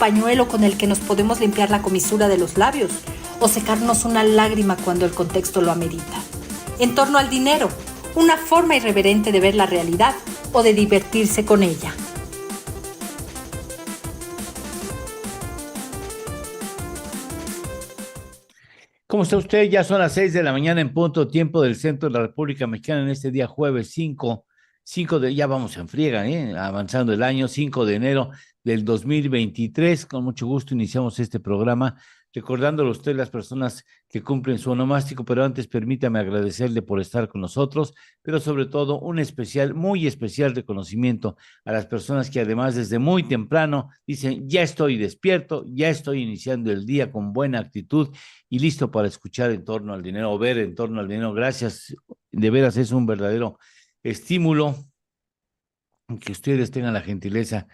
pañuelo con el que nos podemos limpiar la comisura de los labios o secarnos una lágrima cuando el contexto lo amerita. En torno al dinero, una forma irreverente de ver la realidad o de divertirse con ella. ¿Cómo está usted? Ya son las 6 de la mañana en punto, tiempo del centro de la República Mexicana en este día jueves 5 de, ya vamos en friega, avanzando el año, 5 de enero del 2023. Con mucho gusto iniciamos este programa, recordándole a usted las personas que cumplen su onomástico, pero antes permítame agradecerle por estar con nosotros, pero sobre todo un especial, muy especial reconocimiento a las personas que además desde muy temprano dicen, ya estoy despierto, ya estoy iniciando el día con buena actitud y listo para escuchar en torno al dinero o ver en torno al dinero. Gracias, de veras es un verdadero estímulo que ustedes tengan la gentileza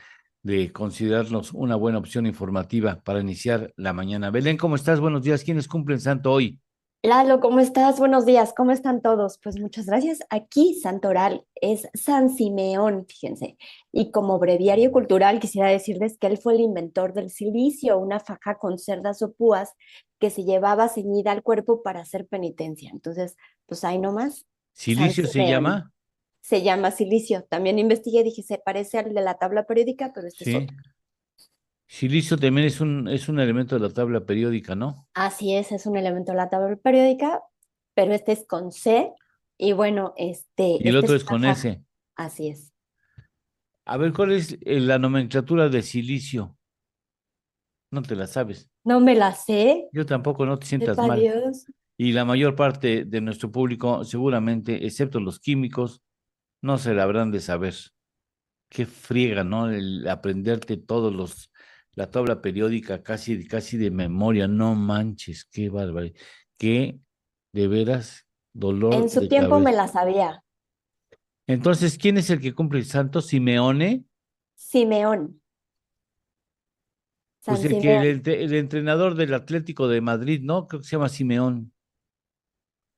de considerarnos una buena opción informativa para iniciar la mañana. Belén, ¿cómo estás? Buenos días. ¿Quiénes cumplen santo hoy? Lalo, ¿cómo estás? Buenos días, ¿cómo están todos? Pues muchas gracias. Aquí Santoral es San Simeón, fíjense. Y como breviario cultural quisiera decirles que él fue el inventor del cilicio, una faja con cerdas o púas que se llevaba ceñida al cuerpo para hacer penitencia. Entonces, pues ahí nomás, San ¿Silicio se Simeón. llama? Se llama silicio. También investigué, dije, se parece al de la tabla periódica, pero este es Sí. otro. Silicio también es un elemento de la tabla periódica, ¿no? Así es un elemento de la tabla periódica, pero este es con C. Y bueno, Y el este otro es es una con faja. S. Así es. A ver, ¿cuál es la nomenclatura de silicio? No te la sabes. No me la sé, Yo tampoco, no te sientas sepa mal. Dios. Y la mayor parte de nuestro público, seguramente, excepto los químicos, no se la habrán de saber. Qué friega, ¿no? El aprenderte la tabla periódica casi de memoria, no manches, qué bárbaro, qué de veras dolor En su de tiempo me cabeza. la sabía. Entonces, ¿quién es el que cumple el santo? ¿Simeone? Simeón, Pues San Simeón. el entrenador del Atlético de Madrid, ¿no? Creo que se llama Simeón,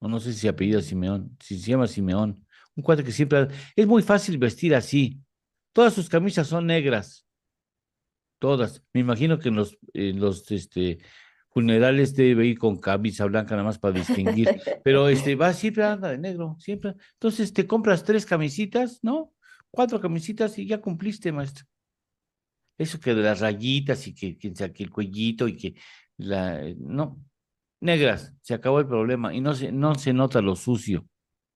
o no sé si se apellida Simeón, si se llama Simeón. Un cuate que siempre, es muy fácil vestir así. Todas sus camisas son negras. Todas. Me imagino que en los funerales debe ir con camisa blanca nada más para distinguir. Pero va, siempre anda de negro, siempre. Entonces te compras 3 camisitas, ¿no? 4 camisitas y ya cumpliste, maestro. Eso que de las rayitas y que el cuellito y que no, negras, se acabó el problema y no se nota lo sucio.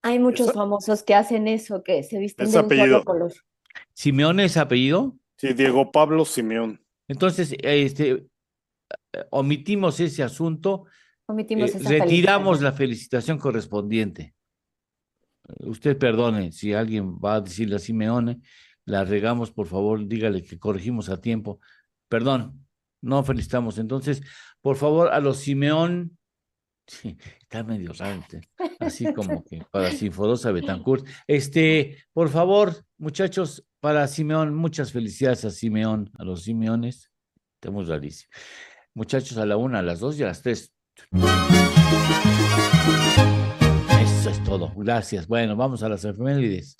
Hay Es, muchos famosos que hacen eso, que se visten es de un solo apellido. color. Simeone es apellido. Sí, Diego Pablo Simeón. Entonces, omitimos ese asunto. Omitimos esa Retiramos felicitación. la felicitación correspondiente. Usted perdone si alguien va a decirle a Simeone, la regamos, por favor, dígale que corregimos a tiempo. Perdón, no felicitamos. Entonces, por favor, a los Simeón, sí, está medio raro, así como que para Sinforosa Betancourt. Por favor, muchachos, para Simeón, muchas felicidades a Simeón, a los Simeones. Estamos rarísimos. Muchachos, a la 1, a las 2 y a las 3. Eso es todo. Gracias. Bueno, vamos a las efemérides.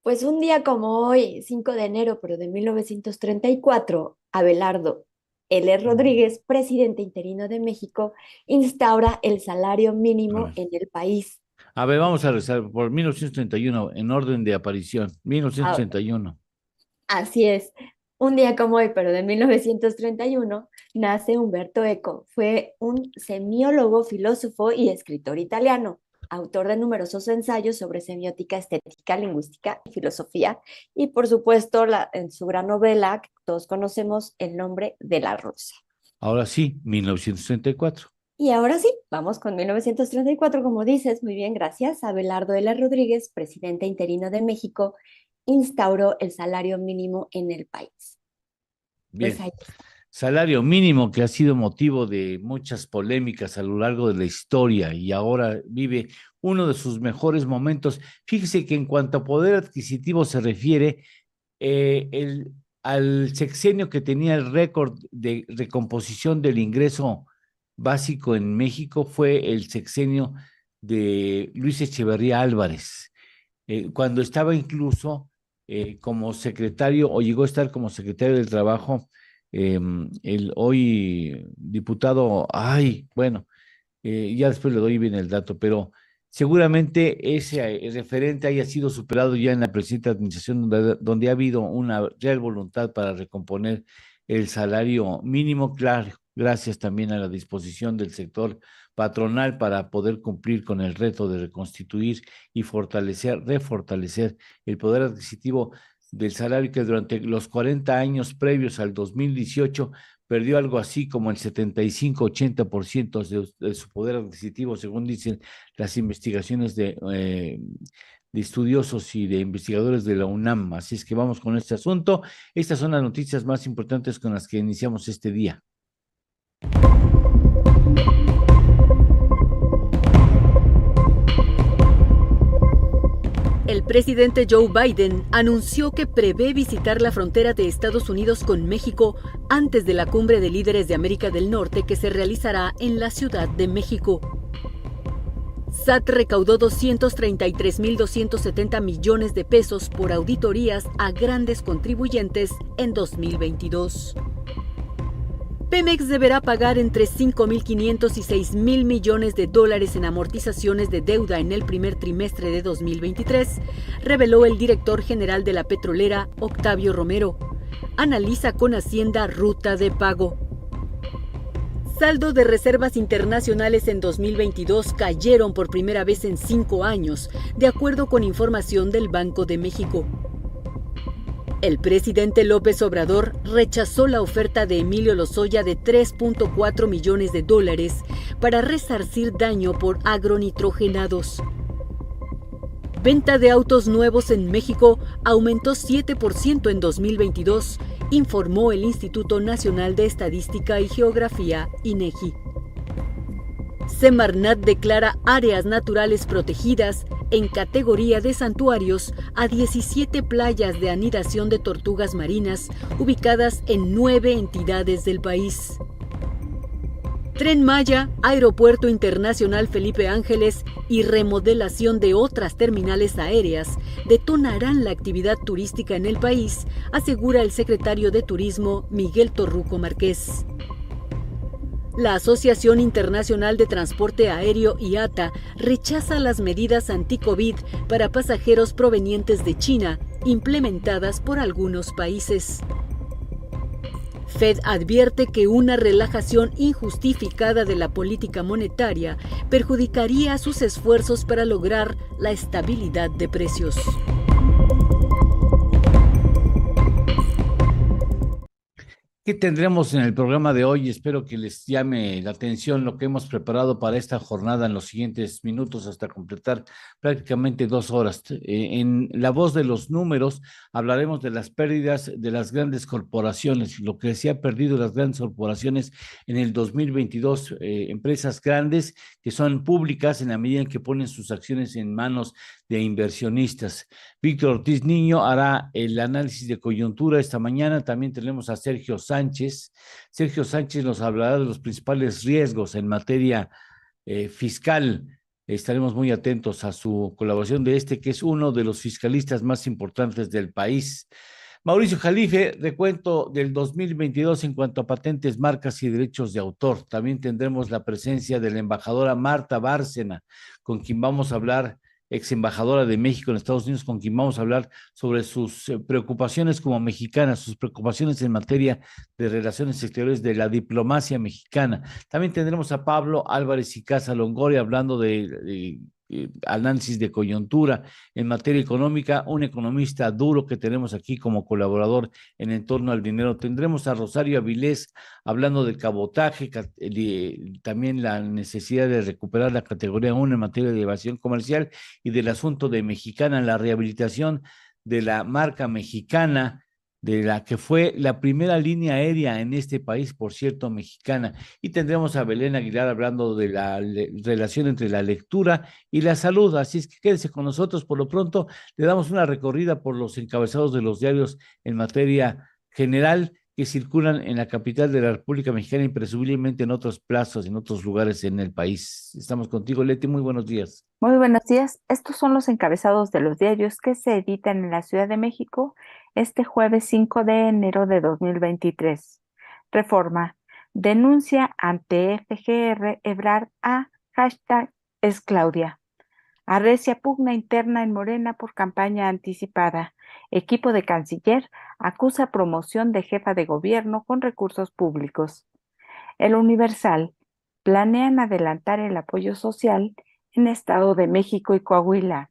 Pues un día como hoy, 5 de enero, pero de 1934, Abelardo L. Rodríguez, presidente interino de México, instaura el salario A mínimo ver, en el país. vamos a rezar por 1931, en orden de aparición. Ah, 1931. así es. Un día como hoy, pero de 1931, nace Umberto Eco. Fue un semiólogo, filósofo y escritor italiano, autor de numerosos ensayos sobre semiótica, estética, lingüística y filosofía. Y por supuesto, en su gran novela, que todos conocemos, El nombre de la rosa. Ahora sí, 1934. Y ahora sí, vamos con 1934, como dices, muy bien, gracias. Abelardo L. Rodríguez, presidente interino de México, instauró el salario mínimo en el país. Pues Bien. ahí está. Salario mínimo que ha sido motivo de muchas polémicas a lo largo de la historia y ahora vive uno de sus mejores momentos. Fíjese que en cuanto a poder adquisitivo se refiere, al sexenio que tenía el récord de recomposición del ingreso básico en México fue el sexenio de Luis Echeverría Álvarez, cuando estaba incluso como secretario o llegó a estar como secretario del Trabajo El hoy diputado, ya después le doy bien el dato, pero seguramente ese referente haya sido superado ya en la presente administración, donde ha habido una real voluntad para recomponer el salario mínimo, claro, gracias también a la disposición del sector patronal para poder cumplir con el reto de reconstituir y refortalecer el poder adquisitivo del salario que durante los 40 años previos al 2018 perdió algo así como el 75-80% de su poder adquisitivo, según dicen las investigaciones de estudiosos y de investigadores de la UNAM. Así es que vamos con este asunto. Estas son las noticias más importantes con las que iniciamos este día. El presidente Joe Biden anunció que prevé visitar la frontera de Estados Unidos con México antes de la cumbre de líderes de América del Norte que se realizará en la Ciudad de México. SAT recaudó 233.270 millones de pesos por auditorías a grandes contribuyentes en 2022. Pemex deberá pagar entre 5.500 y 6.000 millones de dólares en amortizaciones de deuda en el primer trimestre de 2023, reveló el director general de la petrolera, Octavio Romero. Analiza con Hacienda ruta de pago. Saldo de reservas internacionales en 2022 cayeron por primera vez en 5 años, de acuerdo con información del Banco de México. El presidente López Obrador rechazó la oferta de Emilio Lozoya de 3.4 millones de dólares para resarcir daño por agronitrogenados. Venta de autos nuevos en México aumentó 7% en 2022, informó el Instituto Nacional de Estadística y Geografía, INEGI. Semarnat declara áreas naturales protegidas en categoría de santuarios a 17 playas de anidación de tortugas marinas ubicadas en 9 entidades del país. Tren Maya, Aeropuerto Internacional Felipe Ángeles y remodelación de otras terminales aéreas detonarán la actividad turística en el país, asegura el secretario de Turismo Miguel Torruco Márquez. La Asociación Internacional de Transporte Aéreo IATA rechaza las medidas anti-COVID para pasajeros provenientes de China, implementadas por algunos países. Fed advierte que una relajación injustificada de la política monetaria perjudicaría sus esfuerzos para lograr la estabilidad de precios. ¿Qué tendremos en el programa de hoy? Espero que les llame la atención lo que hemos preparado para esta jornada en los siguientes minutos hasta completar prácticamente 2 horas. En La Voz de los Números hablaremos de las pérdidas de las grandes corporaciones, lo que se ha perdido las grandes corporaciones en el 2022, empresas grandes que son públicas en la medida en que ponen sus acciones en manos de inversionistas. Víctor Ortiz Niño hará el análisis de coyuntura esta mañana. También tenemos a Sergio Sánchez. Sergio Sánchez nos hablará de los principales riesgos en materia fiscal. Estaremos muy atentos a su colaboración que es uno de los fiscalistas más importantes del país. Mauricio Jalife, recuento del 2022 en cuanto a patentes, marcas y derechos de autor. También tendremos la presencia de la embajadora Marta Bárcena, con quien vamos a hablar, ex embajadora de México en Estados Unidos, con quien vamos a hablar sobre sus preocupaciones como mexicana, sus preocupaciones en materia de relaciones exteriores de la diplomacia mexicana. También tendremos a Pablo Álvarez y Casa Longoria hablando de análisis de coyuntura en materia económica, un economista duro que tenemos aquí como colaborador en torno al dinero. Tendremos a Rosario Avilés hablando del cabotaje, también la necesidad de recuperar la categoría 1 en materia de evasión comercial y del asunto de Mexicana, la rehabilitación de la marca mexicana, de la que fue la primera línea aérea en este país, por cierto, mexicana. Y tendremos a Belén Aguilar hablando de la relación entre la lectura y la salud. Así es que quédese con nosotros. Por lo pronto, le damos una recorrida por los encabezados de los diarios en materia general que circulan en la capital de la República Mexicana y presumiblemente en otros plazos, en otros lugares en el país. Estamos contigo, Leti. Muy buenos días. Muy buenos días. Estos son los encabezados de los diarios que se editan en la Ciudad de México este jueves 5 de enero de 2023. Reforma. Denuncia ante FGR Ebrard a #esclaudia. Arrecia pugna interna en Morena por campaña anticipada. Equipo de canciller acusa promoción de jefa de gobierno con recursos públicos. El Universal. Planean adelantar el apoyo social en Estado de México y Coahuila.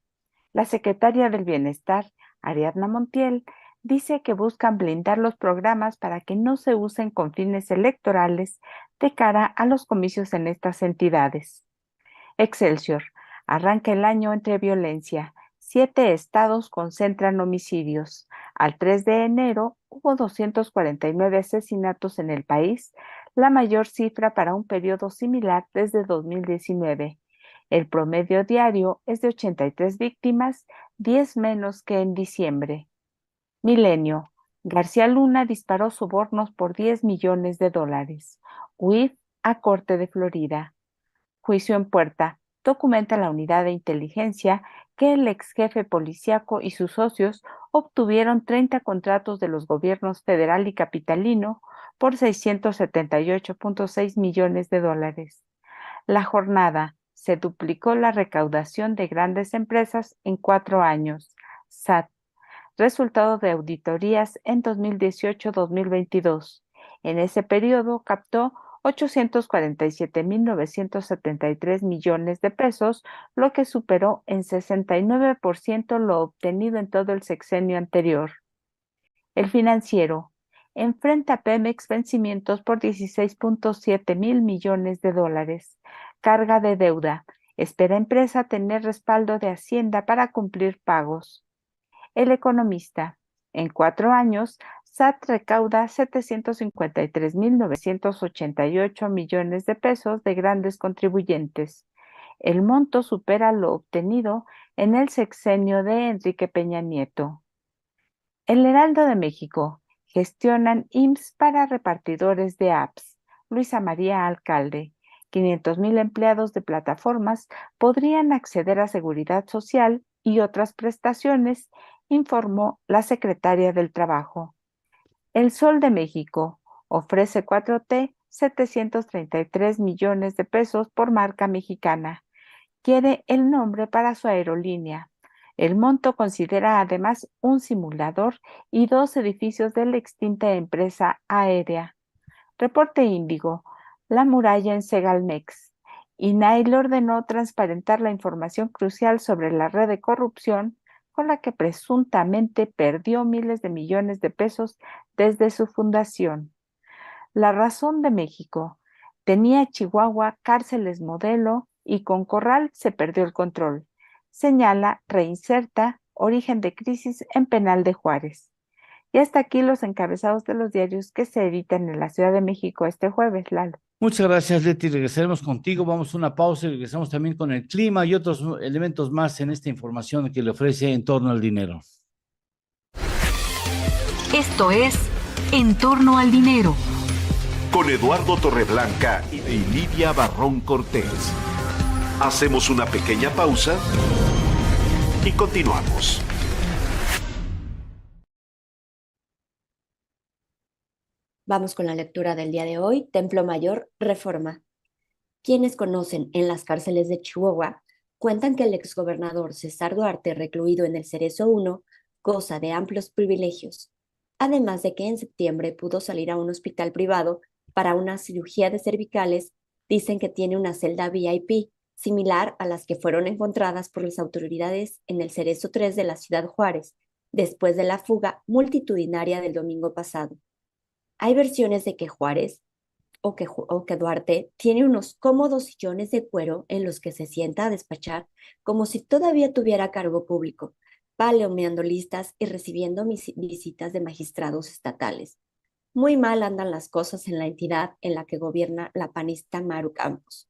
La secretaria del Bienestar, Ariadna Montiel, dice que buscan blindar los programas para que no se usen con fines electorales de cara a los comicios en estas entidades. Excelsior. Arranca el año entre violencia. 7 estados concentran homicidios. Al 3 de enero hubo 249 asesinatos en el país, la mayor cifra para un periodo similar desde 2019. El promedio diario es de 83 víctimas, 10 menos que en diciembre. Milenio. García Luna disparó sobornos por $10 millones. UIF a Corte de Florida. Juicio en puerta. Documenta la unidad de inteligencia que el ex jefe policíaco y sus socios obtuvieron 30 contratos de los gobiernos federal y capitalino por $678.6 millones. La jornada. Se duplicó la recaudación de grandes empresas en 4 años. SAT. Resultado de auditorías en 2018-2022. En ese periodo captó 847.973 millones de pesos, lo que superó en 69% lo obtenido en todo el sexenio anterior. El Financiero. Enfrenta a Pemex vencimientos por $16.7 mil millones. Carga de deuda. Espera empresa tener respaldo de Hacienda para cumplir pagos. El Economista. En 4 años, SAT recauda 753.988 millones de pesos de grandes contribuyentes. El monto supera lo obtenido en el sexenio de Enrique Peña Nieto. El Heraldo de México. Gestionan IMSS para repartidores de apps. Luisa María Alcalde. 500,000 empleados de plataformas podrían acceder a seguridad social y otras prestaciones, informó la secretaria del Trabajo. El Sol de México ofrece 4T 733 millones de pesos por marca mexicana. Quiere el nombre para su aerolínea. El monto considera además un simulador y 2 edificios de la extinta empresa aérea. Reporte Índigo. La muralla en Segalmex. INAI le ordenó transparentar la información crucial sobre la red de corrupción con la que presuntamente perdió miles de millones de pesos desde su fundación. La Razón de México. Tenía Chihuahua cárceles modelo y con Corral se perdió el control. Señala, reinserta, origen de crisis en penal de Juárez. Y hasta aquí los encabezados de los diarios que se editan en la Ciudad de México este jueves, Lalo. Muchas gracias, Leti. Regresaremos contigo. Vamos a una pausa y regresamos también con el clima y otros elementos más en esta información que le ofrece En torno al dinero. Esto es En torno al dinero. Con Eduardo Torreblanca y Lidia Barrón Cortés. Hacemos una pequeña pausa y continuamos. Vamos con la lectura del día de hoy. Templo Mayor, Reforma. Quienes conocen en las cárceles de Chihuahua cuentan que el exgobernador César Duarte, recluido en el Cerezo 1, goza de amplios privilegios, además de que en septiembre pudo salir a un hospital privado para una cirugía de cervicales. Dicen que tiene una celda VIP, similar a las que fueron encontradas por las autoridades en el Cerezo 3 de la Ciudad Juárez, después de la fuga multitudinaria del domingo pasado. Hay versiones de que Juárez o que Duarte tiene unos cómodos sillones de cuero en los que se sienta a despachar como si todavía tuviera cargo público, palomeando listas y recibiendo visitas de magistrados estatales. Muy mal andan las cosas en la entidad en la que gobierna la panista Maru Campos.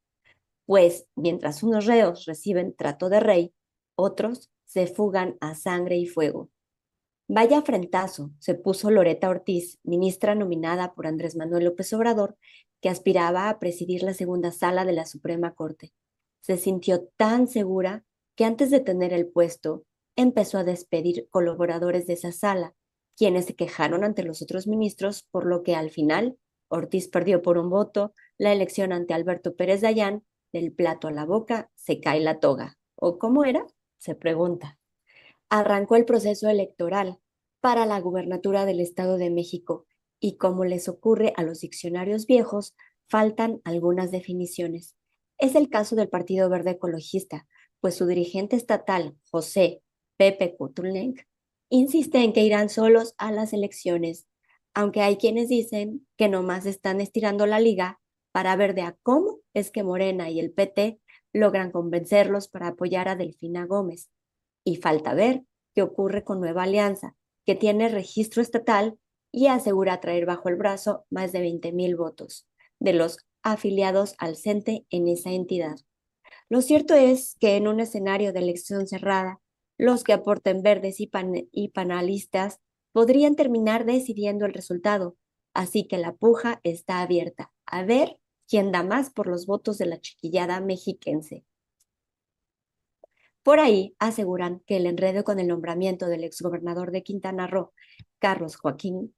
Pues, mientras unos reos reciben trato de rey, otros se fugan a sangre y fuego. Vaya afrentazo se puso Loreta Ortiz, ministra nominada por Andrés Manuel López Obrador, que aspiraba a presidir la segunda sala de la Suprema Corte. Se sintió tan segura que antes de tener el puesto, empezó a despedir colaboradores de esa sala, quienes se quejaron ante los otros ministros, por lo que al final Ortiz perdió por un voto la elección ante Alberto Pérez Dayán. Del plato a la boca se cae la toga. ¿O cómo era? Se pregunta. Arrancó el proceso electoral para la gubernatura del Estado de México y como les ocurre a los diccionarios viejos, faltan algunas definiciones. Es el caso del Partido Verde Ecologista, pues su dirigente estatal, José Pepe Kutulnik, insiste en que irán solos a las elecciones, aunque hay quienes dicen que nomás están estirando la liga para ver de a cómo es que Morena y el PT logran convencerlos para apoyar a Delfina Gómez. Y falta ver qué ocurre con Nueva Alianza, que tiene registro estatal y asegura traer bajo el brazo más de 20,000 votos de los afiliados al CENTE en esa entidad. Lo cierto es que en un escenario de elección cerrada, los que aporten verdes y panelistas podrían terminar decidiendo el resultado, así que la puja está abierta. A ver quién da más por los votos de la chiquillada mexiquense. Por ahí aseguran que el enredo con el nombramiento del exgobernador de Quintana Roo, Carlos Joaquín,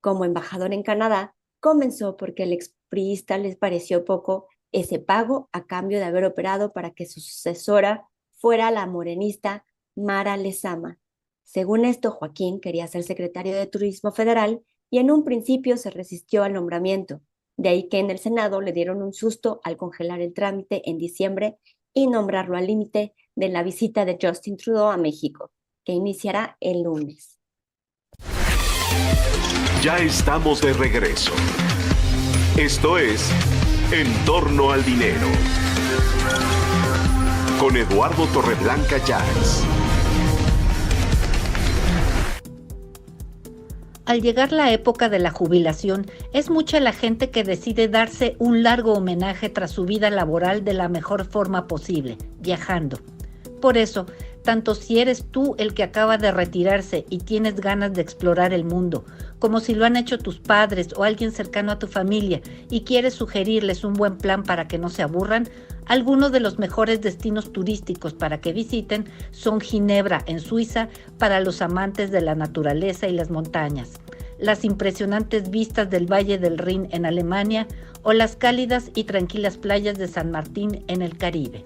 como embajador en Canadá, comenzó porque el expriista les pareció poco ese pago a cambio de haber operado para que su sucesora fuera la morenista Mara Lezama. Según esto, Joaquín quería ser secretario de Turismo Federal y en un principio se resistió al nombramiento. De ahí que en el Senado le dieron un susto al congelar el trámite en diciembre y nombrarlo al límite de la visita de Justin Trudeau a México, que iniciará el lunes. Ya estamos de regreso. Esto es En torno al dinero. Con Eduardo Torreblanca Llanes. Al llegar la época de la jubilación, es mucha la gente que decide darse un largo homenaje tras su vida laboral de la mejor forma posible, viajando. Por eso, tanto si eres tú el que acaba de retirarse y tienes ganas de explorar el mundo, como si lo han hecho tus padres o alguien cercano a tu familia y quieres sugerirles un buen plan para que no se aburran, algunos de los mejores destinos turísticos para que visiten son Ginebra, en Suiza, para los amantes de la naturaleza y las montañas, las impresionantes vistas del Valle del Rin en Alemania o las cálidas y tranquilas playas de San Martín en el Caribe.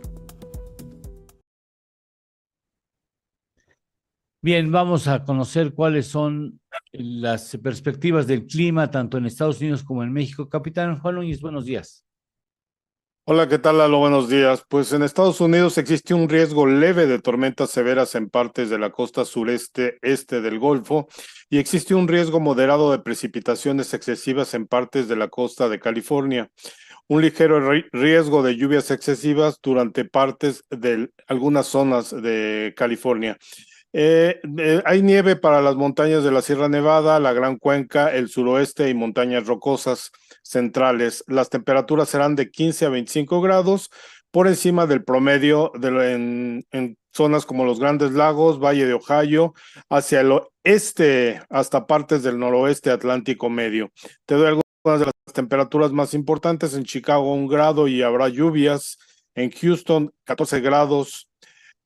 Bien, vamos a conocer cuáles son las perspectivas del clima, tanto en Estados Unidos como en México. Capitán Juan Núñez, buenos días. Hola, ¿qué tal, Lalo? Buenos días. Pues en Estados Unidos existe un riesgo leve de tormentas severas en partes de la costa sureste-este del Golfo y existe un riesgo moderado de precipitaciones excesivas en partes de la costa de California. Un ligero riesgo de lluvias excesivas durante partes de algunas zonas de California. Hay nieve para las montañas de la Sierra Nevada, la Gran Cuenca, el suroeste y montañas rocosas centrales. Las temperaturas serán de 15 a 25 grados por encima del promedio en zonas como los Grandes Lagos, Valle de Ohio, hacia el oeste hasta partes del noroeste Atlántico Medio. Te doy algunas de las temperaturas más importantes. En Chicago 1 grado y habrá lluvias. En Houston 14 grados.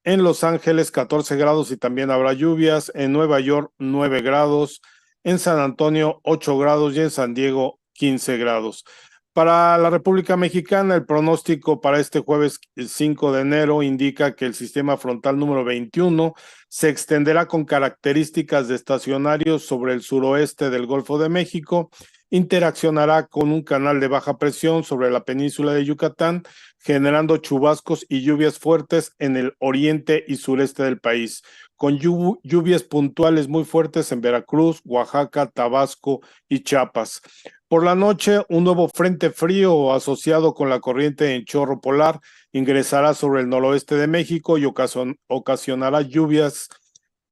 En Los Ángeles 14 grados y también habrá lluvias. En Nueva York 9 grados. En San Antonio 8 grados y en San Diego 15 grados. Para la República Mexicana, el pronóstico para este jueves 5 de enero indica que el sistema frontal número 21 se extenderá con características de estacionario sobre el suroeste del Golfo de México, interaccionará con un canal de baja presión sobre la península de Yucatán, generando chubascos y lluvias fuertes en el oriente y sureste del país, con lluvias puntuales muy fuertes en Veracruz, Oaxaca, Tabasco y Chiapas. Por la noche, un nuevo frente frío asociado con la corriente en chorro polar ingresará sobre el noroeste de México y ocasionará lluvias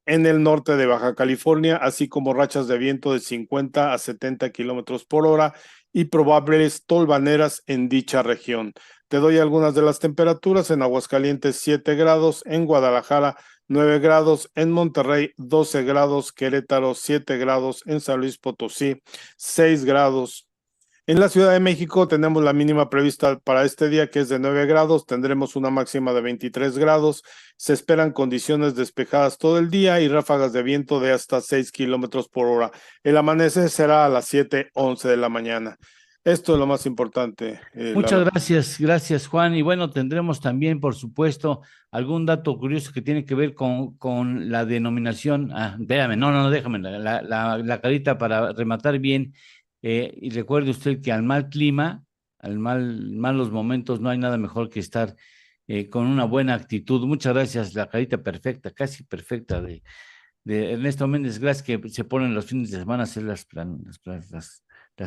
en el norte de Baja California, así como rachas de viento de 50 a 70 kilómetros por hora y probables tolvaneras en dicha región. Te doy algunas de las temperaturas. En Aguascalientes 7 grados, en Guadalajara 9 grados, en Monterrey 12 grados, Querétaro 7 grados, en San Luis Potosí 6 grados. En la Ciudad de México tenemos la mínima prevista para este día, que es de 9 grados, tendremos una máxima de 23 grados, se esperan condiciones despejadas todo el día y ráfagas de viento de hasta 6 kilómetros por hora. El amanecer será a las 7:11 de la mañana. Esto es lo más importante, Muchas Lalo. gracias Juan. Y bueno, tendremos también, por supuesto, algún dato curioso que tiene que ver con la denominación. Espérame, no, déjame la carita para rematar bien. Y recuerde usted que al mal clima, malos momentos, no hay nada mejor que estar con una buena actitud. Muchas gracias, la carita perfecta, casi perfecta de Ernesto Méndez Glass, que se ponen los fines de semana a hacer las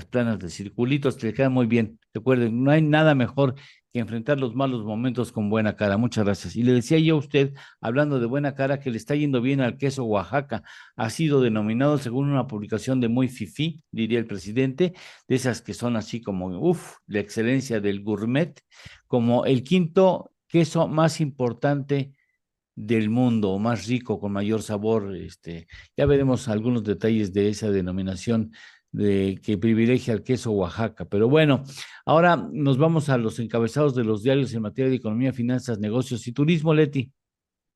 planas de circulitos, le queda muy bien. Recuerden, no hay nada mejor que enfrentar los malos momentos con buena cara. Muchas gracias. Y le decía yo a usted, hablando de buena cara, que le está yendo bien al queso Oaxaca. Ha sido denominado, según una publicación de Muy Fifí, diría el presidente, de esas que son así como, la excelencia del gourmet, como el quinto queso más importante del mundo, o más rico, con mayor sabor. Ya veremos algunos detalles de esa denominación que privilegia el queso Oaxaca. Pero bueno, ahora nos vamos a los encabezados de los diarios en materia de economía, finanzas, negocios y turismo, Leti.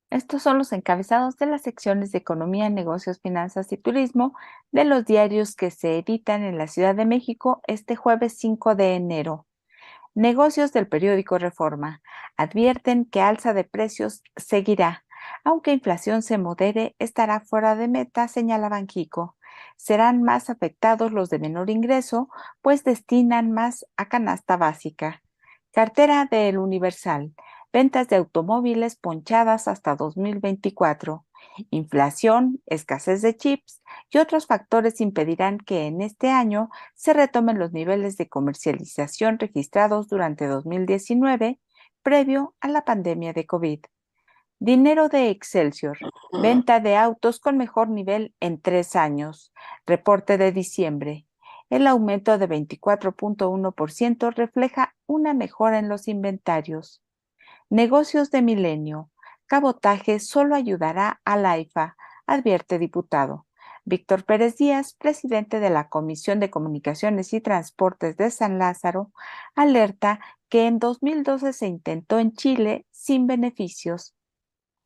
Estos son los encabezados de las secciones de Economía, Negocios, Finanzas y Turismo de los diarios que se editan en la Ciudad de México este jueves 5 de enero. Negocios del periódico Reforma advierten que alza de precios seguirá. Aunque inflación se modere, estará fuera de meta, señala Banxico. Serán más afectados los de menor ingreso, pues destinan más a canasta básica. Cartera del Universal. Ventas de automóviles ponchadas hasta 2024. Inflación, escasez de chips y otros factores impedirán que en este año se retomen los niveles de comercialización registrados durante 2019, previo a la pandemia de COVID. Dinero de Excelsior. Venta de autos con mejor nivel en 3 años. Reporte de diciembre. El aumento de 24.1% refleja una mejora en los inventarios. Negocios de Milenio. Cabotaje solo ayudará a la AIFA, advierte diputado. Víctor Pérez Díaz, presidente de la Comisión de Comunicaciones y Transportes de San Lázaro, alerta que en 2012 se intentó en Chile sin beneficios.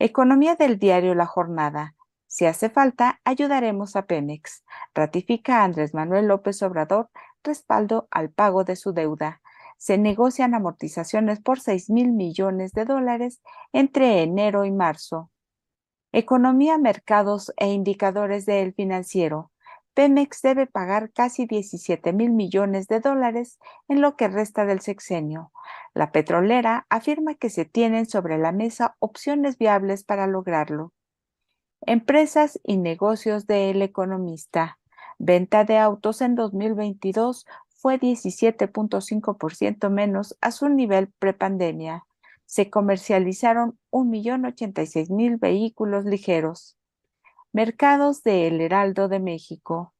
Economía del diario La Jornada. Si hace falta, ayudaremos a Pemex. Ratifica Andrés Manuel López Obrador respaldo al pago de su deuda. Se negocian amortizaciones por $6,000 millones entre enero y marzo. Economía, mercados e indicadores del financiero. Pemex debe pagar casi $17,000 millones en lo que resta del sexenio. La petrolera afirma que se tienen sobre la mesa opciones viables para lograrlo. Empresas y negocios del Economista. Venta de autos en 2022 fue 17.5% menos a su nivel prepandemia. Se comercializaron 1,086,000 vehículos ligeros. Mercados de El Heraldo de México.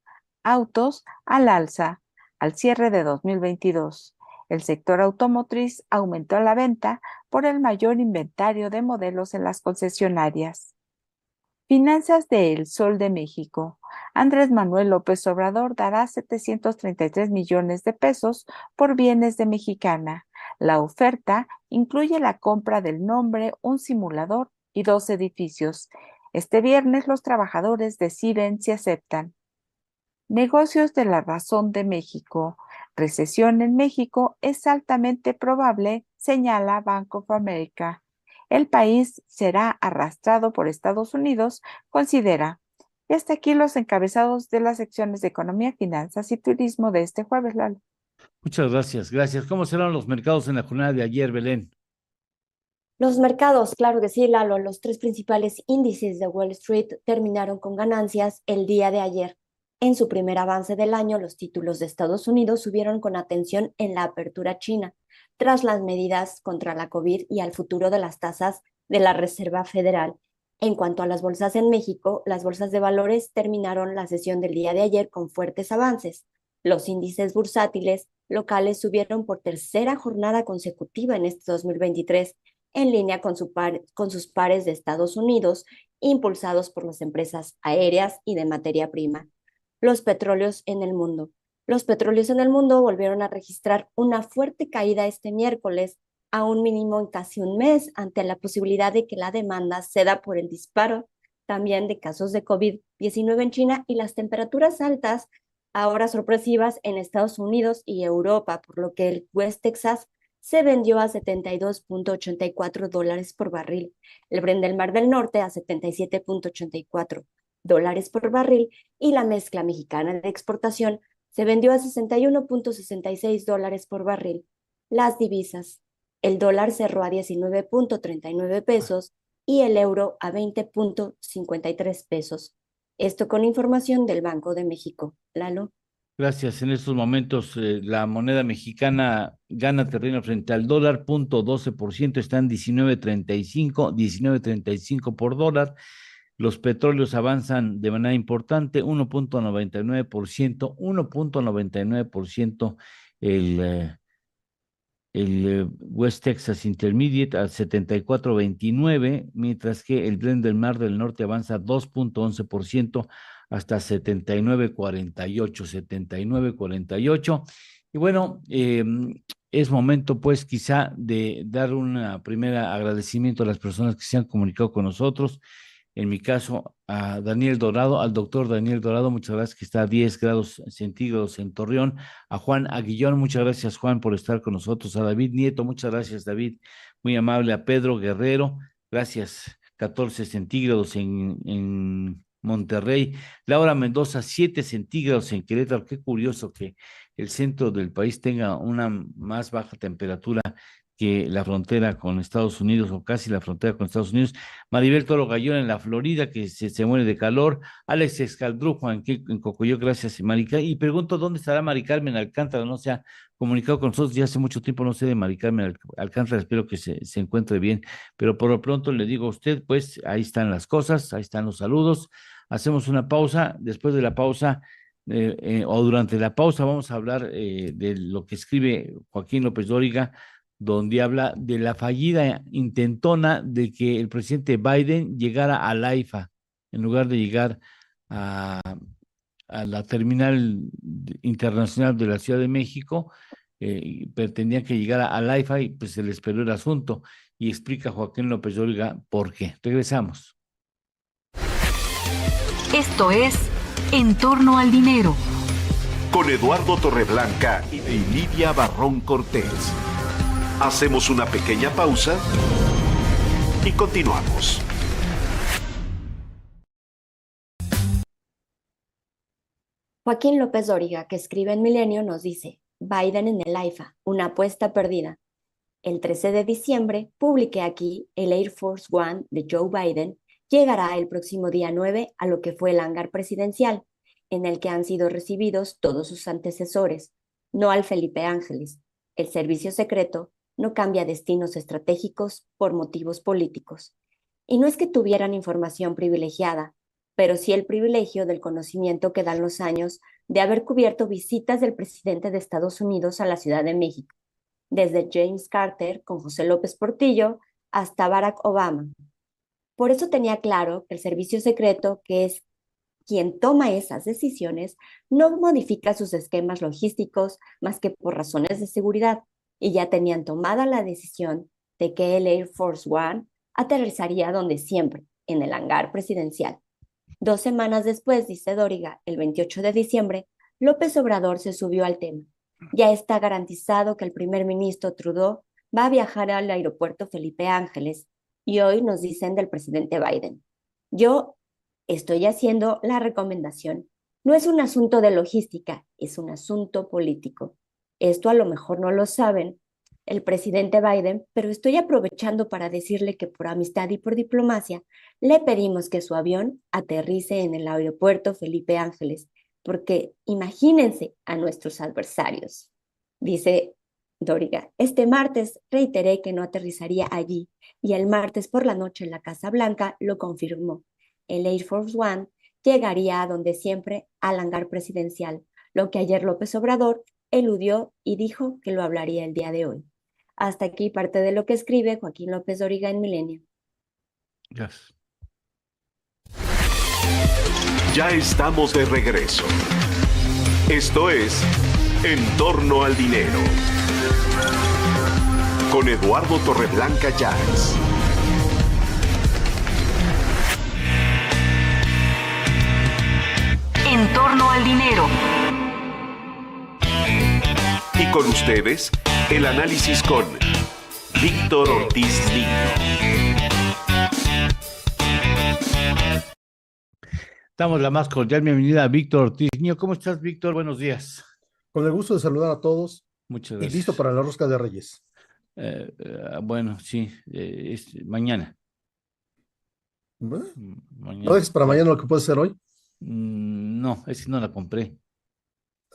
Autos al alza. Al cierre de 2022, el sector automotriz aumentó la venta por el mayor inventario de modelos en las concesionarias. Finanzas de El Sol de México. Andrés Manuel López Obrador dará 733 millones de pesos por bienes de Mexicana. La oferta incluye la compra del nombre, un simulador y 2 edificios. Este viernes los trabajadores deciden si aceptan. Negocios de La Razón de México. Recesión en México es altamente probable, señala Bank of America. El país será arrastrado por Estados Unidos, considera. Y hasta aquí los encabezados de las secciones de Economía, Finanzas y Turismo de este jueves, Lalo. Muchas gracias. ¿Cómo serán los mercados en la jornada de ayer, Belén? Los mercados, claro que sí, Lalo, los 3 principales índices de Wall Street terminaron con ganancias el día de ayer. En su primer avance del año, los títulos de Estados Unidos subieron con atención en la apertura china, tras las medidas contra la COVID y al futuro de las tasas de la Reserva Federal. En cuanto a las bolsas en México, las bolsas de valores terminaron la sesión del día de ayer con fuertes avances. Los índices bursátiles locales subieron por tercera jornada consecutiva en este 2023, en línea con sus pares de Estados Unidos, impulsados por las empresas aéreas y de materia prima. Los petróleos en el mundo. Los petróleos en el mundo volvieron a registrar una fuerte caída este miércoles a un mínimo en casi un mes ante la posibilidad de que la demanda ceda por el disparo también de casos de COVID-19 en China y las temperaturas altas ahora sorpresivas en Estados Unidos y Europa, por lo que el West Texas se vendió a $72.84 por barril, el Brent del Mar del Norte a $77.84 por barril y la mezcla mexicana de exportación se vendió a $61.66 por barril. Las divisas: el dólar cerró a 19.39 pesos y el euro a 20.53 pesos. Esto con información del Banco de México. Lalo. Gracias. En estos momentos la moneda mexicana gana terreno frente al dólar, 0.12%, están 19.35 por dólar. Los petróleos avanzan de manera importante, 1.99%, el West Texas Intermediate a 74.29, mientras que el Brent del Mar del Norte avanza 2.11% hasta 79.48. Y bueno, es momento pues quizá de dar un primer agradecimiento a las personas que se han comunicado con nosotros. En mi caso, a Daniel Dorado, al doctor Daniel Dorado, muchas gracias, que está a 10 grados centígrados en Torreón. A Juan Aguillón, muchas gracias, Juan, por estar con nosotros. A David Nieto, muchas gracias, David, muy amable. A Pedro Guerrero, gracias, 14 centígrados en Monterrey. Laura Mendoza, 7 centígrados en Querétaro. Qué curioso que el centro del país tenga una más baja temperatura que la frontera con Estados Unidos, o casi la frontera con Estados Unidos. Maribel Toro Gallón en la Florida, que se muere de calor. Alex Escaldrujo en Cocoyoc, gracias, Maricarmen. Y pregunto, ¿dónde estará Mari Carmen Alcántara? No se ha comunicado con nosotros ya hace mucho tiempo, no sé de Mari Carmen Alcántara, espero que se encuentre bien, pero por lo pronto le digo a usted, pues ahí están las cosas, ahí están los saludos. Hacemos una pausa, después de la pausa, o durante la pausa, vamos a hablar de lo que escribe Joaquín López Dóriga, donde habla de la fallida intentona de que el presidente Biden llegara a la AIFA, en lugar de llegar a la terminal internacional de la Ciudad de México, pretendían que llegara a la AIFA y pues se les perdió el asunto. Y explica Joaquín López Dóriga por qué. Regresamos. Esto es En torno al dinero. Con Eduardo Torreblanca y Lidia Barrón Cortés. Hacemos una pequeña pausa y continuamos. Joaquín López Dóriga, que escribe en Milenio, nos dice: Biden en el AIFA, una apuesta perdida. El 13 de diciembre publiqué aquí: el Air Force One de Joe Biden llegará el próximo día 9 a lo que fue el hangar presidencial, en el que han sido recibidos todos sus antecesores, no al Felipe Ángeles. El servicio secreto no cambia destinos estratégicos por motivos políticos. Y no es que tuvieran información privilegiada, pero sí el privilegio del conocimiento que dan los años de haber cubierto visitas del presidente de Estados Unidos a la Ciudad de México, desde James Carter con José López Portillo hasta Barack Obama. Por eso tenía claro que el servicio secreto, que es quien toma esas decisiones, no modifica sus esquemas logísticos más que por razones de seguridad, y ya tenían tomada la decisión de que el Air Force One aterrizaría donde siempre, en el hangar presidencial. 2 semanas después, dice Dóriga, el 28 de diciembre, López Obrador se subió al tema. Ya está garantizado que el primer ministro Trudeau va a viajar al aeropuerto Felipe Ángeles, y hoy nos dicen del presidente Biden. Yo estoy haciendo la recomendación. No es un asunto de logística, es un asunto político. Esto a lo mejor no lo saben el presidente Biden, pero estoy aprovechando para decirle que por amistad y por diplomacia le pedimos que su avión aterrice en el aeropuerto Felipe Ángeles, porque imagínense a nuestros adversarios. Dice Dóriga: este martes reiteré que no aterrizaría allí y el martes por la noche en la Casa Blanca lo confirmó. El Air Force One llegaría a donde siempre, al hangar presidencial, lo que ayer López Obrador eludió y dijo que lo hablaría el día de hoy. Hasta aquí parte de lo que escribe Joaquín López Dóriga en Milenio. Gracias. Ya estamos de regreso. Esto es En torno al dinero. Con Eduardo Torreblanca Llanes. En torno al dinero. con ustedes, el análisis con Víctor Ortiz Niño. Damos la más cordial bienvenida a Víctor Ortiz Niño. ¿Cómo estás, Víctor? Buenos días. Con el gusto de saludar a todos Muchas y gracias. listo para la rosca de Reyes. Bueno, sí, mañana. ¿No Mañana. dejes para mañana lo que puede ser hoy? No, es que no la compré.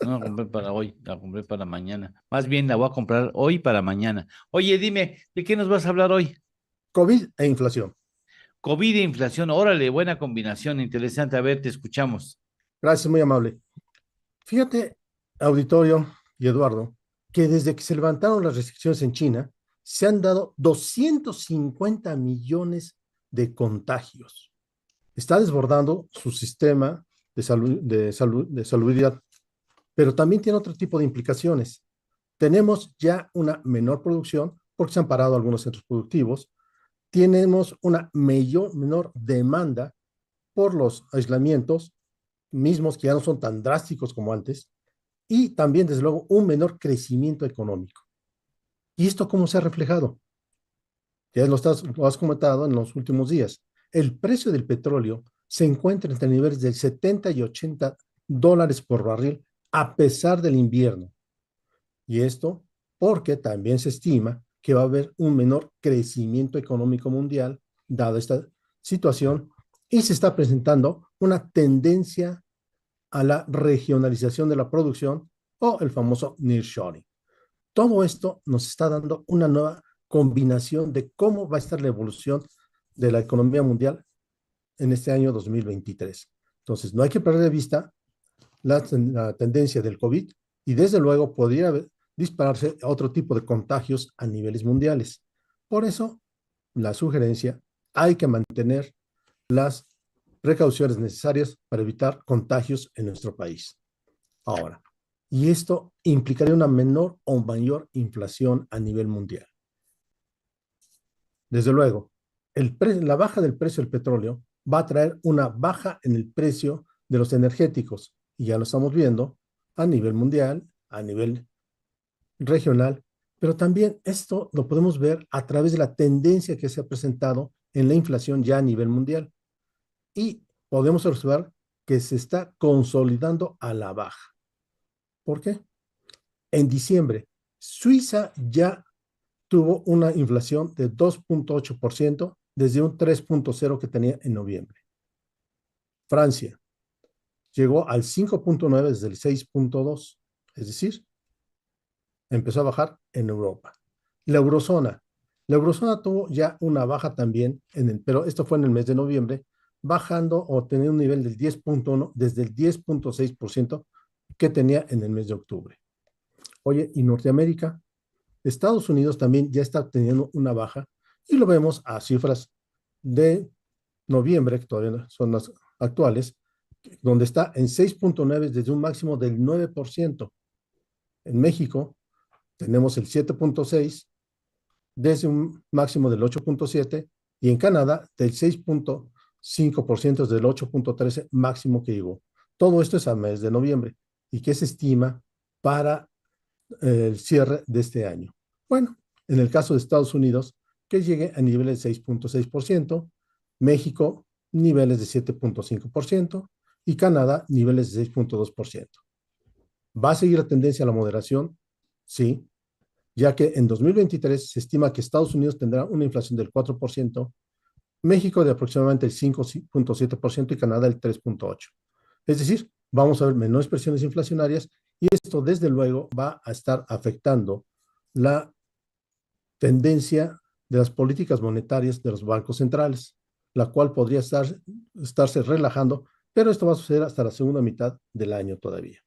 No la compré para hoy, la compré para mañana. Más bien la voy a comprar hoy para mañana. Oye, dime, ¿de qué nos vas a hablar hoy? COVID e inflación. COVID e inflación. Órale, buena combinación, interesante. A ver, te escuchamos. Gracias, muy amable. Fíjate, auditorio y Eduardo, que desde que se levantaron las restricciones en China, se han dado 250 millones de contagios. Está desbordando su sistema de salubridad, pero también tiene otro tipo de implicaciones. Tenemos ya una menor producción porque se han parado algunos centros productivos. Tenemos una menor demanda por los aislamientos mismos que ya no son tan drásticos como antes, y también, desde luego, un menor crecimiento económico. ¿Y esto cómo se ha reflejado? Ya lo has comentado en los últimos días. El precio del petróleo se encuentra entre niveles de 70 y 80 dólares por barril a pesar del invierno. Y esto porque también se estima que va a haber un menor crecimiento económico mundial, dada esta situación, y se está presentando una tendencia a la regionalización de la producción o el famoso nearshoring. Todo esto nos está dando una nueva combinación de cómo va a estar la evolución de la economía mundial en este año 2023. Entonces, no hay que perder de vista la tendencia del COVID y desde luego podría dispararse a otro tipo de contagios a niveles mundiales. Por eso, la sugerencia, hay que mantener las precauciones necesarias para evitar contagios en nuestro país. Ahora, y esto implicaría una menor o mayor inflación a nivel mundial. Desde luego, la baja del precio del petróleo va a traer una baja en el precio de los energéticos, y ya lo estamos viendo a nivel mundial, a nivel regional, pero también esto lo podemos ver a través de la tendencia que se ha presentado en la inflación ya a nivel mundial. Y podemos observar que se está consolidando a la baja. ¿Por qué? En diciembre, Suiza ya tuvo una inflación de 2.8% desde un 3.0% que tenía en noviembre. Francia llegó al 5.9% desde el 6.2%, es decir, empezó a bajar en Europa. La eurozona tuvo ya una baja también, pero esto fue en el mes de noviembre, bajando o teniendo un nivel del 10.1% desde el 10.6% que tenía en el mes de octubre. Oye, y Norteamérica, Estados Unidos también ya está teniendo una baja, y lo vemos a cifras de noviembre, que todavía son las actuales, donde está en 6.9% desde un máximo del 9%. En México tenemos el 7.6% desde un máximo del 8.7%, y en Canadá del 6.5% desde el 8.13% máximo que llegó. Todo esto es a mes de noviembre, y que se estima para el cierre de este año. Bueno, en el caso de Estados Unidos, que llegue a niveles de 6.6%, México niveles de 7.5% y Canadá niveles de 6.2%. ¿Va a seguir la tendencia a la moderación? Sí, ya que en 2023 se estima que Estados Unidos tendrá una inflación del 4%, México de aproximadamente el 5.7% y Canadá el 3.8%. Es decir, vamos a ver menores presiones inflacionarias, y esto desde luego va a estar afectando la tendencia de las políticas monetarias de los bancos centrales, la cual podría estarse relajando, pero esto va a suceder hasta la segunda mitad del año todavía.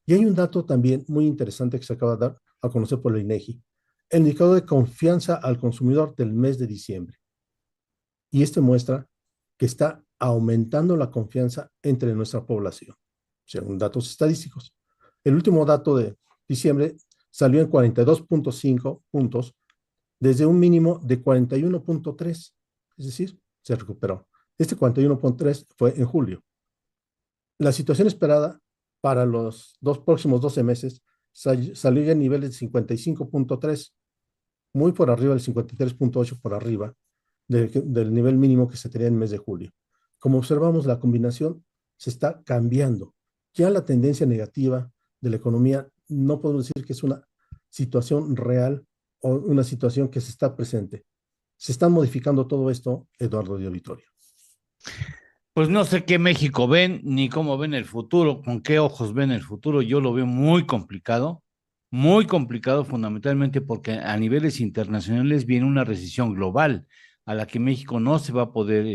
Y hay un dato también muy interesante que se acaba de dar a conocer por el INEGI, el indicador de confianza al consumidor del mes de diciembre. Y este muestra que está aumentando la confianza entre nuestra población, según datos estadísticos. El último dato de diciembre salió en 42.5 puntos desde un mínimo de 41.3, es decir, se recuperó. Este 41.3 fue en julio. La situación esperada para los próximos 12 meses salió ya a niveles de 55.3, muy por arriba del 53.8 por arriba del nivel mínimo que se tenía en el mes de julio. Como observamos, la combinación se está cambiando. Ya la tendencia negativa de la economía no podemos decir que es una situación real o una situación que se está presente. Se está modificando todo esto, Eduardo de Auditorio. Pues no sé qué México ven, ni cómo ven el futuro, con qué ojos ven el futuro. Yo lo veo muy complicado fundamentalmente porque a niveles internacionales viene una recesión global a la que México no se va a poder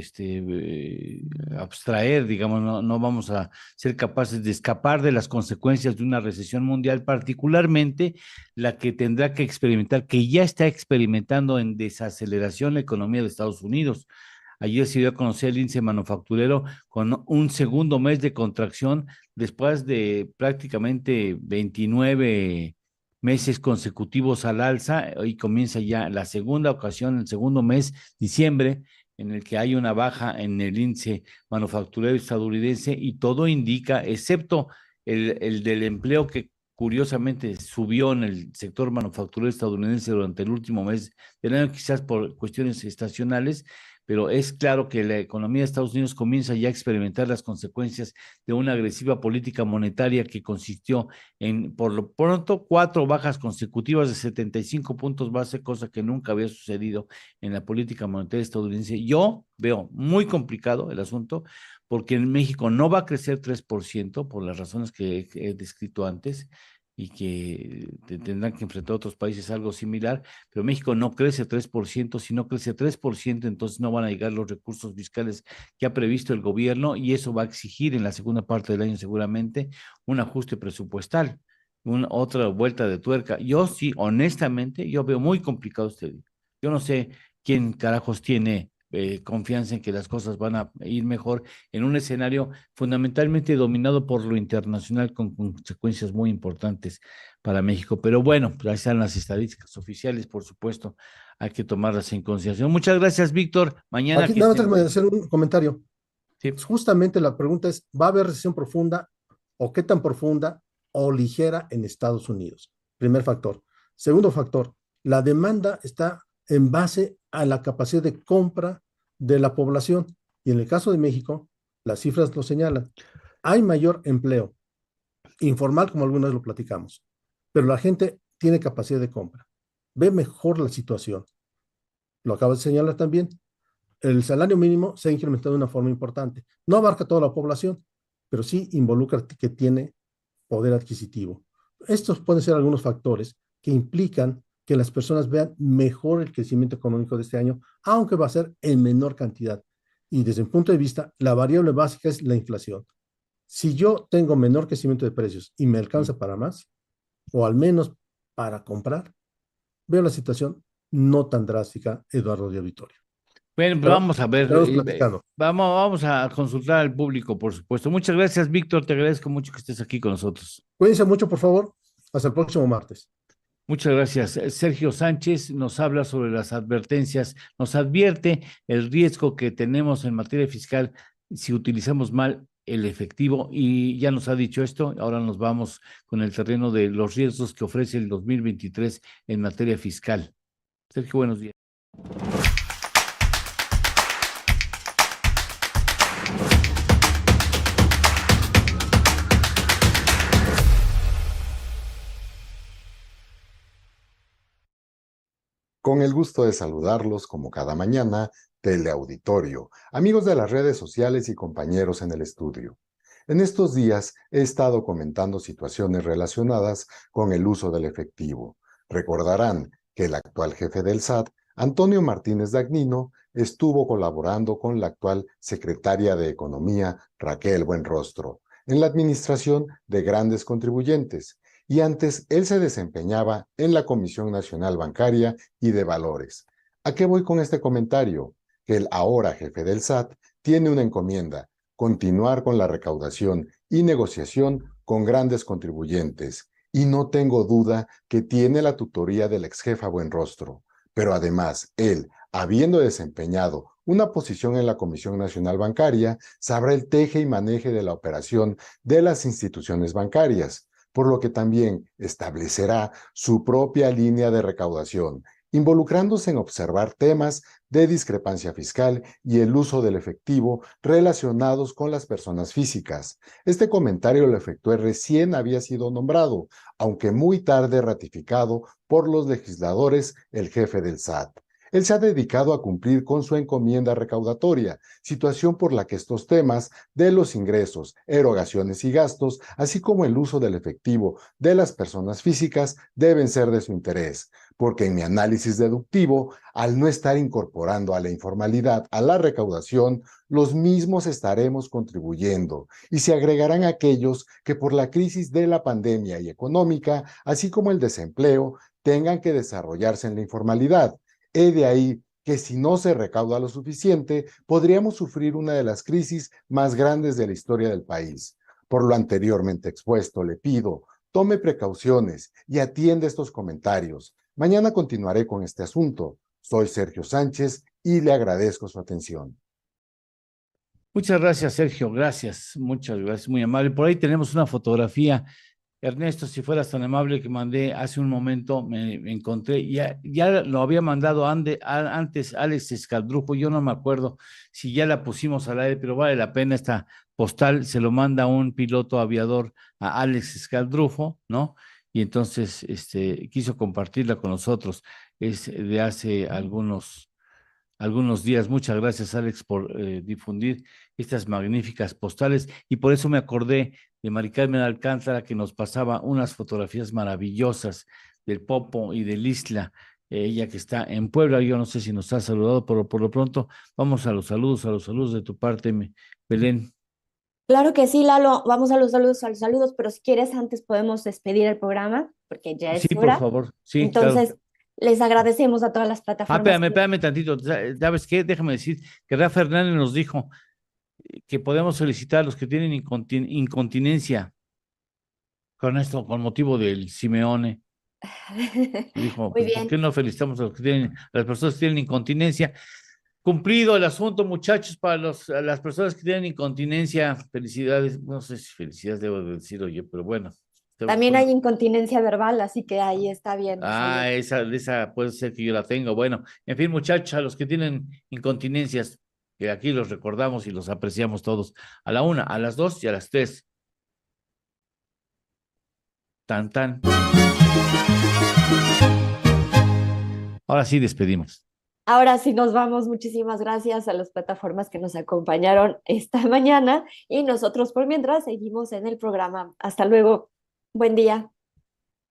abstraer, digamos, no vamos a ser capaces de escapar de las consecuencias de una recesión mundial, particularmente la que tendrá que experimentar, que ya está experimentando en desaceleración la economía de Estados Unidos. Ayer se dio a conocer el índice manufacturero con un segundo mes de contracción después de prácticamente 29 meses consecutivos al alza, y comienza ya la segunda ocasión, el segundo mes, diciembre, en el que hay una baja en el índice manufacturero estadounidense, y todo indica, excepto el del empleo, que curiosamente subió en el sector manufacturero estadounidense durante el último mes del año, quizás por cuestiones estacionales, pero es claro que la economía de Estados Unidos comienza ya a experimentar las consecuencias de una agresiva política monetaria que consistió en, por lo pronto, 4 bajas consecutivas de 75 puntos base, cosa que nunca había sucedido en la política monetaria estadounidense. Yo veo muy complicado el asunto, porque en México no va a crecer 3% por las razones que he descrito antes, y que tendrán que enfrentar otros países algo similar, pero México no crece 3%, si no crece 3%, entonces no van a llegar los recursos fiscales que ha previsto el gobierno, y eso va a exigir en la segunda parte del año seguramente un ajuste presupuestal, otra vuelta de tuerca. Yo sí, honestamente, yo veo muy complicado este día. Yo no sé quién carajos tiene confianza en que las cosas van a ir mejor en un escenario fundamentalmente dominado por lo internacional, con consecuencias muy importantes para México. Pero bueno, pues ahí están las estadísticas oficiales, por supuesto, hay que tomarlas en consideración. Muchas gracias, Víctor. Mañana Aquí que nada más déjame hacer un comentario. Sí. Justamente la pregunta es, ¿va a haber recesión profunda o qué tan profunda o ligera en Estados Unidos? Primer factor. Segundo factor, la demanda está en base a la capacidad de compra de la población. Y en el caso de México, las cifras lo señalan. Hay mayor empleo, informal, como algunas lo platicamos, pero la gente tiene capacidad de compra, ve mejor la situación. Lo acabo de señalar también. El salario mínimo se ha incrementado de una forma importante. No abarca toda la población, pero sí involucra que tiene poder adquisitivo. Estos pueden ser algunos factores que implican que las personas vean mejor el crecimiento económico de este año, aunque va a ser en menor cantidad. Y desde mi punto de vista, la variable básica es la inflación. Si yo tengo menor crecimiento de precios y me alcanza para más, o al menos para comprar, veo la situación no tan drástica, Eduardo de Auditorio. Bueno, Pero vamos a ver, vamos a consultar al público, por supuesto. Muchas gracias, Víctor, te agradezco mucho que estés aquí con nosotros. Cuídense mucho, por favor. Hasta el próximo martes. Muchas gracias. Sergio Sánchez nos habla sobre las advertencias, nos advierte el riesgo que tenemos en materia fiscal si utilizamos mal el efectivo, y ya nos ha dicho esto. Ahora nos vamos con el terreno de los riesgos que ofrece el 2023 en materia fiscal. Sergio, buenos días. Con el gusto de saludarlos como cada mañana, teleauditorio, amigos de las redes sociales y compañeros en el estudio. En estos días he estado comentando situaciones relacionadas con el uso del efectivo. Recordarán que el actual jefe del SAT, Antonio Martínez Dagnino, estuvo colaborando con la actual secretaria de Economía, Raquel Buenrostro, en la administración de grandes contribuyentes, y antes él se desempeñaba en la Comisión Nacional Bancaria y de Valores. ¿A qué voy con este comentario? Que el ahora jefe del SAT tiene una encomienda: continuar con la recaudación y negociación con grandes contribuyentes, y no tengo duda que tiene la tutoría del exjefa Buenrostro, pero además él, habiendo desempeñado una posición en la Comisión Nacional Bancaria, sabrá el teje y maneje de la operación de las instituciones bancarias, por lo que también establecerá su propia línea de recaudación, involucrándose en observar temas de discrepancia fiscal y el uso del efectivo relacionados con las personas físicas. Este comentario lo efectué recién había sido nombrado, aunque muy tarde ratificado por los legisladores, el jefe del SAT. Él se ha dedicado a cumplir con su encomienda recaudatoria, situación por la que estos temas de los ingresos, erogaciones y gastos, así como el uso del efectivo de las personas físicas, deben ser de su interés, porque en mi análisis deductivo, al no estar incorporando a la informalidad a la recaudación, los mismos estaremos contribuyendo y se agregarán aquellos que por la crisis de la pandemia y económica, así como el desempleo, tengan que desarrollarse en la informalidad. He de ahí que si no se recauda lo suficiente, podríamos sufrir una de las crisis más grandes de la historia del país. Por lo anteriormente expuesto, le pido, tome precauciones y atiende estos comentarios. Mañana continuaré con este asunto. Soy Sergio Sánchez y le agradezco su atención. Muchas gracias, Sergio. Gracias, muchas gracias, muy amable. Por ahí tenemos una fotografía. Ernesto, si fueras tan amable, que mandé hace un momento, me encontré, ya lo había mandado antes Alex Escaldrufo, yo no me acuerdo si ya la pusimos al aire, pero vale la pena esta postal, se lo manda un piloto aviador a Alex Escaldrufo, ¿no? Y entonces quiso compartirla con nosotros, es de hace algunos días. Muchas gracias, Alex, por difundir estas magníficas postales, y por eso me acordé de Mari Carmen Alcántara, que nos pasaba unas fotografías maravillosas del Popo y del Isla, ella que está en Puebla. Yo no sé si nos ha saludado, pero por lo pronto vamos a los saludos de tu parte, Belén. Claro que sí, Lalo. Vamos a los saludos, pero si quieres antes podemos despedir el programa, porque ya es Sí, por hora. favor, sí, claro. Entonces, les agradecemos a todas las plataformas. Espérame tantito. ¿Sabes qué? Déjame decir que Rafa Hernández nos dijo que podemos solicitar a los que tienen incontinencia con motivo del Simeone. Dijo, Muy pues, ¿por bien. qué no felicitamos a las personas que tienen incontinencia? Cumplido el asunto, muchachos, para a las personas que tienen incontinencia, felicidades. No sé si felicidades debo decir, oye, pero bueno. También hay incontinencia verbal, así que ahí está bien. Esa puede ser que yo la tengo. Bueno, en fin, muchachos, a los que tienen incontinencias, que aquí los recordamos y los apreciamos todos, a la 1, a las 2 y a las 3. Tan, tan. Ahora sí despedimos. Ahora sí nos vamos. Muchísimas gracias a las plataformas que nos acompañaron esta mañana y nosotros por mientras seguimos en el programa. Hasta luego. Buen día.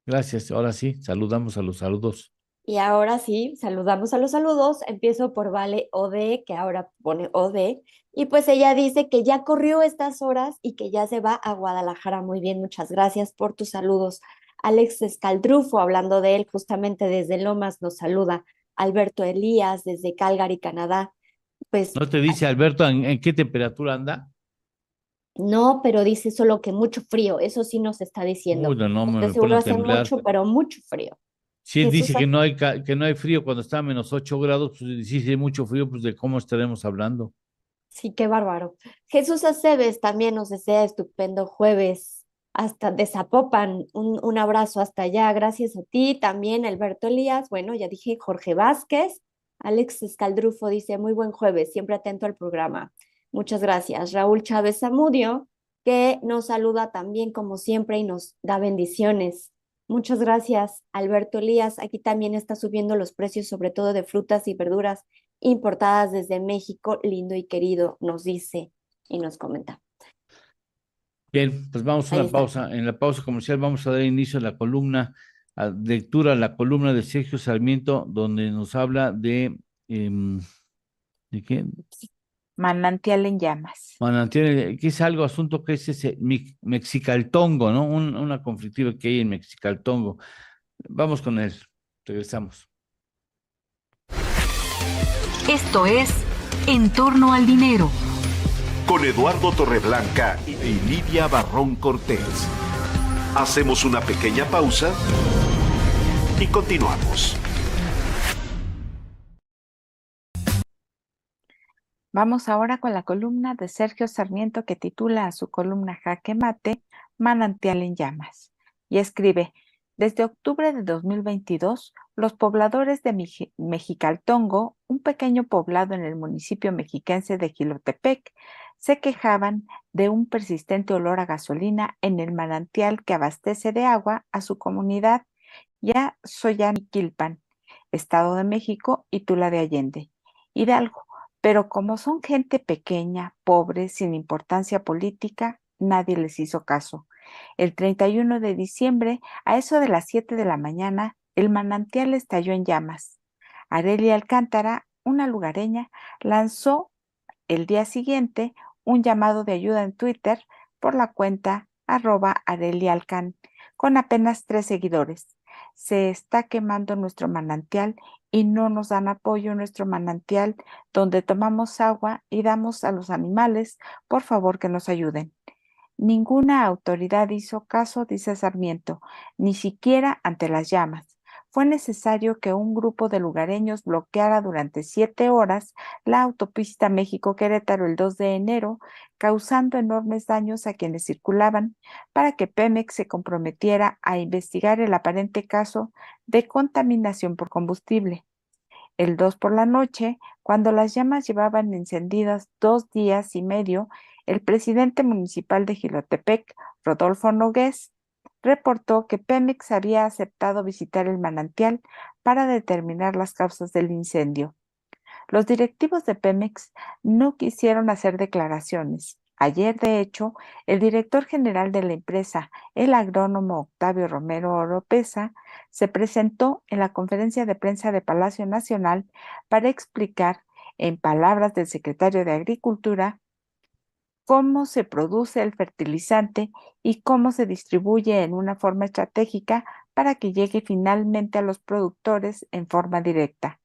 Gracias. Ahora sí, saludamos a los saludos. Y ahora sí, saludamos a los saludos. Empiezo por Vale Ode, que ahora pone Ode. Y pues ella dice que ya corrió estas horas y que ya se va a Guadalajara. Muy bien, muchas gracias por tus saludos. Alex Escaldrufo, hablando de él justamente desde Lomas, nos saluda. Alberto Elías, desde Calgary, Canadá. Pues ¿No te dice Alberto en qué temperatura anda? no, pero dice solo que mucho frío. Eso sí nos está diciendo. Uy, no, De me pone seguro a hace temblar. mucho, pero mucho frío. Si él Jesús dice que no hay frío cuando está a -8 grados, pues si hay mucho frío, pues de cómo estaremos hablando. Sí, qué bárbaro. Jesús Aceves también nos desea estupendo jueves hasta de Zapopan. Un abrazo hasta allá. Gracias a ti también, Alberto Elías. Bueno, ya dije Jorge Vázquez. Alex Escaldrufo dice muy buen jueves, siempre atento al programa. Muchas gracias. Raúl Chávez Zamudio, que nos saluda también como siempre y nos da bendiciones. Muchas gracias, Alberto Elías. Aquí también está subiendo los precios, sobre todo de frutas y verduras importadas desde México, lindo y querido, nos dice y nos comenta. Bien, pues vamos a una pausa. En la pausa comercial vamos a dar inicio a la columna, a la columna de Sergio Sarmiento, donde nos habla ¿de qué? Manantial en llamas. Manantial, que es asunto que es ese Mexicaltongo, ¿no? Una conflictiva que hay en Mexicaltongo. Vamos con él, regresamos. Esto es En torno al dinero. Con Eduardo Torreblanca y Lidia Barrón Cortés. Hacemos una pequeña pausa y continuamos. Vamos ahora con la columna de Sergio Sarmiento, que titula a su columna Jaque Mate, Manantial en llamas. y escribe: desde octubre de 2022, los pobladores de Mexicaltongo, un pequeño poblado en el municipio mexiquense de Jilotepec, se quejaban de un persistente olor a gasolina en el manantial que abastece de agua a su comunidad y a Xoyamiquilpan, Estado de México y Tula de Allende, Hidalgo. Pero como son gente pequeña, pobre, sin importancia política, nadie les hizo caso. El 31 de diciembre, a eso de las 7 de la mañana, el manantial estalló en llamas. Arelia Alcántara, una lugareña, lanzó el día siguiente un llamado de ayuda en Twitter por la cuenta @arelialcan, con apenas 3 seguidores. Se está quemando nuestro manantial y no nos dan apoyo en nuestro manantial donde tomamos agua y damos a los animales. Por favor, que nos ayuden. Ninguna autoridad hizo caso, dice Sarmiento, ni siquiera ante las llamas. Fue necesario que un grupo de lugareños bloqueara durante 7 horas la autopista México-Querétaro el 2 de enero, causando enormes daños a quienes circulaban, para que Pemex se comprometiera a investigar el aparente caso de contaminación por combustible. El 2 por la noche, cuando las llamas llevaban encendidas 2 días y medio, el presidente municipal de Jilotepec, Rodolfo Nogués, reportó que Pemex había aceptado visitar el manantial para determinar las causas del incendio. Los directivos de Pemex no quisieron hacer declaraciones. Ayer, de hecho, el director general de la empresa, el agrónomo Octavio Romero Oropesa, se presentó en la conferencia de prensa de Palacio Nacional para explicar, en palabras del secretario de Agricultura, cómo se produce el fertilizante y cómo se distribuye en una forma estratégica para que llegue finalmente a los productores en forma directa.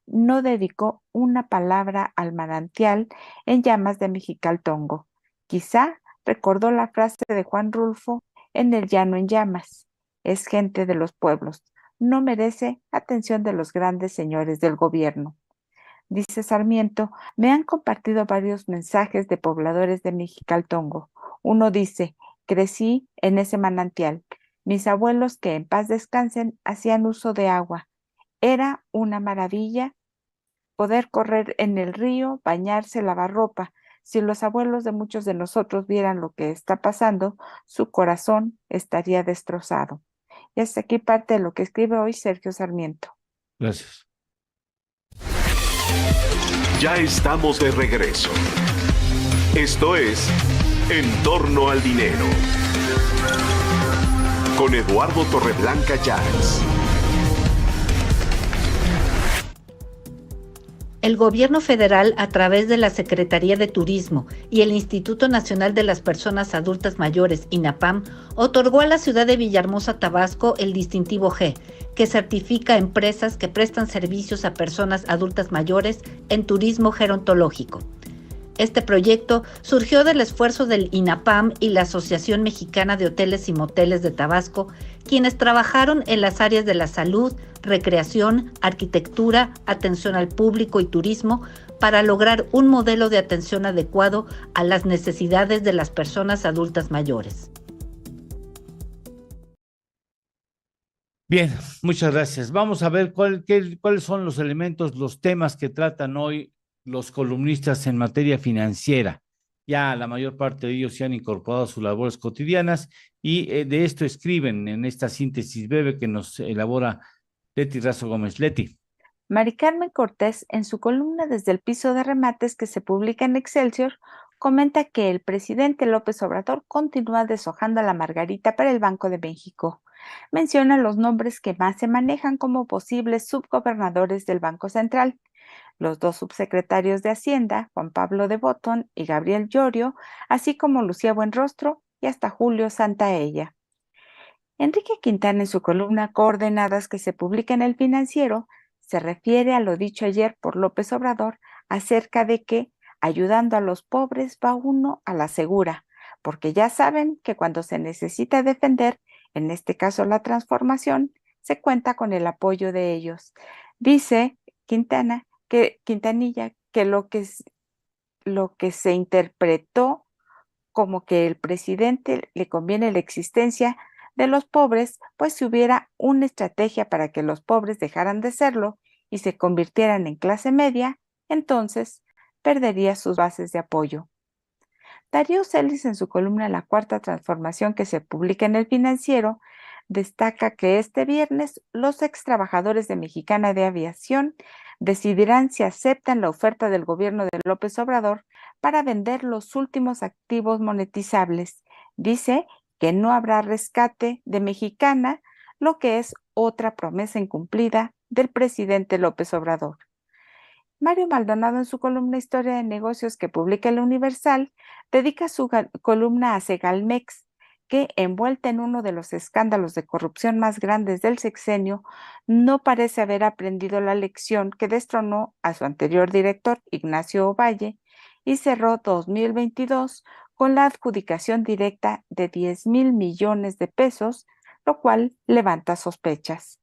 No dedicó una palabra al manantial en llamas de Mexicaltongo. Quizá recordó la frase de Juan Rulfo en El llano en llamas: es gente de los pueblos, no merece atención de los grandes señores del gobierno. Dice Sarmiento: me han compartido varios mensajes de pobladores de Mexicaltongo. Uno dice: crecí en ese manantial. Mis abuelos, que en paz descansen, hacían uso de agua. Era una maravilla poder correr en el río, bañarse, lavar ropa. Si los abuelos de muchos de nosotros vieran lo que está pasando, su corazón estaría destrozado. Y hasta aquí parte de lo que escribe hoy Sergio Sarmiento. Gracias. Ya estamos de regreso. Esto es En torno al dinero. Con Eduardo Torreblanca Llanes. El gobierno federal, a través de la Secretaría de Turismo y el Instituto Nacional de las Personas Adultas Mayores, INAPAM, otorgó a la ciudad de Villahermosa, Tabasco, el distintivo G, que certifica empresas que prestan servicios a personas adultas mayores en turismo gerontológico. Este proyecto surgió del esfuerzo del INAPAM y la Asociación Mexicana de Hoteles y Moteles de Tabasco, quienes trabajaron en las áreas de la salud, recreación, arquitectura, atención al público y turismo para lograr un modelo de atención adecuado a las necesidades de las personas adultas mayores. Bien, muchas gracias. Vamos a ver cuáles son los elementos, los temas que tratan hoy los columnistas en materia financiera. Ya la mayor parte de ellos se han incorporado a sus labores cotidianas y de esto escriben en esta síntesis breve que nos elabora Leti Razo Gómez. Leti. Mari Carmen Cortés, en su columna Desde el piso de remates, que se publica en Excelsior, comenta que el presidente López Obrador continúa deshojando a la margarita para el Banco de México. Menciona los nombres que más se manejan como posibles subgobernadores del Banco Central: los 2 subsecretarios de Hacienda, Juan Pablo de Botton y Gabriel Llorio, así como Lucía Buenrostro y hasta Julio Santaella. Enrique Quintana, en su columna Coordenadas, que se publica en El Financiero, se refiere a lo dicho ayer por López Obrador acerca de que ayudando a los pobres va uno a la segura, porque ya saben que cuando se necesita defender, en este caso la transformación, se cuenta con el apoyo de ellos. Dice Quintanilla que lo que se interpretó como que el presidente le conviene la existencia de los pobres, pues si hubiera una estrategia para que los pobres dejaran de serlo y se convirtieran en clase media, entonces perdería sus bases de apoyo. Darío Celis, en su columna La Cuarta Transformación, que se publica en El Financiero, destaca que este viernes los extrabajadores de Mexicana de Aviación decidirán si aceptan la oferta del gobierno de López Obrador para vender los últimos activos monetizables. Dice que no habrá rescate de Mexicana, lo que es otra promesa incumplida del presidente López Obrador. Mario Maldonado, en su columna Historia de Negocios que publica El Universal, dedica su columna a Segalmex, que, envuelta en uno de los escándalos de corrupción más grandes del sexenio, no parece haber aprendido la lección que destronó a su anterior director, Ignacio Ovalle, y cerró 2022 con la adjudicación directa de 10,000 millones de pesos, lo cual levanta sospechas.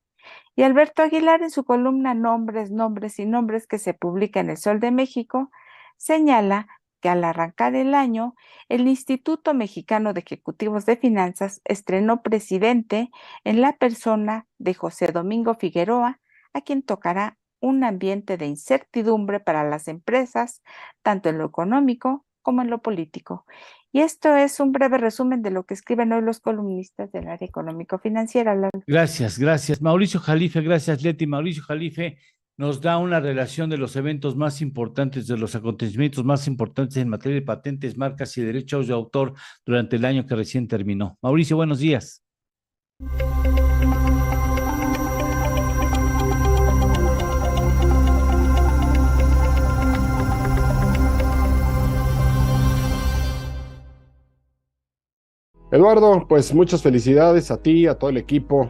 Y Alberto Aguilar, en su columna Nombres, Nombres y Nombres, que se publica en El Sol de México, señala que al arrancar el año, el Instituto Mexicano de Ejecutivos de Finanzas estrenó presidente en la persona de José Domingo Figueroa, a quien tocará un ambiente de incertidumbre para las empresas, tanto en lo económico como en lo político. Y esto es un breve resumen de lo que escriben hoy los columnistas del área económico-financiera. Gracias. Mauricio Jalife, gracias, Leti. Mauricio Jalife nos da una relación de los eventos más importantes, de los acontecimientos más importantes en materia de patentes, marcas y derechos de autor durante el año que recién terminó. Mauricio, buenos días. Eduardo, pues muchas felicidades a ti, a todo el equipo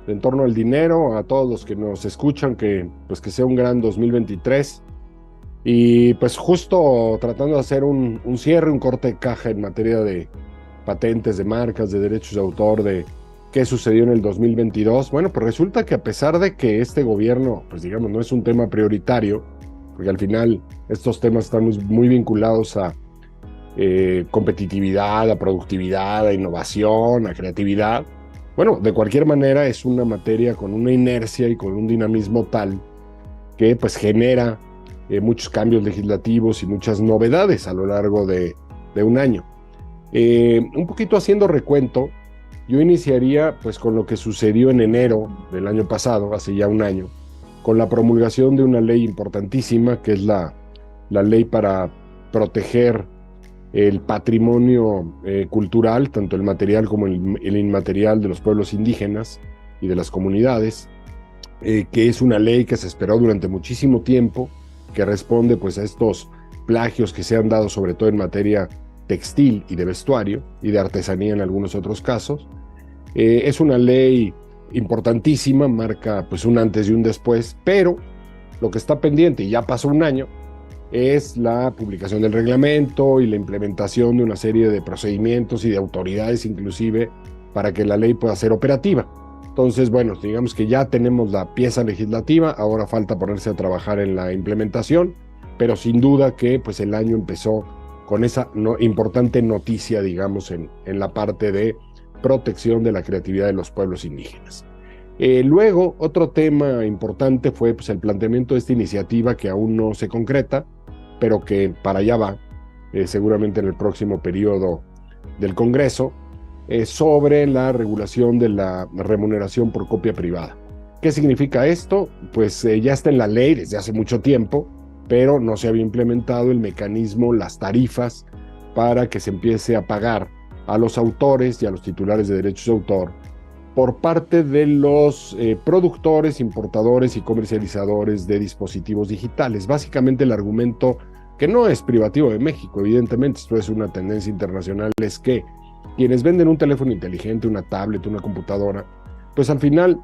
de En Torno al Dinero, a todos los que nos escuchan, que sea un gran 2023. Y pues justo tratando de hacer un cierre, un corte de caja en materia de patentes, de marcas, de derechos de autor, de qué sucedió en el 2022. Bueno, pues resulta que a pesar de que este gobierno, pues digamos, no es un tema prioritario, porque al final estos temas están muy vinculados a competitividad, a productividad, a innovación, a creatividad. Bueno, de cualquier manera es una materia con una inercia y con un dinamismo tal que pues genera muchos cambios legislativos y muchas novedades a lo largo de un año. Un poquito haciendo recuento, yo iniciaría pues con lo que sucedió en enero del año pasado, hace ya un año, con la promulgación de una ley importantísima que es la ley para proteger el patrimonio cultural, tanto el material como el inmaterial de los pueblos indígenas y de las comunidades, que es una ley que se esperó durante muchísimo tiempo, que responde pues a estos plagios que se han dado sobre todo en materia textil y de vestuario y de artesanía en algunos otros casos. Es una ley importantísima, marca pues un antes y un después, pero lo que está pendiente, y ya pasó un año, es la publicación del reglamento y la implementación de una serie de procedimientos y de autoridades inclusive para que la ley pueda ser operativa. Entonces, bueno, digamos que ya tenemos la pieza legislativa, ahora falta ponerse a trabajar en la implementación, pero sin duda que pues el año empezó con esa importante noticia, digamos, en la parte de protección de la creatividad de los pueblos indígenas. Luego, otro tema importante fue pues, el planteamiento de esta iniciativa que aún no se concreta, pero que para allá va, seguramente en el próximo periodo del Congreso, sobre la regulación de la remuneración por copia privada. ¿Qué significa esto? Pues ya está en la ley desde hace mucho tiempo, pero no se había implementado el mecanismo, las tarifas, para que se empiece a pagar a los autores y a los titulares de derechos de autor por parte de los productores, importadores y comercializadores de dispositivos digitales. Básicamente el argumento, que no es privativo de México, evidentemente esto es una tendencia internacional, es que quienes venden un teléfono inteligente, una tablet, una computadora, pues al final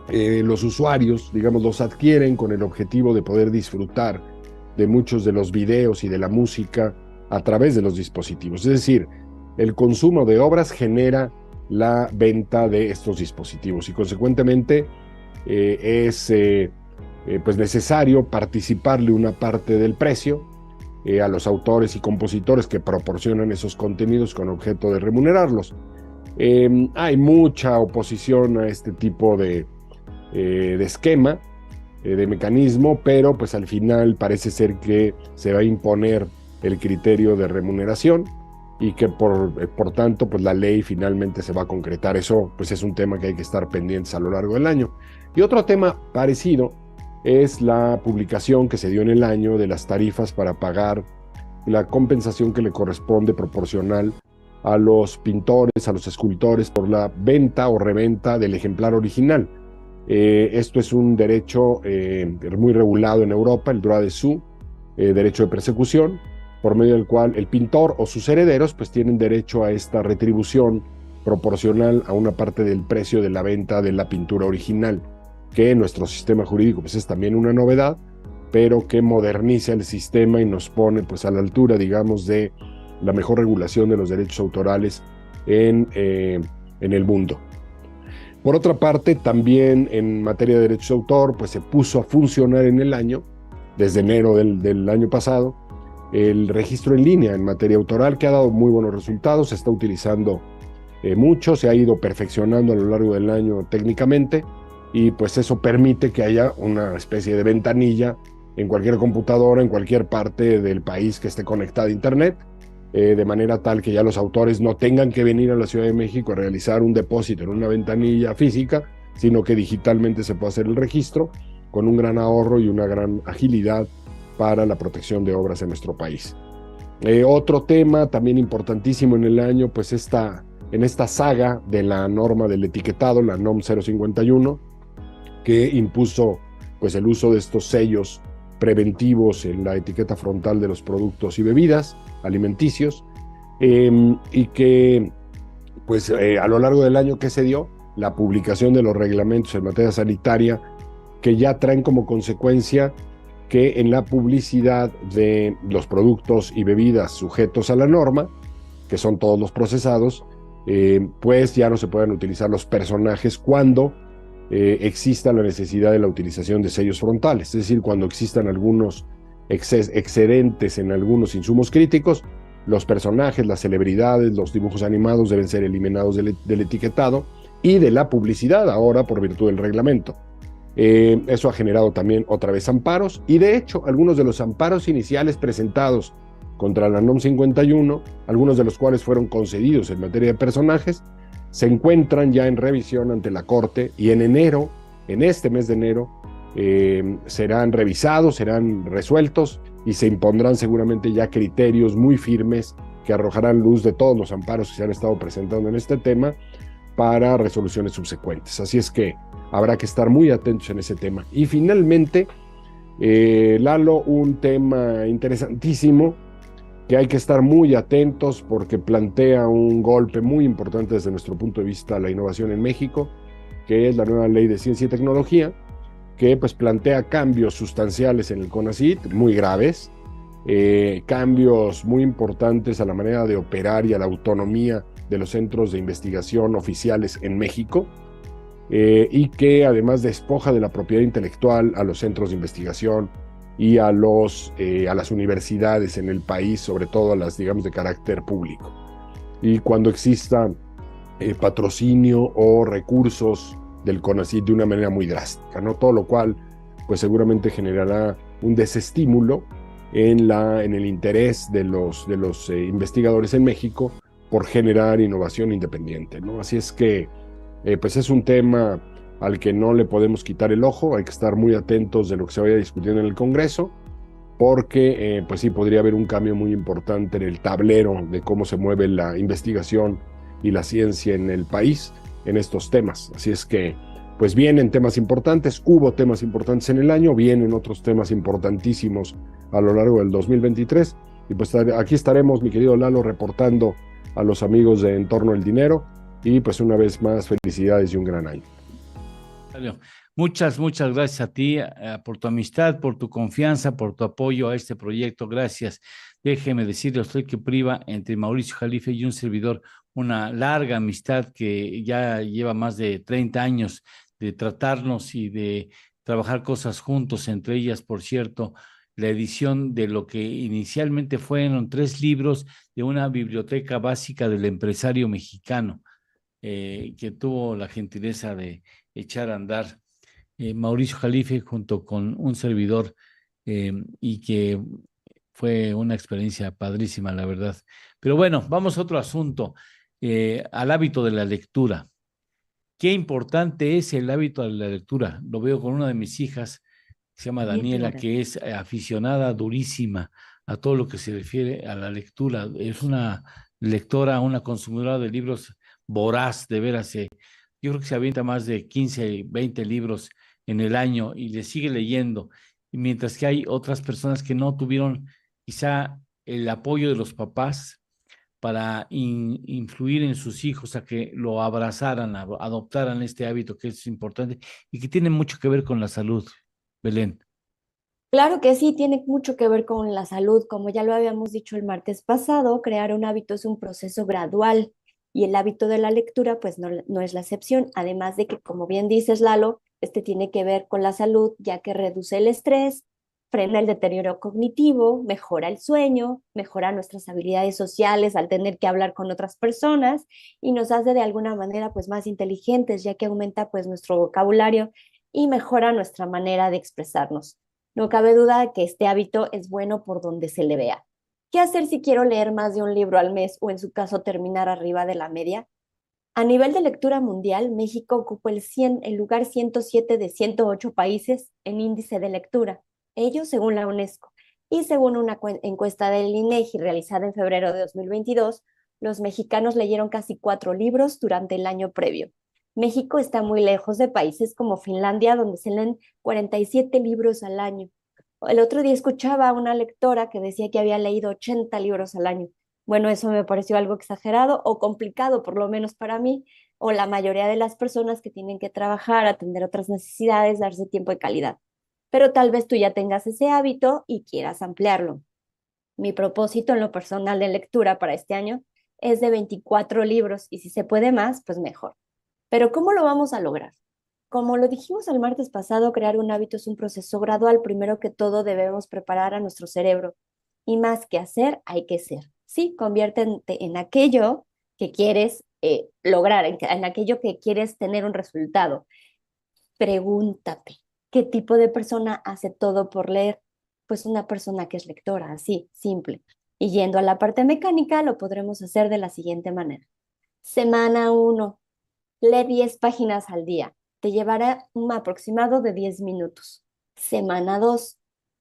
los usuarios, digamos, los adquieren con el objetivo de poder disfrutar de muchos de los videos y de la música a través de los dispositivos. Es decir, el consumo de obras genera la venta de estos dispositivos y consecuentemente es pues necesario participarle una parte del precio a los autores y compositores que proporcionan esos contenidos con objeto de remunerarlos. Hay mucha oposición a este tipo de esquema, de mecanismo, pero pues al final parece ser que se va a imponer el criterio de remuneración y que por tanto pues la ley finalmente se va a concretar. Eso pues es un tema que hay que estar pendientes a lo largo del año. Y otro tema parecido es la publicación que se dio en el año de las tarifas para pagar la compensación que le corresponde proporcional a los pintores, a los escultores por la venta o reventa del ejemplar original. Esto es un derecho muy regulado en Europa, el droit de suite, derecho de persecución, por medio del cual el pintor o sus herederos pues tienen derecho a esta retribución proporcional a una parte del precio de la venta de la pintura original, que en nuestro sistema jurídico pues es también una novedad, pero que moderniza el sistema y nos pone pues a la altura, digamos, de la mejor regulación de los derechos autorales en el mundo. Por otra parte, también en materia de derechos de autor, pues se puso a funcionar en el año, desde enero del año pasado, el registro en línea en materia autoral, que ha dado muy buenos resultados, se está utilizando mucho, se ha ido perfeccionando a lo largo del año técnicamente, y pues eso permite que haya una especie de ventanilla en cualquier computadora, en cualquier parte del país que esté conectada a Internet, de manera tal que ya los autores no tengan que venir a la Ciudad de México a realizar un depósito en una ventanilla física, sino que digitalmente se puede hacer el registro con un gran ahorro y una gran agilidad para la protección de obras en nuestro país. Otro tema también importantísimo en el año, pues en esta saga de la norma del etiquetado, la NOM 051, que impuso pues el uso de estos sellos preventivos en la etiqueta frontal de los productos y bebidas alimenticios, y que pues a lo largo del año que se dio, la publicación de los reglamentos en materia sanitaria, que ya traen como consecuencia que en la publicidad de los productos y bebidas sujetos a la norma, que son todos los procesados, pues ya no se pueden utilizar los personajes cuando exista la necesidad de la utilización de sellos frontales, es decir, cuando existan algunos excedentes en algunos insumos críticos, los personajes, las celebridades, los dibujos animados deben ser eliminados del etiquetado y de la publicidad ahora por virtud del reglamento. Eso ha generado también otra vez amparos, y de hecho algunos de los amparos iniciales presentados contra la NOM 51, algunos de los cuales fueron concedidos en materia de personajes, se encuentran ya en revisión ante la Corte, y en enero, en este mes de enero, serán revisados, serán resueltos y se impondrán seguramente ya criterios muy firmes que arrojarán luz de todos los amparos que se han estado presentando en este tema para resoluciones subsecuentes. Así es que habrá que estar muy atentos en ese tema. Y finalmente, Lalo, un tema interesantísimo que hay que estar muy atentos porque plantea un golpe muy importante desde nuestro punto de vista a la innovación en México, que es la nueva Ley de Ciencia y Tecnología, que pues plantea cambios sustanciales en el CONACYT, muy graves, cambios muy importantes a la manera de operar y a la autonomía de los centros de investigación oficiales en México, y que además despoja de la propiedad intelectual a los centros de investigación y a las universidades en el país, sobre todo a las, digamos, de carácter público. Y cuando exista patrocinio o recursos del CONACYT de una manera muy drástica, ¿no? Todo lo cual, pues seguramente generará un desestímulo en el interés de los investigadores en México por generar innovación independiente, ¿no? Así es que, pues es un tema al que no le podemos quitar el ojo, hay que estar muy atentos de lo que se vaya discutiendo en el Congreso, porque pues sí podría haber un cambio muy importante en el tablero de cómo se mueve la investigación y la ciencia en el país en estos temas. Así es que pues vienen temas importantes, hubo temas importantes en el año, vienen otros temas importantísimos a lo largo del 2023, y pues aquí estaremos, mi querido Lalo, reportando a los amigos de En Torno al Dinero, y pues una vez más felicidades y un gran año. Muchas gracias a ti por tu amistad, por tu confianza, por tu apoyo a este proyecto. Gracias. Déjeme decirle a usted que priva entre Mauricio Jalife y un servidor una larga amistad que ya lleva más de 30 años de tratarnos y de trabajar cosas juntos, entre ellas, por cierto, la edición de lo que inicialmente fueron 3 libros de una biblioteca básica del empresario mexicano. que tuvo la gentileza de echar a andar Mauricio Jalife junto con un servidor, y que fue una experiencia padrísima, la verdad. Pero bueno, vamos a otro asunto, al hábito de la lectura. Qué importante es el hábito de la lectura. Lo veo con una de mis hijas, que se llama Sí, Daniela, claro. que es aficionada durísima a todo lo que se refiere a la lectura. Es una lectora, una consumidora de libros voraz, de veras. Yo creo que se avienta más de 15, 20 libros en el año y le sigue leyendo. Y mientras que hay otras personas que no tuvieron quizá el apoyo de los papás para influir en sus hijos a que lo abrazaran, adoptaran este hábito que es importante y que tiene mucho que ver con la salud, Belén. Claro que sí, tiene mucho que ver con la salud. Como ya lo habíamos dicho el martes pasado, crear un hábito es un proceso gradual y el hábito de la lectura pues no es la excepción. Además de que, como bien dices, Lalo, este tiene que ver con la salud, ya que reduce el estrés, frena el deterioro cognitivo, mejora el sueño, mejora nuestras habilidades sociales al tener que hablar con otras personas y nos hace de alguna manera pues más inteligentes, ya que aumenta pues nuestro vocabulario y mejora nuestra manera de expresarnos. No cabe duda de que este hábito es bueno por donde se le vea. ¿Qué hacer si quiero leer más de un libro al mes o en su caso terminar arriba de la media? A nivel de lectura mundial, México ocupa el lugar 107 de 108 países en índice de lectura, ello según la UNESCO. Y según una encuesta del INEGI realizada en febrero de 2022, los mexicanos leyeron casi 4 libros durante el año previo. México está muy lejos de países como Finlandia, donde se leen 47 libros al año. El otro día escuchaba a una lectora que decía que había leído 80 libros al año. Bueno, eso me pareció algo exagerado o complicado, por lo menos para mí, o la mayoría de las personas que tienen que trabajar, atender otras necesidades, darse tiempo de calidad. Pero tal vez tú ya tengas ese hábito y quieras ampliarlo. Mi propósito en lo personal de lectura para este año es de 24 libros y si se puede más, pues mejor. Pero ¿cómo lo vamos a lograr? Como lo dijimos el martes pasado, crear un hábito es un proceso gradual. Primero que todo, debemos preparar a nuestro cerebro. Y más que hacer, hay que ser. Sí, conviértete en aquello que quieres lograr, en aquello que quieres tener un resultado. Pregúntate, ¿qué tipo de persona hace todo por leer? Pues una persona que es lectora, así, simple. Y yendo a la parte mecánica, lo podremos hacer de la siguiente manera. Semana 1. Lee 10 páginas al día. Te llevará un aproximado de 10 minutos. Semana 2.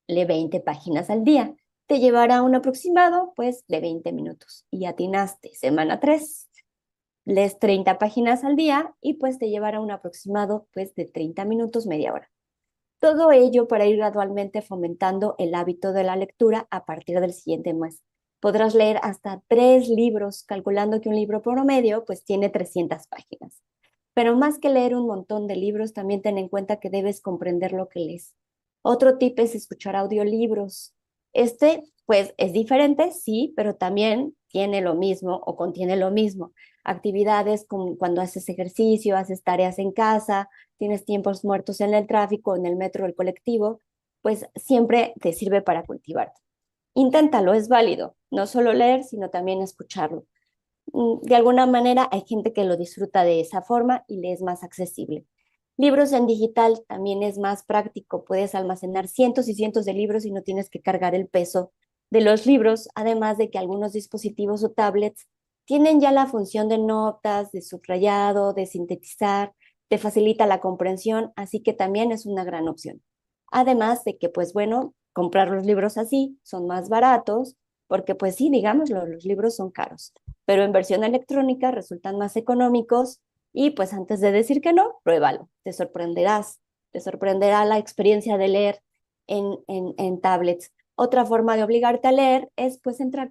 Lee 20 páginas al día. Te llevará un aproximado, pues, de 20 minutos. Y atinaste. Semana 3. Lees 30 páginas al día y pues te llevará un aproximado, pues, de 30 minutos, media hora. Todo ello para ir gradualmente fomentando el hábito de la lectura a partir del siguiente mes. Podrás leer hasta 3 libros, calculando que un libro promedio pues tiene 300 páginas. Pero más que leer un montón de libros, también ten en cuenta que debes comprender lo que lees. Otro tip es escuchar audiolibros. Este, pues, es diferente, sí, pero también tiene lo mismo o contiene lo mismo. Actividades como cuando haces ejercicio, haces tareas en casa, tienes tiempos muertos en el tráfico, en el metro, el colectivo, pues siempre te sirve para cultivarte. Inténtalo, es válido. No solo leer, sino también escucharlo. De alguna manera hay gente que lo disfruta de esa forma y le es más accesible. Libros en digital también es más práctico, puedes almacenar cientos y cientos de libros y no tienes que cargar el peso de los libros, además de que algunos dispositivos o tablets tienen ya la función de notas, de subrayado, de sintetizar, te facilita la comprensión, así que también es una gran opción. Además de que, pues bueno, comprar los libros así son más baratos, porque pues sí, digámoslo, los libros son caros, pero en versión electrónica resultan más económicos y pues antes de decir que no, pruébalo, te sorprenderás, te sorprenderá la experiencia de leer en tablets. Otra forma de obligarte a leer es pues entrar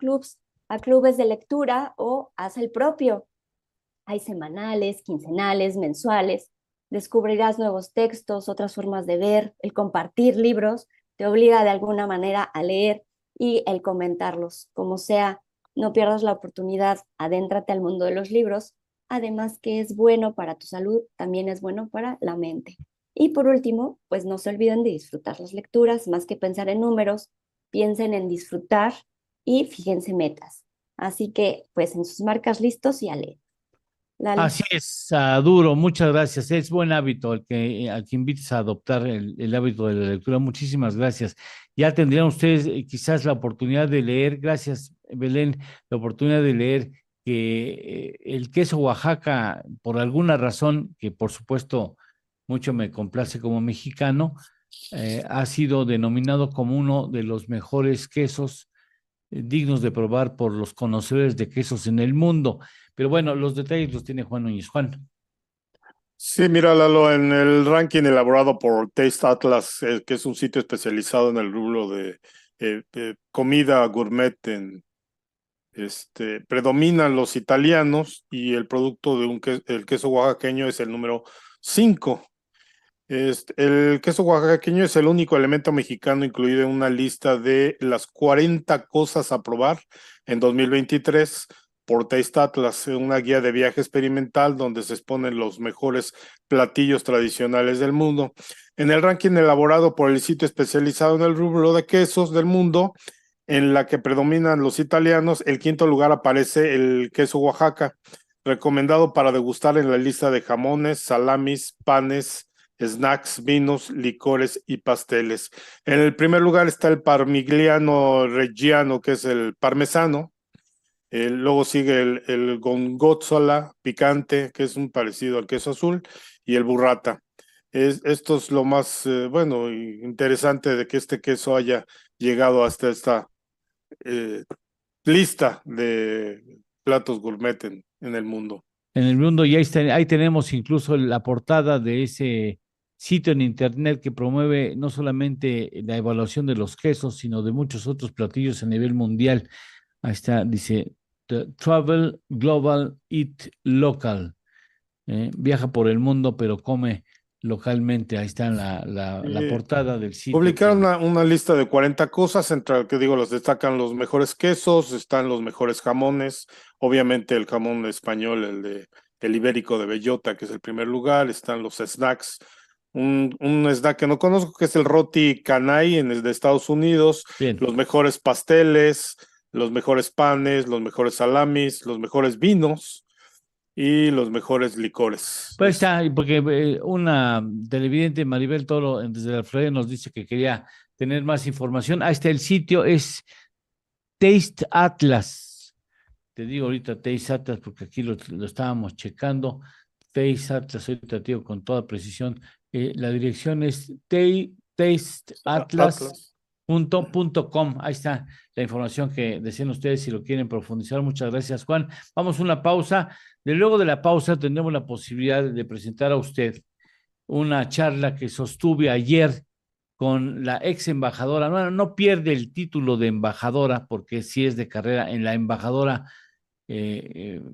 a clubes de lectura o haz el propio. Hay semanales, quincenales, mensuales, descubrirás nuevos textos, otras formas de ver, el compartir libros te obliga de alguna manera a leer y el comentarlos, como sea. No pierdas la oportunidad, adéntrate al mundo de los libros, además que es bueno para tu salud, también es bueno para la mente. Y por último, pues no se olviden de disfrutar las lecturas, más que pensar en números, piensen en disfrutar y fíjense metas. Así que, pues en sus marcas listos y a leer. Lalo. Así es, Duro, muchas gracias. Es buen hábito el que al que invites a adoptar el hábito de la lectura. Muchísimas gracias. Ya tendrían ustedes quizás la oportunidad de leer, gracias, Belén, la oportunidad de leer que el queso Oaxaca, por alguna razón, que por supuesto mucho me complace como mexicano, ha sido denominado como uno de los mejores quesos dignos de probar por los conocedores de quesos en el mundo. Pero bueno, los detalles los tiene Juan Núñez. Juan. Sí, mira, Lalo, en el ranking elaborado por Taste Atlas, que es un sitio especializado en el rubro de comida gourmet, predominan los italianos y el producto de el queso oaxaqueño es el número 5. El queso oaxaqueño es el único elemento mexicano incluido en una lista de las 40 cosas a probar en 2023 por Taste Atlas, una guía de viaje experimental donde se exponen los mejores platillos tradicionales del mundo. En el ranking elaborado por el sitio especializado en el rubro de quesos del mundo, en la que predominan los italianos, el quinto lugar aparece el queso Oaxaca, recomendado para degustar en la lista de jamones, salamis, panes, snacks, vinos, licores y pasteles. En el primer lugar está el parmigiano reggiano, que es el parmesano. Luego sigue el gorgonzola picante, que es un parecido al queso azul, y el burrata. Esto es lo más, interesante de que este queso haya llegado hasta esta lista de platos gourmet en el mundo. En el mundo ya está, ahí tenemos incluso la portada de ese sitio en internet que promueve no solamente la evaluación de los quesos, sino de muchos otros platillos a nivel mundial. Ahí está, dice, Travel Global Eat Local. Viaja por el mundo, pero come localmente. Ahí está la portada del sitio. Publicaron una lista de 40 cosas, entre que digo, los destacan los mejores quesos, están los mejores jamones, obviamente el jamón español, el ibérico de bellota, que es el primer lugar, están los snacks, un snack que no conozco, que es el roti canai de Estados Unidos, Bien. Los mejores pasteles, los mejores panes, los mejores salamis, los mejores vinos y los mejores licores. Pues está, porque una televidente, Maribel Toro, desde la Florida, nos dice que quería tener más información. Ahí está el sitio, es Taste Atlas. Te digo ahorita Taste Atlas porque aquí lo estábamos checando. Taste Atlas, ahorita te digo con toda precisión. La dirección es tasteatlas.com. Ahí está la información que desean ustedes si lo quieren profundizar. Muchas gracias, Juan. Vamos a una pausa. Luego de la pausa tendremos la posibilidad de presentar a usted una charla que sostuve ayer con la ex embajadora. No pierde el título de embajadora porque sí es de carrera en la embajadora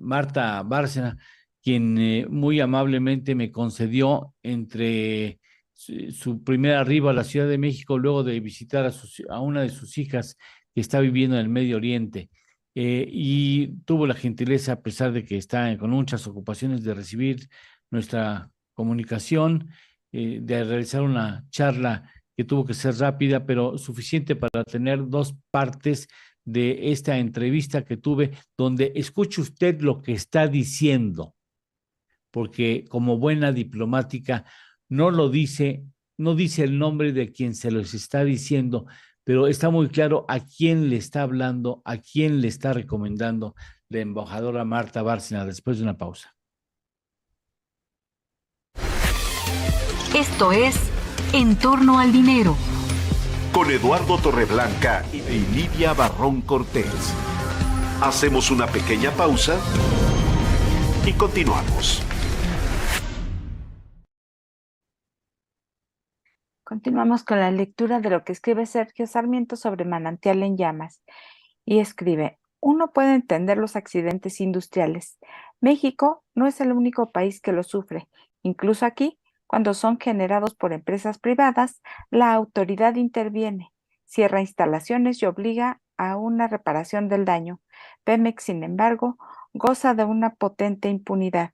Marta Bárcena, quien muy amablemente me concedió entre su primer arribo a la Ciudad de México, luego de visitar a una de sus hijas que está viviendo en el Medio Oriente. Y tuvo la gentileza, a pesar de que está con muchas ocupaciones, de recibir nuestra comunicación, de realizar una charla que tuvo que ser rápida, pero suficiente para tener dos partes de esta entrevista que tuve, donde escuche usted lo que está diciendo, porque como buena diplomática no dice el nombre de quien se los está diciendo, pero está muy claro a quién le está hablando, a quién le está recomendando la embajadora Marta Bárcena, después de una pausa. Esto es En torno al dinero, con Eduardo Torreblanca y Lidia Barrón Cortés. Hacemos una pequeña pausa y continuamos. Continuamos con la lectura de lo que escribe Sergio Sarmiento sobre Manantial en Llamas. Y escribe: uno puede entender los accidentes industriales. México no es el único país que lo sufre. Incluso aquí, cuando son generados por empresas privadas, la autoridad interviene, cierra instalaciones y obliga a una reparación del daño. Pemex, sin embargo, goza de una potente impunidad.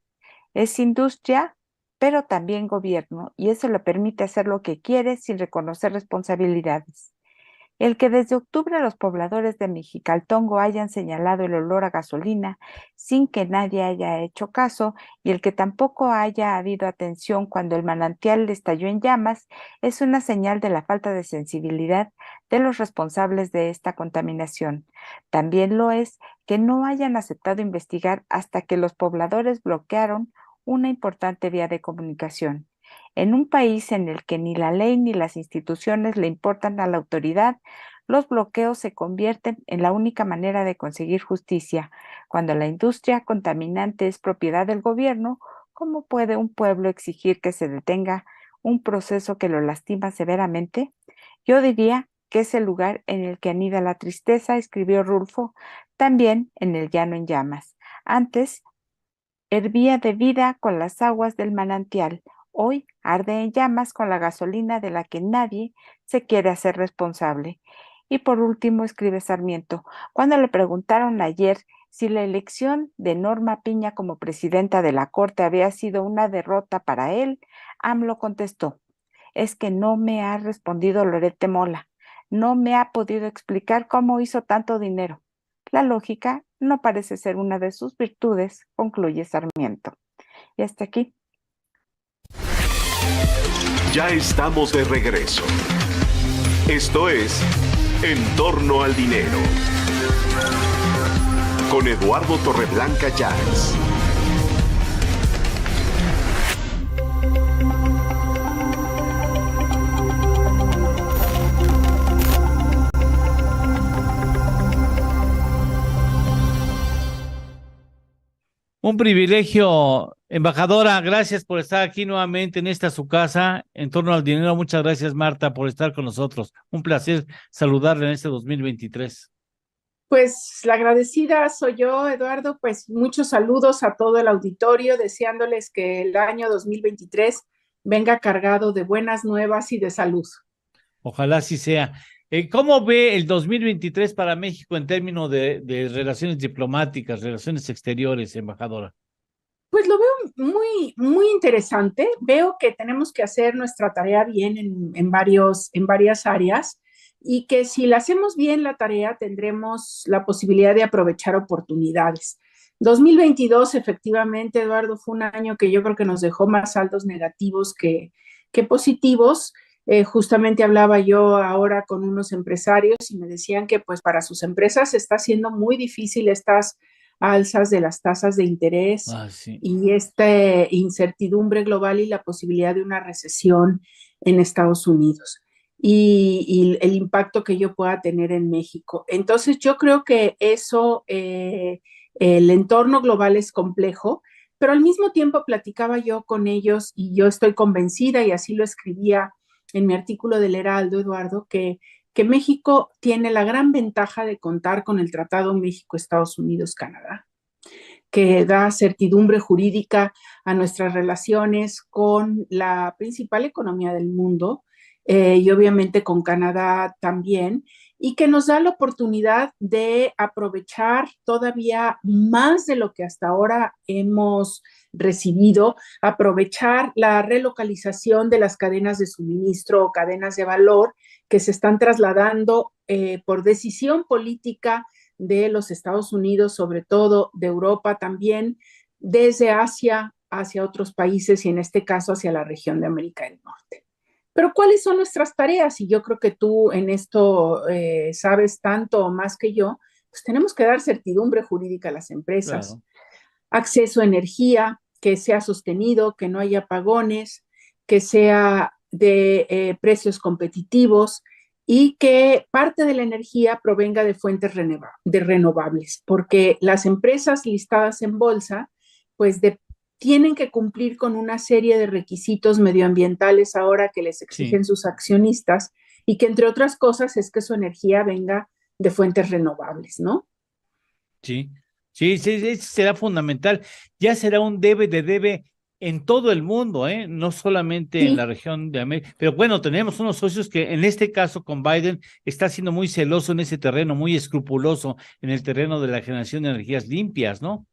Es industria, pero también gobierno, y eso le permite hacer lo que quiere sin reconocer responsabilidades. El que desde octubre los pobladores de Mexicaltongo hayan señalado el olor a gasolina sin que nadie haya hecho caso y el que tampoco haya habido atención cuando el manantial estalló en llamas es una señal de la falta de sensibilidad de los responsables de esta contaminación. También lo es que no hayan aceptado investigar hasta que los pobladores bloquearon una importante vía de comunicación. En un país en el que ni la ley ni las instituciones le importan a la autoridad, los bloqueos se convierten en la única manera de conseguir justicia. Cuando la industria contaminante es propiedad del gobierno, ¿cómo puede un pueblo exigir que se detenga un proceso que lo lastima severamente? Yo diría que es el lugar en el que anida la tristeza, escribió Rulfo, también en El llano en llamas. Antes hervía de vida con las aguas del manantial. Hoy arde en llamas con la gasolina de la que nadie se quiere hacer responsable. Y por último, escribe Sarmiento, cuando le preguntaron ayer si la elección de Norma Piña como presidenta de la Corte había sido una derrota para él, AMLO contestó, es que no me ha respondido Loret de Mola, no me ha podido explicar cómo hizo tanto dinero. La lógica no parece ser una de sus virtudes, concluye Sarmiento. Y hasta aquí. Ya estamos de regreso. Esto es En torno al dinero. Con Eduardo Torreblanca Llanes. Un privilegio, embajadora, gracias por estar aquí nuevamente en esta su casa, En torno al dinero. Muchas gracias, Marta, por estar con nosotros. Un placer saludarle en este 2023. Pues la agradecida soy yo, Eduardo, pues muchos saludos a todo el auditorio, deseándoles que el año 2023 venga cargado de buenas nuevas y de salud. Ojalá así sea. ¿Cómo ve el 2023 para México en términos de relaciones diplomáticas, relaciones exteriores, embajadora? Pues lo veo muy, muy interesante. Veo que tenemos que hacer nuestra tarea bien en varias áreas y que si la hacemos bien la tarea tendremos la posibilidad de aprovechar oportunidades. 2022 efectivamente, Eduardo, fue un año que yo creo que nos dejó más saldos negativos que positivos. Justamente hablaba yo ahora con unos empresarios y me decían que pues para sus empresas está siendo muy difícil estas alzas de las tasas de interés y esta incertidumbre global y la posibilidad de una recesión en Estados Unidos y el impacto que ello pueda tener en México. Entonces yo creo que eso, el entorno global es complejo, pero al mismo tiempo platicaba yo con ellos y yo estoy convencida y así lo escribía en mi artículo del Heraldo, Eduardo, que México tiene la gran ventaja de contar con el Tratado México-Estados Unidos-Canadá, que da certidumbre jurídica a nuestras relaciones con la principal economía del mundo y obviamente con Canadá también, y que nos da la oportunidad de aprovechar todavía más de lo que hasta ahora hemos recibido, aprovechar la relocalización de las cadenas de suministro o cadenas de valor que se están trasladando por decisión política de los Estados Unidos, sobre todo de Europa también, desde Asia hacia otros países y en este caso hacia la región de América del Norte. Pero ¿cuáles son nuestras tareas? Y yo creo que tú en esto sabes tanto o más que yo, pues tenemos que dar certidumbre jurídica a las empresas, claro. Acceso a energía que sea sostenido, que no haya apagones, que sea de precios competitivos y que parte de la energía provenga de fuentes renovables, porque las empresas listadas en bolsa, pues tienen que cumplir con una serie de requisitos medioambientales ahora que les exigen sus accionistas y que entre otras cosas es que su energía venga de fuentes renovables, ¿no? Sí, será fundamental. Ya será un debe en todo el mundo, no solamente en la región de América. Pero bueno, tenemos unos socios que en este caso con Biden está siendo muy celoso en ese terreno, muy escrupuloso en el terreno de la generación de energías limpias, ¿no?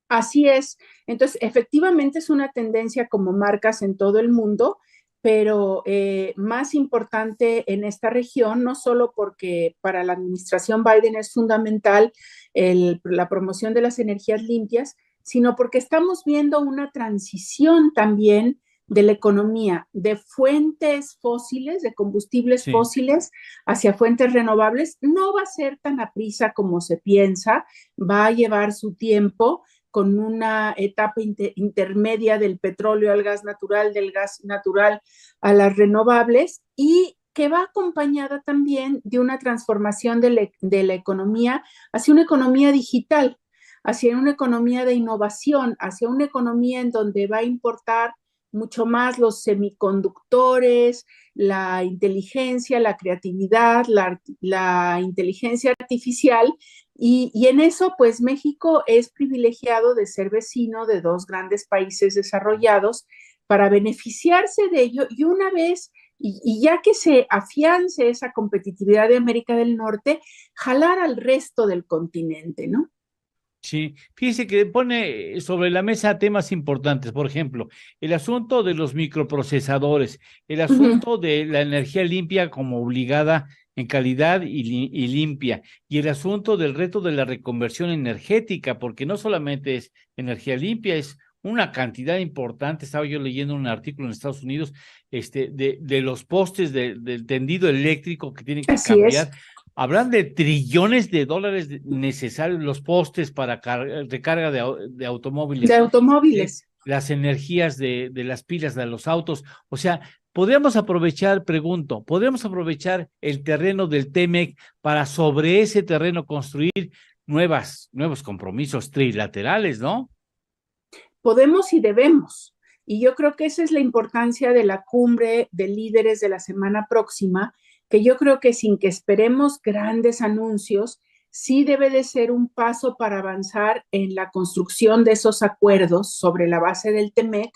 Así es. Entonces, efectivamente es una tendencia como marcas en todo el mundo pero más importante en esta región, no solo porque para la administración Biden es fundamental la promoción de las energías limpias, sino porque estamos viendo una transición también de la economía, de fuentes fósiles, de combustibles fósiles hacia fuentes renovables. No va a ser tan aprisa como se piensa, va a llevar su tiempo, con una etapa intermedia del petróleo al gas natural, del gas natural a las renovables, y que va acompañada también de una transformación de la economía hacia una economía digital, hacia una economía de innovación, hacia una economía en donde va a importar mucho más los semiconductores, la inteligencia, la creatividad, la inteligencia artificial, y en eso, pues México es privilegiado de ser vecino de dos grandes países desarrollados para beneficiarse de ello, y una vez, y ya que se afiance esa competitividad de América del Norte, jalar al resto del continente, ¿no? Sí, fíjese que pone sobre la mesa temas importantes, por ejemplo, el asunto de los microprocesadores, el asunto de la energía limpia como obligada en calidad y limpia, y el asunto del reto de la reconversión energética, porque no solamente es energía limpia, es una cantidad importante. Estaba yo leyendo un artículo en Estados Unidos de los postes del tendido eléctrico que tienen que Así cambiar. es. Hablan de trillones de dólares necesarios, los postes para recarga de automóviles. De automóviles. Las energías de las pilas de los autos. O sea, podríamos aprovechar, pregunto, ¿podríamos aprovechar el terreno del TEMEC para sobre ese terreno construir nuevos compromisos trilaterales, no? Podemos y debemos. Y yo creo que esa es la importancia de la cumbre de líderes de la semana próxima, que yo creo que sin que esperemos grandes anuncios, sí debe de ser un paso para avanzar en la construcción de esos acuerdos sobre la base del TEMEC,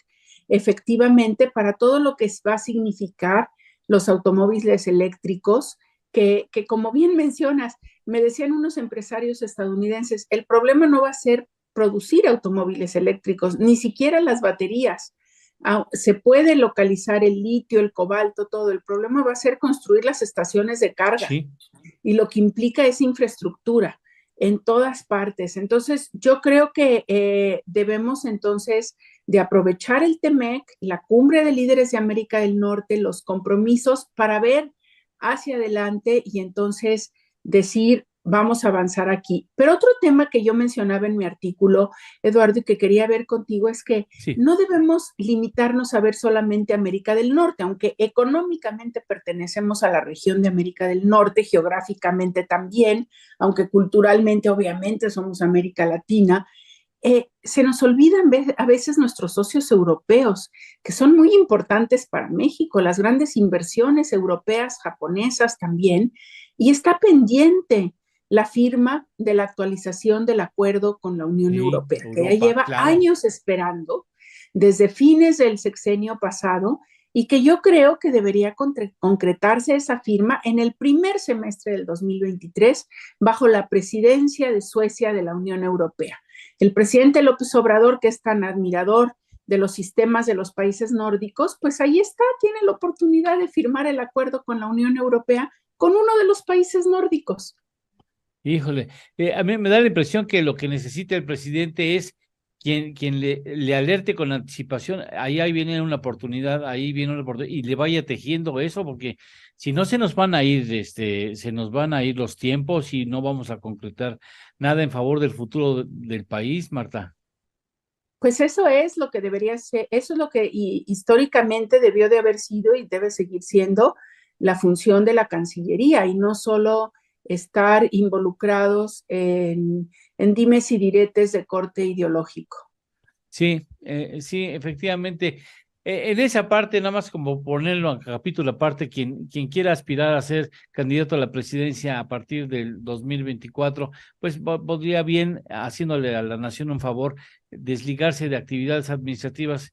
efectivamente, para todo lo que va a significar los automóviles eléctricos, que como bien mencionas, me decían unos empresarios estadounidenses, el problema no va a ser producir automóviles eléctricos, ni siquiera las baterías. Se puede localizar el litio, el cobalto, todo. El problema va a ser construir las estaciones de carga. Sí. Y lo que implica es infraestructura en todas partes. Entonces, yo creo que debemos entonces de aprovechar el TEMEC, la cumbre de líderes de América del Norte, los compromisos para ver hacia adelante y entonces decir, vamos a avanzar aquí. Pero otro tema que yo mencionaba en mi artículo, Eduardo, y que quería ver contigo es que no debemos limitarnos a ver solamente América del Norte, aunque económicamente pertenecemos a la región de América del Norte, geográficamente también, aunque culturalmente obviamente somos América Latina. Se nos olvidan a veces nuestros socios europeos, que son muy importantes para México, las grandes inversiones europeas, japonesas también, y está pendiente la firma de la actualización del acuerdo con la Unión Europea, que ya lleva años esperando, desde fines del sexenio pasado, y que yo creo que debería concretarse esa firma en el primer semestre del 2023 bajo la presidencia de Suecia de la Unión Europea. El presidente López Obrador, que es tan admirador de los sistemas de los países nórdicos, pues ahí está, tiene la oportunidad de firmar el acuerdo con la Unión Europea con uno de los países nórdicos. Híjole, a mí me da la impresión que lo que necesita el presidente es quien le alerte con anticipación. Ahí viene una oportunidad, y le vaya tejiendo eso, porque si no se nos van a ir, se nos van a ir los tiempos y no vamos a concretar nada en favor del futuro del país, Marta. Pues eso es lo que debería ser, eso es lo que históricamente debió de haber sido y debe seguir siendo la función de la Cancillería, y no solo estar involucrados en dimes y diretes de corte ideológico. Sí, sí, efectivamente. En esa parte, nada más como ponerlo a capítulo aparte, quien quiera aspirar a ser candidato a la presidencia a partir del 2024, pues podría bien, haciéndole a la nación un favor, desligarse de actividades administrativas,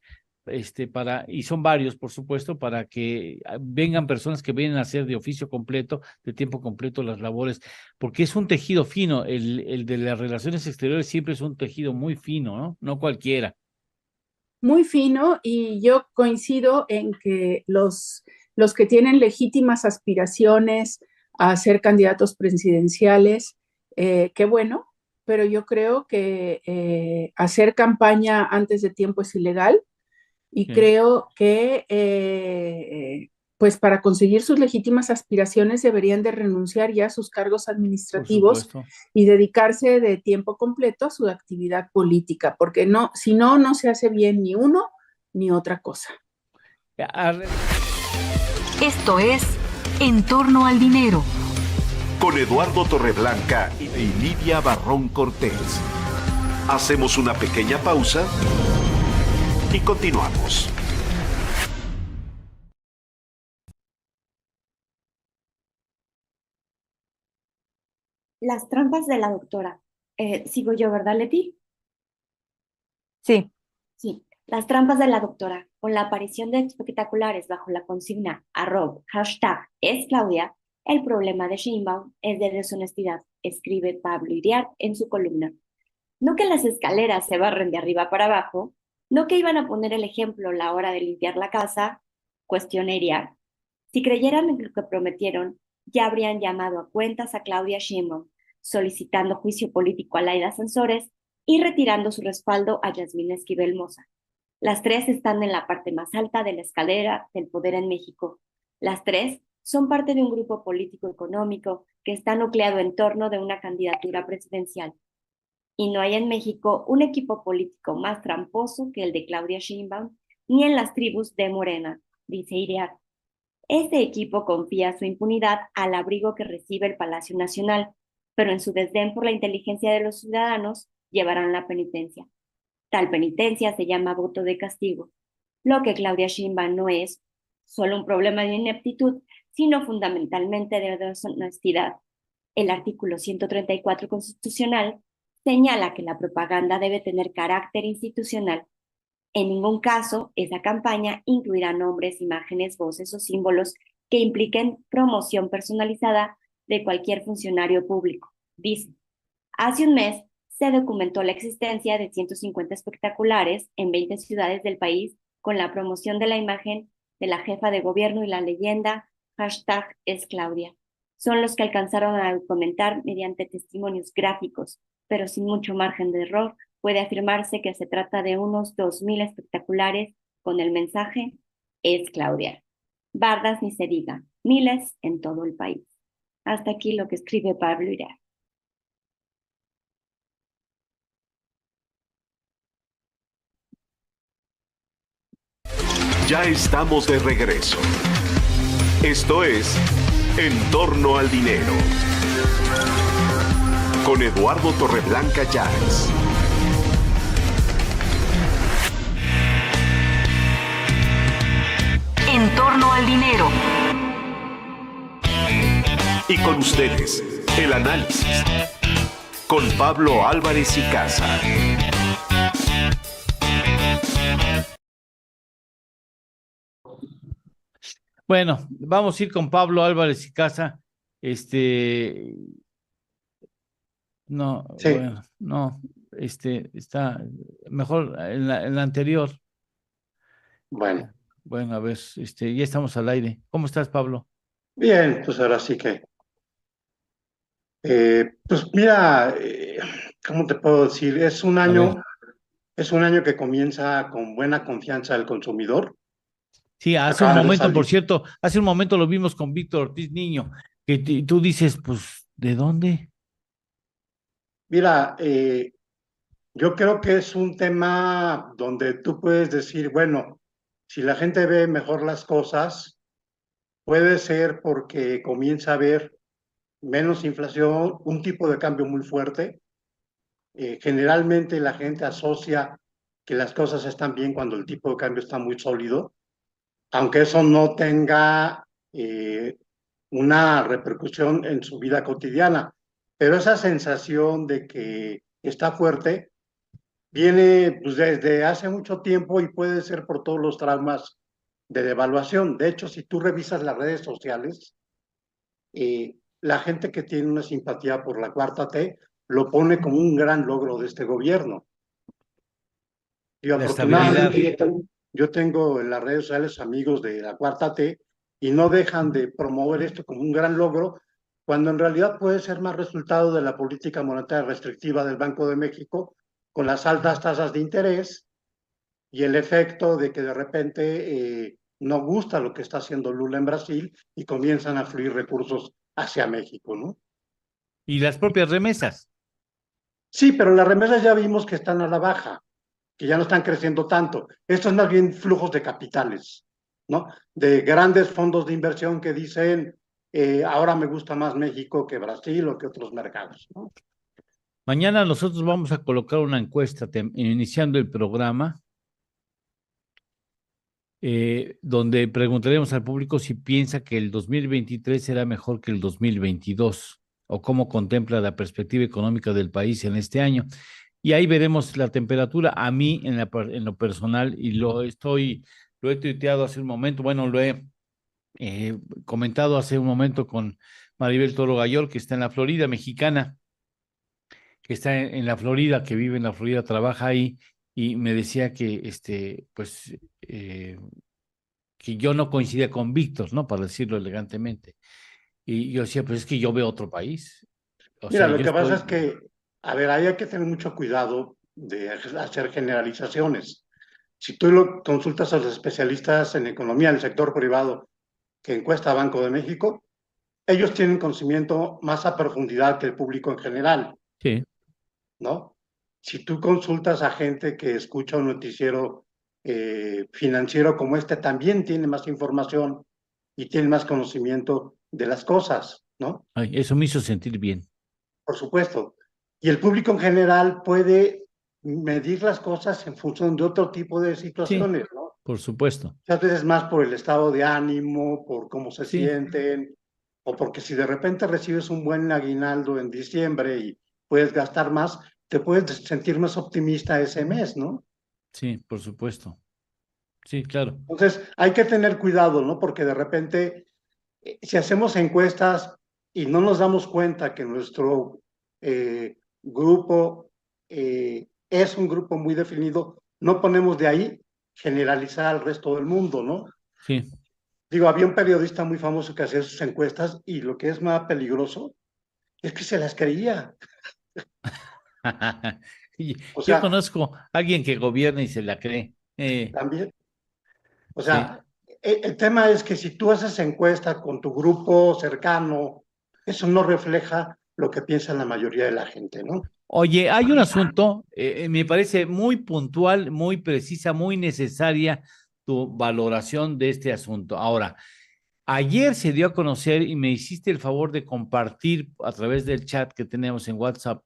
y son varios, por supuesto, para que vengan personas que vienen a hacer de oficio completo, de tiempo completo las labores, porque es un tejido fino, el de las relaciones exteriores siempre es un tejido muy fino, ¿no? No cualquiera. muy fino, y yo coincido en que los que tienen legítimas aspiraciones a ser candidatos presidenciales, qué bueno, pero yo creo que hacer campaña antes de tiempo es ilegal, y Sí, creo que pues para conseguir sus legítimas aspiraciones deberían de renunciar ya a sus cargos por administrativos supuesto. y dedicarse de tiempo completo a su actividad política, porque no, si no, no se hace bien ni uno ni otra cosa. Esto es En torno al dinero. Con Eduardo Torreblanca y Lidia Barrón Cortés. Hacemos una pequeña pausa y continuamos. Las trampas de la doctora. Sigo yo, ¿verdad, Leti? Sí, Sí, las trampas de la doctora, con la aparición de espectaculares bajo la consigna #es Claudia, el problema de Sheinbaum es de deshonestidad, escribe Pablo Iriart en su columna. No que las escaleras se barren de arriba para abajo, no que iban a poner el ejemplo a la hora de limpiar la casa, cuestiona Iriart. Si creyeran en lo que prometieron, ya habrían llamado a cuentas a Claudia Sheinbaum, solicitando juicio político a Laida Sansores y retirando su respaldo a Yasmín Esquivel Moza. Las tres están en la parte más alta de la escalera del poder en México. Las tres son parte de un grupo político-económico que está nucleado en torno de una candidatura presidencial. Y no hay en México un equipo político más tramposo que el de Claudia Sheinbaum, ni en las tribus de Morena, dice Iriart. Este equipo confía su impunidad al abrigo que recibe el Palacio Nacional, pero en su desdén por la inteligencia de los ciudadanos llevarán la penitencia. Tal penitencia se llama voto de castigo. Lo que Claudia Sheinbaum no es solo un problema de ineptitud, sino fundamentalmente de deshonestidad. El artículo 134 constitucional señala que la propaganda debe tener carácter institucional. En ningún caso, esa campaña incluirá nombres, imágenes, voces o símbolos que impliquen promoción personalizada de cualquier funcionario público. Dice, hace un mes se documentó la existencia de 150 espectaculares en 20 ciudades del país con la promoción de la imagen de la jefa de gobierno y la leyenda #es Claudia. Son los que alcanzaron a documentar mediante testimonios gráficos, pero sin mucho margen de error. Puede afirmarse que se trata de unos 2,000 espectaculares con el mensaje "es Claudia". Bardas ni se diga, miles en todo el país. Hasta aquí lo que escribe Pablo Iriart. Ya estamos de regreso. Esto es En torno al dinero. Con Eduardo Torreblanca Llanes. En torno al dinero. Y con ustedes, el análisis. Con Pablo Álvarez y Casa. Bueno, vamos a ir con Pablo Álvarez y Casa. No, Sí, bueno, no, está mejor en la anterior. bueno, Bueno, a ver, ya estamos al aire. ¿Cómo estás, Pablo? bien, pues ahora sí que, pues mira, ¿cómo te puedo decir? A ver. Es un año que comienza con buena confianza del consumidor. Sí, hace un Acaban de momento, por salir. cierto, hace un momento lo vimos con Víctor Ortiz Niño, que tú dices, pues, ¿de dónde? Mira, yo creo que es un tema donde tú puedes decir, bueno, si la gente ve mejor las cosas, puede ser porque comienza a haber menos inflación, un tipo de cambio muy fuerte. Generalmente la gente asocia que las cosas están bien cuando el tipo de cambio está muy sólido, aunque eso no tenga una repercusión en su vida cotidiana. Pero esa sensación de que está fuerte viene pues, desde hace mucho tiempo y puede ser por todos los traumas de devaluación. De hecho, si tú revisas las redes sociales, la gente que tiene una simpatía por la cuarta T lo pone como un gran logro de este gobierno. Y la estabilidad. afortunadamente yo tengo en las redes sociales amigos de la Cuarta T y no dejan de promover esto como un gran logro, cuando en realidad puede ser más resultado de la política monetaria restrictiva del Banco de México, con las altas tasas de interés y el efecto de que de repente no gusta lo que está haciendo Lula en Brasil y comienzan a fluir recursos hacia México, ¿no? Y las propias remesas. Sí, pero las remesas ya vimos que están a la baja, que ya no están creciendo tanto. Esto es más bien flujos de capitales, ¿no? De grandes fondos de inversión que dicen, ahora me gusta más México que Brasil o que otros mercados, ¿no? Mañana nosotros vamos a colocar una encuesta iniciando el programa, donde preguntaremos al público si piensa que el 2023 será mejor que el 2022 o cómo contempla la perspectiva económica del país en este año. Y ahí veremos la temperatura. A mí, en lo personal, y lo he tuiteado hace un momento, bueno, lo he comentado hace un momento con Maribel Toro Gayol, que está en la Florida, mexicana, que está en la Florida, que vive en la Florida, trabaja ahí, y me decía que, que yo no coincidía con Víctor, ¿no? Para decirlo elegantemente. Y yo decía, pues es que yo veo otro país. O Mira, sea, lo yo que pasa estoy... es que, a ver, ahí hay que tener mucho cuidado de hacer generalizaciones. Si tú lo consultas a los especialistas en economía del sector privado que encuesta Banco de México, ellos tienen conocimiento más a profundidad que el público en general, Sí. ¿no? Si tú consultas a gente que escucha un noticiero financiero como este, también tiene más información y tiene más conocimiento de las cosas, ¿no? Ay, eso me hizo sentir bien. Por supuesto. Y el público en general puede medir las cosas en función de otro tipo de situaciones, ¿no? Por supuesto. Muchas veces más por el estado de ánimo, por cómo se Sí. sienten, o porque si de repente recibes un buen aguinaldo en diciembre y puedes gastar más, te puedes sentir más optimista ese mes, ¿no? Sí, por supuesto. Sí, claro. Entonces, hay que tener cuidado, ¿no? Porque de repente, si hacemos encuestas y no nos damos cuenta que nuestro grupo es un grupo muy definido, no ponemos de ahí generalizar al resto del mundo, ¿no? Sí. Digo, había un periodista muy famoso que hacía sus encuestas y lo que es más peligroso es que se las creía. O Yo sea, conozco a alguien que gobierna y se la cree. también. O Sí. sea, el tema es que si tú haces encuesta con tu grupo cercano, eso no refleja lo que piensa la mayoría de la gente, ¿no? Oye, hay un asunto, me parece muy puntual, muy precisa, muy necesaria tu valoración de este asunto. Ahora, ayer se dio a conocer y me hiciste el favor de compartir a través del chat que tenemos en WhatsApp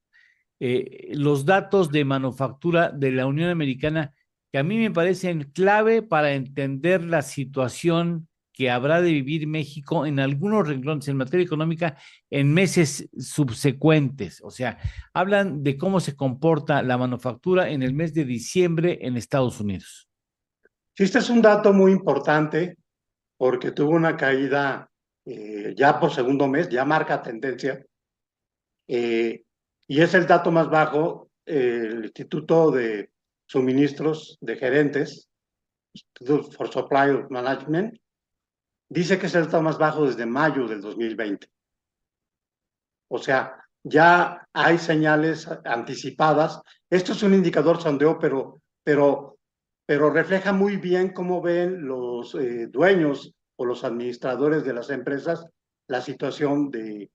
los datos de manufactura de la Unión Americana, que a mí me parecen clave para entender la situación que habrá de vivir México en algunos renglones en materia económica en meses subsecuentes. O sea, hablan de cómo se comporta la manufactura en el mes de diciembre en Estados Unidos. Sí, este es un dato muy importante porque tuvo una caída ya por segundo mes, ya marca tendencia, y es el dato más bajo. El Instituto de Suministros de Gerentes, Institute for Supply Management, dice que es el dato más bajo desde mayo del 2020. O sea, ya hay señales anticipadas. Esto es un indicador sondeo, pero refleja muy bien cómo ven los dueños o los administradores de las empresas la situación de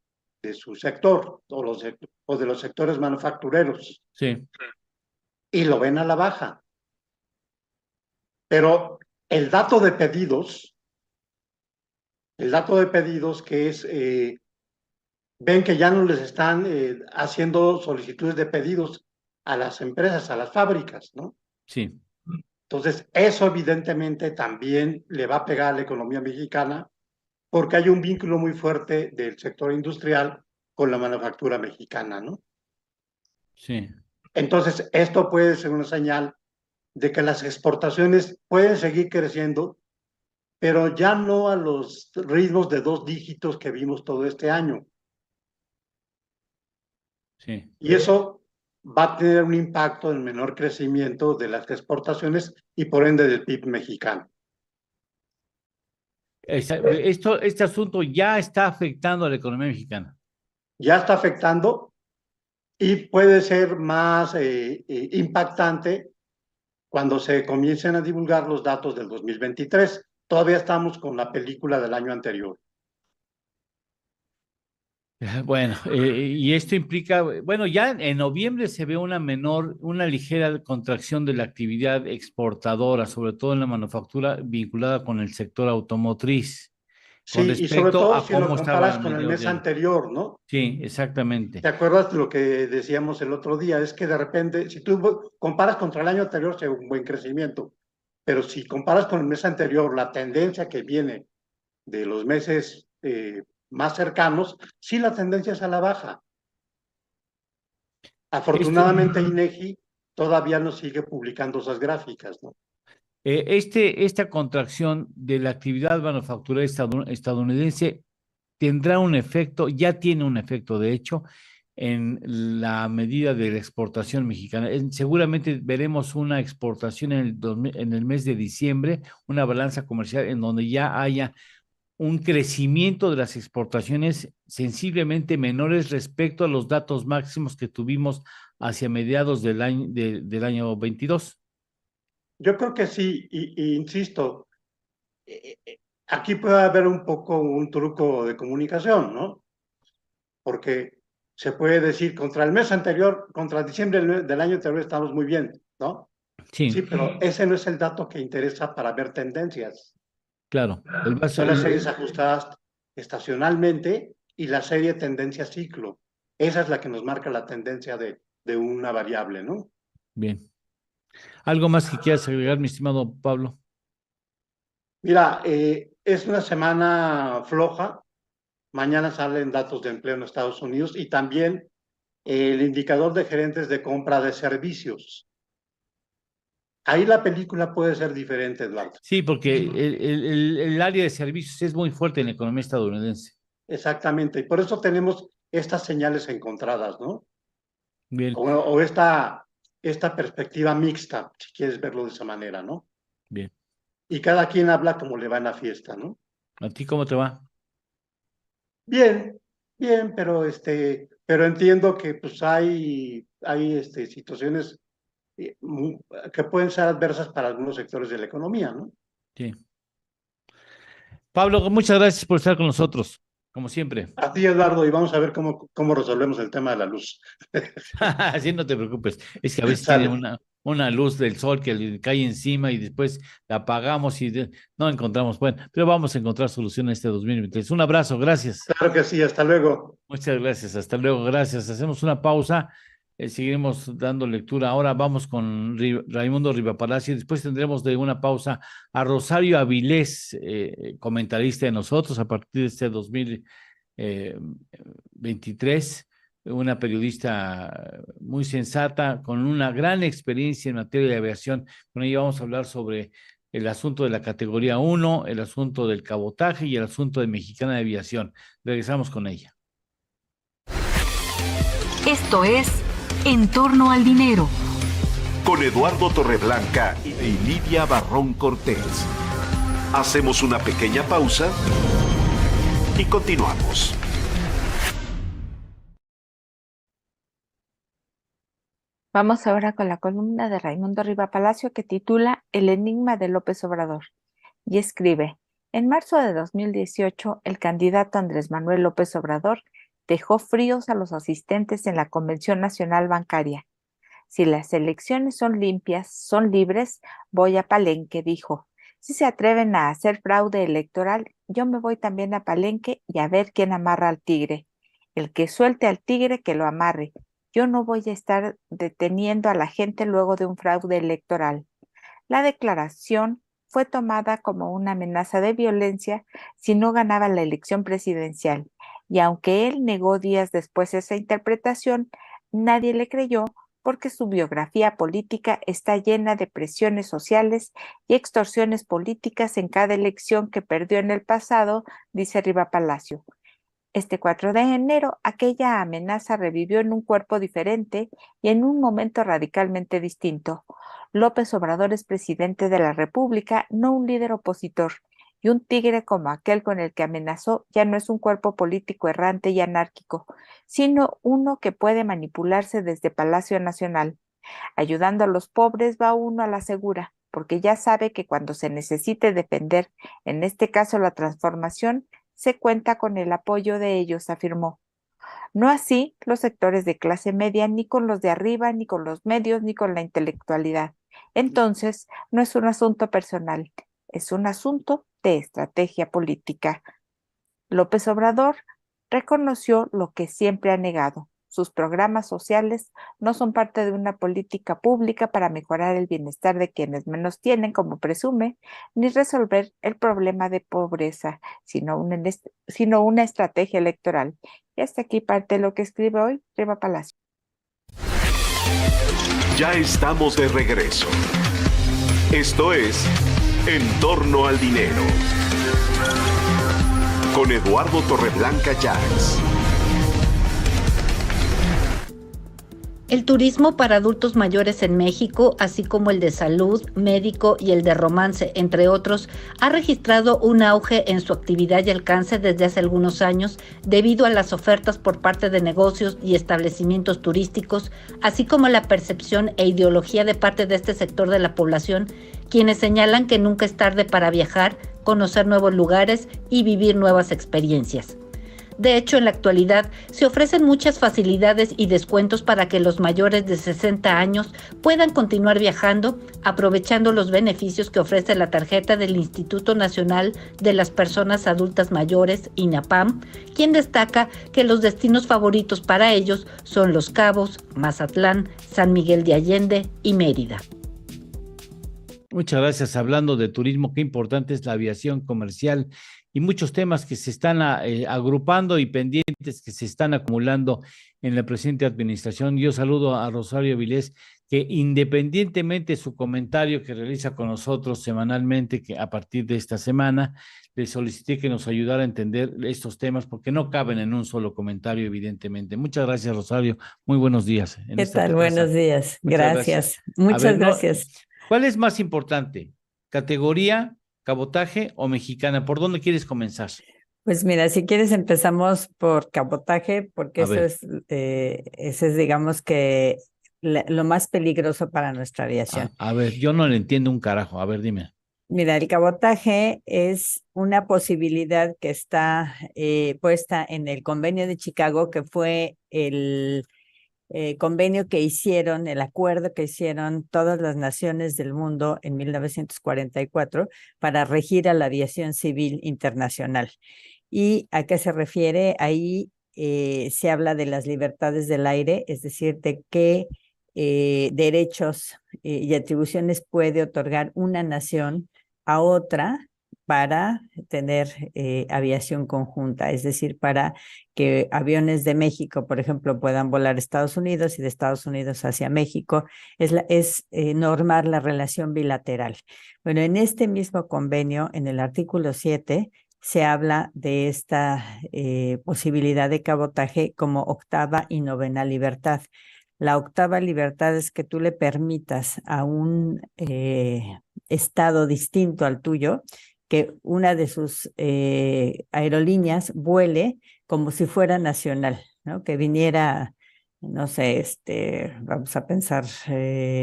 su sector o de los sectores manufactureros. Sí. Y lo ven a la baja. Pero el dato de pedidos que es, ven que ya no les están haciendo solicitudes de pedidos a las empresas, a las fábricas, ¿no? Sí. Entonces, eso evidentemente también le va a pegar a la economía mexicana porque hay un vínculo muy fuerte del sector industrial con la manufactura mexicana, ¿no? Sí. Entonces, esto puede ser una señal de que las exportaciones pueden seguir creciendo, pero ya no a los ritmos de 2 dígitos que vimos todo este año. Sí. Y eso va a tener un impacto en menor crecimiento de las exportaciones y por ende del PIB mexicano. Este asunto ya está afectando a la economía mexicana. Ya está afectando y puede ser más impactante cuando se comiencen a divulgar los datos del 2023. Todavía estamos con la película del año anterior. Bueno, y esto implica, bueno, ya en noviembre se ve una ligera contracción de la actividad exportadora, sobre todo en la manufactura vinculada con el sector automotriz, con Sí, y sobre respecto todo a si lo cómo estaba comparas a con el mediados mes de año. anterior, ¿no? Sí, exactamente. ¿Te acuerdas de lo que decíamos el otro día? Es que de repente, si tú comparas contra el año anterior, se ve un buen crecimiento, pero si comparas con el mes anterior, la tendencia que viene de los meses más cercanos, sí la tendencia es a la baja. Afortunadamente, INEGI todavía no sigue publicando esas gráficas, ¿no? Esta contracción de la actividad manufacturera estadounidense tendrá un efecto, ya tiene un efecto, de hecho, en la medida de la exportación mexicana. Seguramente veremos una exportación en el mes de diciembre, una balanza comercial en donde ya haya un crecimiento de las exportaciones sensiblemente menores respecto a los datos máximos que tuvimos hacia mediados del año 22. Yo creo que sí, y insisto, aquí puede haber un poco un truco de comunicación, ¿no? Porque se puede decir contra el mes anterior, contra diciembre del año anterior estamos muy bien, ¿no? Sí, Sí, pero ese no es el dato que interesa para ver tendencias. claro. Son las series ajustadas estacionalmente y la serie tendencia ciclo. Esa es la que nos marca la tendencia de una variable, ¿no? Bien. ¿Algo más que quieras agregar, mi estimado Pablo? Mira, es una semana floja. Mañana salen datos de empleo en Estados Unidos y también el indicador de gerentes de compra de servicios. Ahí la película puede ser diferente, Eduardo. Sí, porque el área de servicios es muy fuerte en la economía estadounidense. Exactamente, y por eso tenemos estas señales encontradas, ¿no? Bien, O esta perspectiva mixta, si quieres verlo de esa manera, ¿no? bien. Y cada quien habla como le va en la fiesta, ¿no? ¿A ti cómo te va? Bien, bien, pero entiendo que pues hay situaciones que pueden ser adversas para algunos sectores de la economía, ¿no? Sí. Pablo, muchas gracias por estar con nosotros, como siempre. A ti, Eduardo, y vamos a ver cómo resolvemos el tema de la luz. Así no te preocupes. Es que a veces tiene Sale. una luz del sol que le cae encima y después la apagamos y no encontramos. Bueno, pero vamos a encontrar solución este 2023. Un abrazo, gracias. Claro que sí, hasta luego. Muchas gracias, hasta luego, gracias. Hacemos una pausa, seguiremos dando lectura. Ahora vamos con Raimundo Rivapalacio y después tendremos de una pausa a Rosario Avilés, comentarista de nosotros a partir de este 2023, una periodista muy sensata, con una gran experiencia en materia de aviación. Con ella vamos a hablar sobre el asunto de la categoría 1, el asunto del cabotaje y el asunto de Mexicana de Aviación. Regresamos con ella. Esto es En torno al dinero. Con Eduardo Torreblanca y Lidia Barrón Cortés. Hacemos una pequeña pausa y continuamos. Vamos ahora con la columna de Raimundo Rivapalacio que titula El enigma de López Obrador. Y escribe: en marzo de 2018, el candidato Andrés Manuel López Obrador dejó fríos a los asistentes en la Convención Nacional Bancaria. Si las elecciones son limpias, son libres, voy a Palenque, dijo. Si se atreven a hacer fraude electoral, yo me voy también a Palenque y a ver quién amarra al tigre. El que suelte al tigre, que lo amarre. Yo no voy a estar deteniendo a la gente luego de un fraude electoral. La declaración fue tomada como una amenaza de violencia si no ganaba la elección presidencial, y aunque él negó días después esa interpretación, nadie le creyó porque su biografía política está llena de presiones sociales y extorsiones políticas en cada elección que perdió en el pasado, dice Rivapalacio. Este 4 de enero, aquella amenaza revivió en un cuerpo diferente y en un momento radicalmente distinto. López Obrador es presidente de la República, no un líder opositor, y un tigre como aquel con el que amenazó ya no es un cuerpo político errante y anárquico, sino uno que puede manipularse desde Palacio Nacional. Ayudando a los pobres va uno a la segura, porque ya sabe que cuando se necesite defender, en este caso la transformación, se cuenta con el apoyo de ellos, afirmó. No así los sectores de clase media, ni con los de arriba, ni con los medios, ni con la intelectualidad. Entonces, no es un asunto personal, es un asunto de estrategia política. López Obrador reconoció lo que siempre ha negado. Sus programas sociales no son parte de una política pública para mejorar el bienestar de quienes menos tienen, como presume, ni resolver el problema de pobreza, sino una estrategia electoral. Y hasta aquí parte de lo que escribe hoy Riva Palacio. Ya estamos de regreso. Esto es En torno al dinero. Con Eduardo Torreblanca Llanes. El turismo para adultos mayores en México, así como el de salud, médico y el de romance, entre otros, ha registrado un auge en su actividad y alcance desde hace algunos años debido a las ofertas por parte de negocios y establecimientos turísticos, así como la percepción e ideología de parte de este sector de la población, quienes señalan que nunca es tarde para viajar, conocer nuevos lugares y vivir nuevas experiencias. De hecho, en la actualidad se ofrecen muchas facilidades y descuentos para que los mayores de 60 años puedan continuar viajando, aprovechando los beneficios que ofrece la tarjeta del Instituto Nacional de las Personas Adultas Mayores, INAPAM, quien destaca que los destinos favoritos para ellos son Los Cabos, Mazatlán, San Miguel de Allende y Mérida. Muchas gracias. Hablando de turismo, qué importante es la aviación comercial y muchos temas que se están agrupando y pendientes que se están acumulando en la presente administración. Yo saludo a Rosario Vilés, que independientemente de su comentario que realiza con nosotros semanalmente, que a partir de esta semana, le solicité que nos ayudara a entender estos temas porque no caben en un solo comentario, evidentemente. Muchas gracias, Rosario. Muy buenos días. ¿Qué tal? Buenos días. Gracias. Muchas gracias. ¿Cuál es más importante? ¿Categoría, cabotaje o mexicana? ¿Por dónde quieres comenzar? Pues mira, si quieres empezamos por cabotaje, porque ese es, digamos que lo más peligroso para nuestra aviación. A ver, yo no le entiendo un carajo. A ver, dime. Mira, el cabotaje es una posibilidad que está puesta en el Convenio de Chicago, que fue el convenio que hicieron, el acuerdo que hicieron todas las naciones del mundo en 1944 para regir a la aviación civil internacional. ¿Y a qué se refiere? Ahí se habla de las libertades del aire, es decir, de qué derechos y atribuciones puede otorgar una nación a otra para tener aviación conjunta, es decir, para que aviones de México, por ejemplo, puedan volar a Estados Unidos y de Estados Unidos hacia México, es normar la relación bilateral. Bueno, en este mismo convenio, en el artículo 7, se habla de esta posibilidad de cabotaje como octava y novena libertad. La octava libertad es que tú le permitas a un estado distinto al tuyo que una de sus aerolíneas vuele como si fuera nacional, ¿no? Que viniera, no sé, vamos a pensar,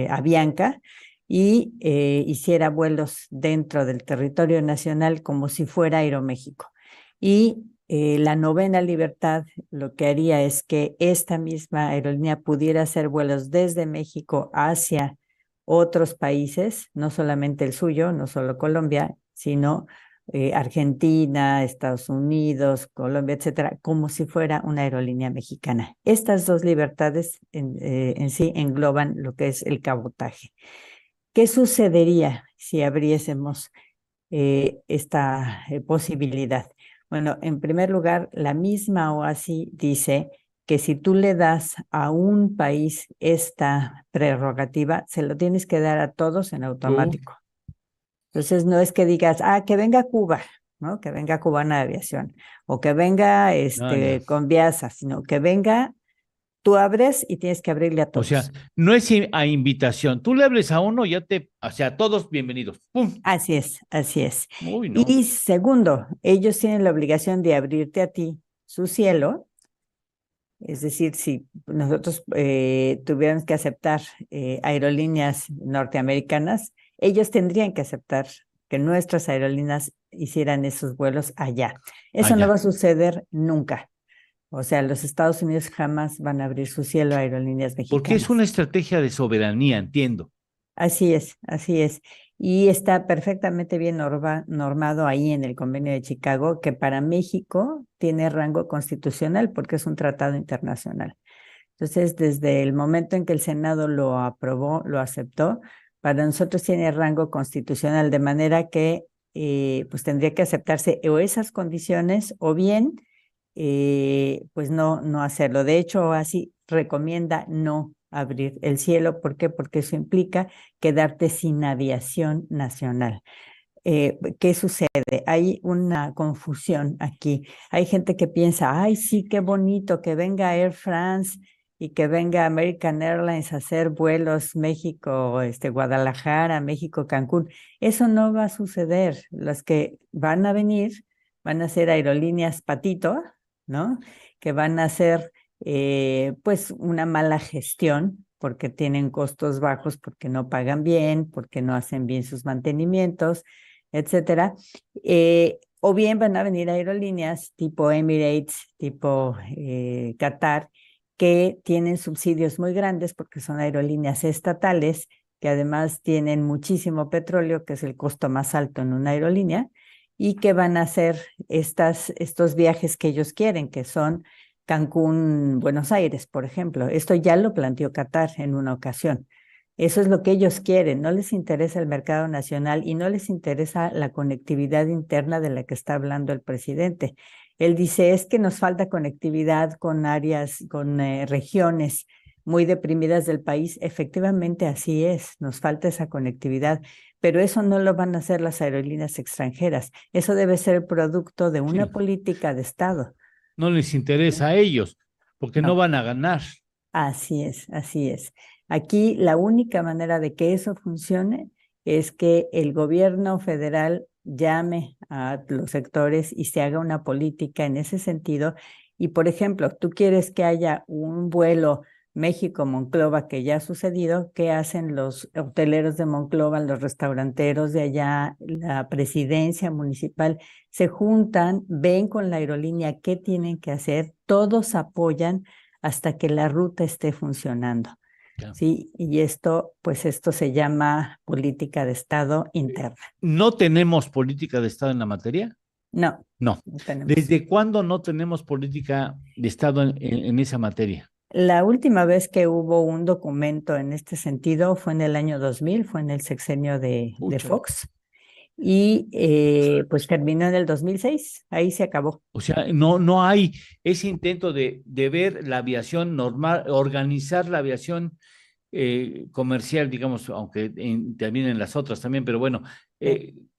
Avianca, y hiciera vuelos dentro del territorio nacional como si fuera Aeroméxico. Y la novena libertad lo que haría es que esta misma aerolínea pudiera hacer vuelos desde México hacia otros países, no solamente el suyo, no solo Colombia, sino Argentina, Estados Unidos, Colombia, etcétera, como si fuera una aerolínea mexicana. Estas dos libertades en sí engloban lo que es el cabotaje. ¿Qué sucedería si abriésemos esta posibilidad? Bueno, en primer lugar, la misma OASI dice que si tú le das a un país esta prerrogativa, se lo tienes que dar a todos en automático. Entonces, no es que digas, que venga Cuba, ¿no? Que venga Cubana de Aviación, o que venga ya. con Viasa, sino que venga, tú abres y tienes que abrirle a O todos. sea, no es a invitación. Tú le hables a uno, o sea, todos bienvenidos. ¡Pum! Así es, así es. Uy, no. Y segundo, ellos tienen la obligación de abrirte a ti su cielo. Es decir, si nosotros tuviéramos que aceptar aerolíneas norteamericanas, ellos tendrían que aceptar que nuestras aerolíneas hicieran esos vuelos allá. Eso no Allá. va a suceder nunca. O sea, los Estados Unidos jamás van a abrir su cielo a aerolíneas Porque es mexicanas. una estrategia de soberanía, entiendo. Así es, así es. Y está perfectamente bien normado ahí en el Convenio de Chicago, que para México tiene rango constitucional porque es un tratado internacional. Entonces, desde el momento en que el Senado lo aprobó, lo aceptó, para nosotros tiene rango constitucional, de manera que pues tendría que aceptarse o esas condiciones o bien pues no hacerlo. De hecho, así recomienda no abrir el cielo. ¿Por qué? Porque eso implica quedarte sin aviación nacional. ¿Qué sucede? Hay una confusión aquí. Hay gente que piensa, ay, sí, qué bonito que venga Air France y que venga American Airlines a hacer vuelos México, Guadalajara, México, Cancún. Eso no va a suceder. Los que van a venir van a ser aerolíneas patito, ¿no? Que van a hacer pues una mala gestión porque tienen costos bajos, porque no pagan bien, porque no hacen bien sus mantenimientos, etcétera. O bien van a venir aerolíneas tipo Emirates, tipo Qatar, que tienen subsidios muy grandes porque son aerolíneas estatales, que además tienen muchísimo petróleo, que es el costo más alto en una aerolínea, y que van a hacer estos viajes que ellos quieren, que son Cancún, Buenos Aires, por ejemplo. Esto ya lo planteó Qatar en una ocasión. Eso es lo que ellos quieren, no les interesa el mercado nacional y no les interesa la conectividad interna de la que está hablando el presidente. Él dice, es que nos falta conectividad con áreas, con regiones muy deprimidas del país. Efectivamente, así es, nos falta esa conectividad, pero eso no lo van a hacer las aerolíneas extranjeras. Eso debe ser producto de una política de Estado. No les interesa a ellos, porque no van a ganar. Así es, así es. Aquí la única manera de que eso funcione es que el gobierno federal llame a los sectores y se haga una política en ese sentido. Y, por ejemplo, tú quieres que haya un vuelo México-Monclova, que ya ha sucedido. ¿Qué hacen los hoteleros de Monclova, los restauranteros de allá, la presidencia municipal? Se juntan, ven con la aerolínea qué tienen que hacer, todos apoyan hasta que la ruta esté funcionando. Sí, y esto se llama política de Estado interna. ¿No tenemos política de Estado en la materia? No. No. Tenemos. ¿Desde cuándo no tenemos política de Estado en esa materia? La última vez que hubo un documento en este sentido fue en el año 2000, fue en el sexenio de Fox, y pues terminó en el 2006, ahí se acabó. O sea, no hay ese intento de ver la aviación normal, organizar la aviación comercial, digamos, aunque también en las otras también, pero bueno,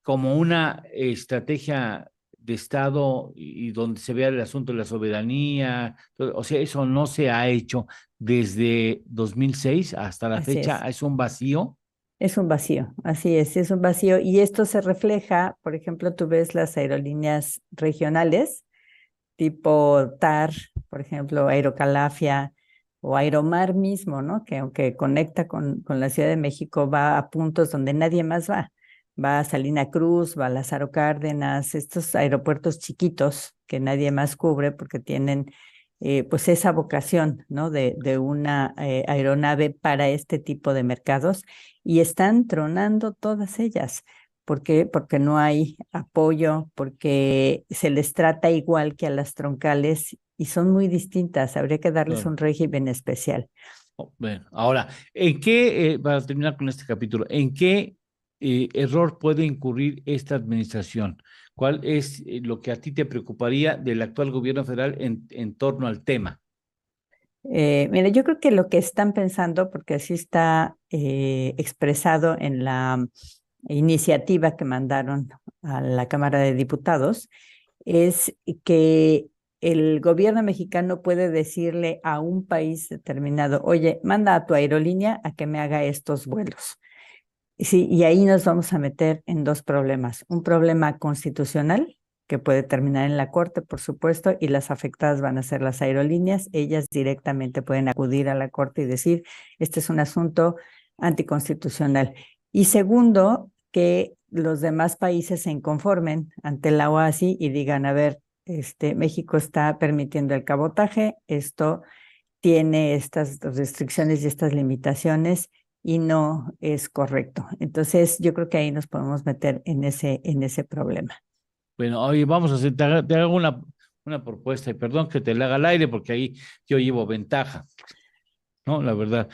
como una estrategia de Estado y donde se vea el asunto de la soberanía. O sea, eso no se ha hecho desde 2006 hasta la fecha. ¿Es un vacío? Es un vacío, así es un vacío. Y esto se refleja, por ejemplo, tú ves las aerolíneas regionales, tipo TAR, por ejemplo, Aerocalafia o Aeromar mismo, ¿no? Que aunque conecta con la Ciudad de México, va a puntos donde nadie más va. Va a Salina Cruz, va a Lázaro Cárdenas, estos aeropuertos chiquitos que nadie más cubre porque tienen pues esa vocación, ¿no? De una aeronave para este tipo de mercados, y están tronando todas ellas. ¿Por qué? Porque no hay apoyo, porque se les trata igual que a las troncales y son muy distintas. Habría que darles un régimen especial. Bueno, ahora, ¿en qué, para terminar con este capítulo, en qué error puede incurrir esta administración? ¿Cuál es lo que a ti te preocuparía del actual gobierno federal en torno al tema? Mira, yo creo que lo que están pensando, porque así está expresado en la iniciativa que mandaron a la Cámara de Diputados, es que el gobierno mexicano puede decirle a un país determinado, oye, manda a tu aerolínea a que me haga estos vuelos. Sí, y ahí nos vamos a meter en dos problemas. Un problema constitucional, que puede terminar en la Corte, por supuesto, y las afectadas van a ser las aerolíneas. Ellas directamente pueden acudir a la Corte y decir, este es un asunto anticonstitucional. Y segundo, que los demás países se inconformen ante la OASI y digan, a ver, México está permitiendo el cabotaje, esto tiene estas restricciones y estas limitaciones y no es correcto. Entonces, yo creo que ahí nos podemos meter en ese problema. Bueno, oye, vamos a hacer, te hago una propuesta, y perdón que te la haga al aire porque ahí yo llevo ventaja, ¿no? La verdad.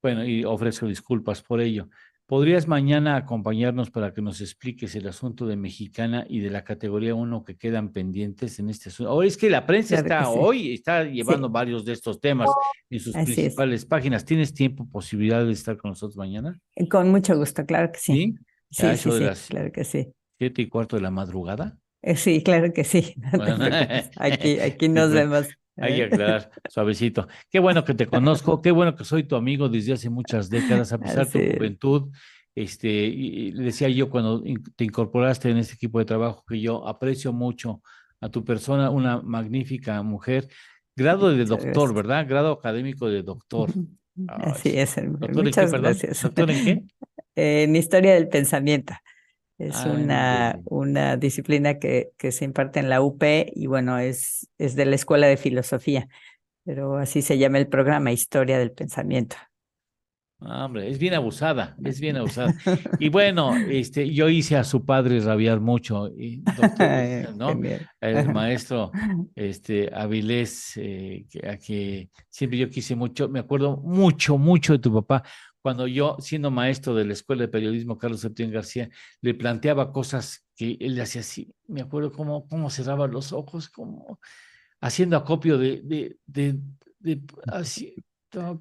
Bueno, y ofrezco disculpas por ello. ¿Podrías mañana acompañarnos para que nos expliques el asunto de Mexicana y de la categoría 1 que quedan pendientes en este asunto? Ahora es que la prensa Claro que sí. hoy está llevando varios de estos temas en sus Así es. principales páginas. ¿Tienes tiempo, posibilidad de estar con nosotros mañana? Con mucho gusto, claro que sí. ¿Sí? Sí, A eso sí, de sí, las claro que sí. 7:15 de la madrugada. Sí, claro que sí. No te Bueno, preocupes. Aquí sí, nos pues, vemos. hay que aclarar, suavecito. Qué bueno que te conozco, qué bueno que soy tu amigo desde hace muchas décadas, a pesar de tu Así es. juventud. Y le decía yo cuando te incorporaste en este equipo de trabajo que yo aprecio mucho a tu persona, una magnífica mujer. Grado de Muchas doctor, gracias. ¿verdad? Grado académico de doctor. Ay, Así es. ¿doctor en qué, Muchas perdón? gracias. ¿Doctor en qué? En historia del pensamiento. Es Ay, no, una disciplina que se imparte en la UP y bueno, es de la Escuela de Filosofía, pero así se llama el programa, Historia del Pensamiento. hombre, es bien abusada, es bien abusada. Y bueno, yo hice a su padre rabiar mucho, doctor, ¿no? Genial. El maestro, Avilés, a que siempre yo quise mucho, me acuerdo mucho, mucho de tu papá, cuando yo, siendo maestro de la Escuela de Periodismo Carlos Septién García, le planteaba cosas que él hacía así, me acuerdo cómo cerraba los ojos, como haciendo acopio de así.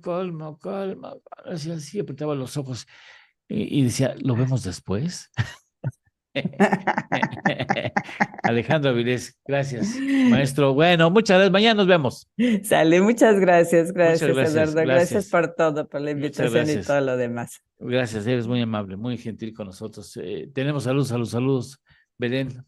Calma, calma, así apretaba los ojos y decía, ¿lo vemos después? Alejandro Avilés, gracias, maestro. Bueno, muchas gracias, mañana nos vemos. Sale, muchas gracias, Muchas gracias, Eduardo. Gracias por todo, por la muchas invitación y gracias. todo lo demás. Gracias, eres muy amable, muy gentil con nosotros. Tenemos saludos, Belén.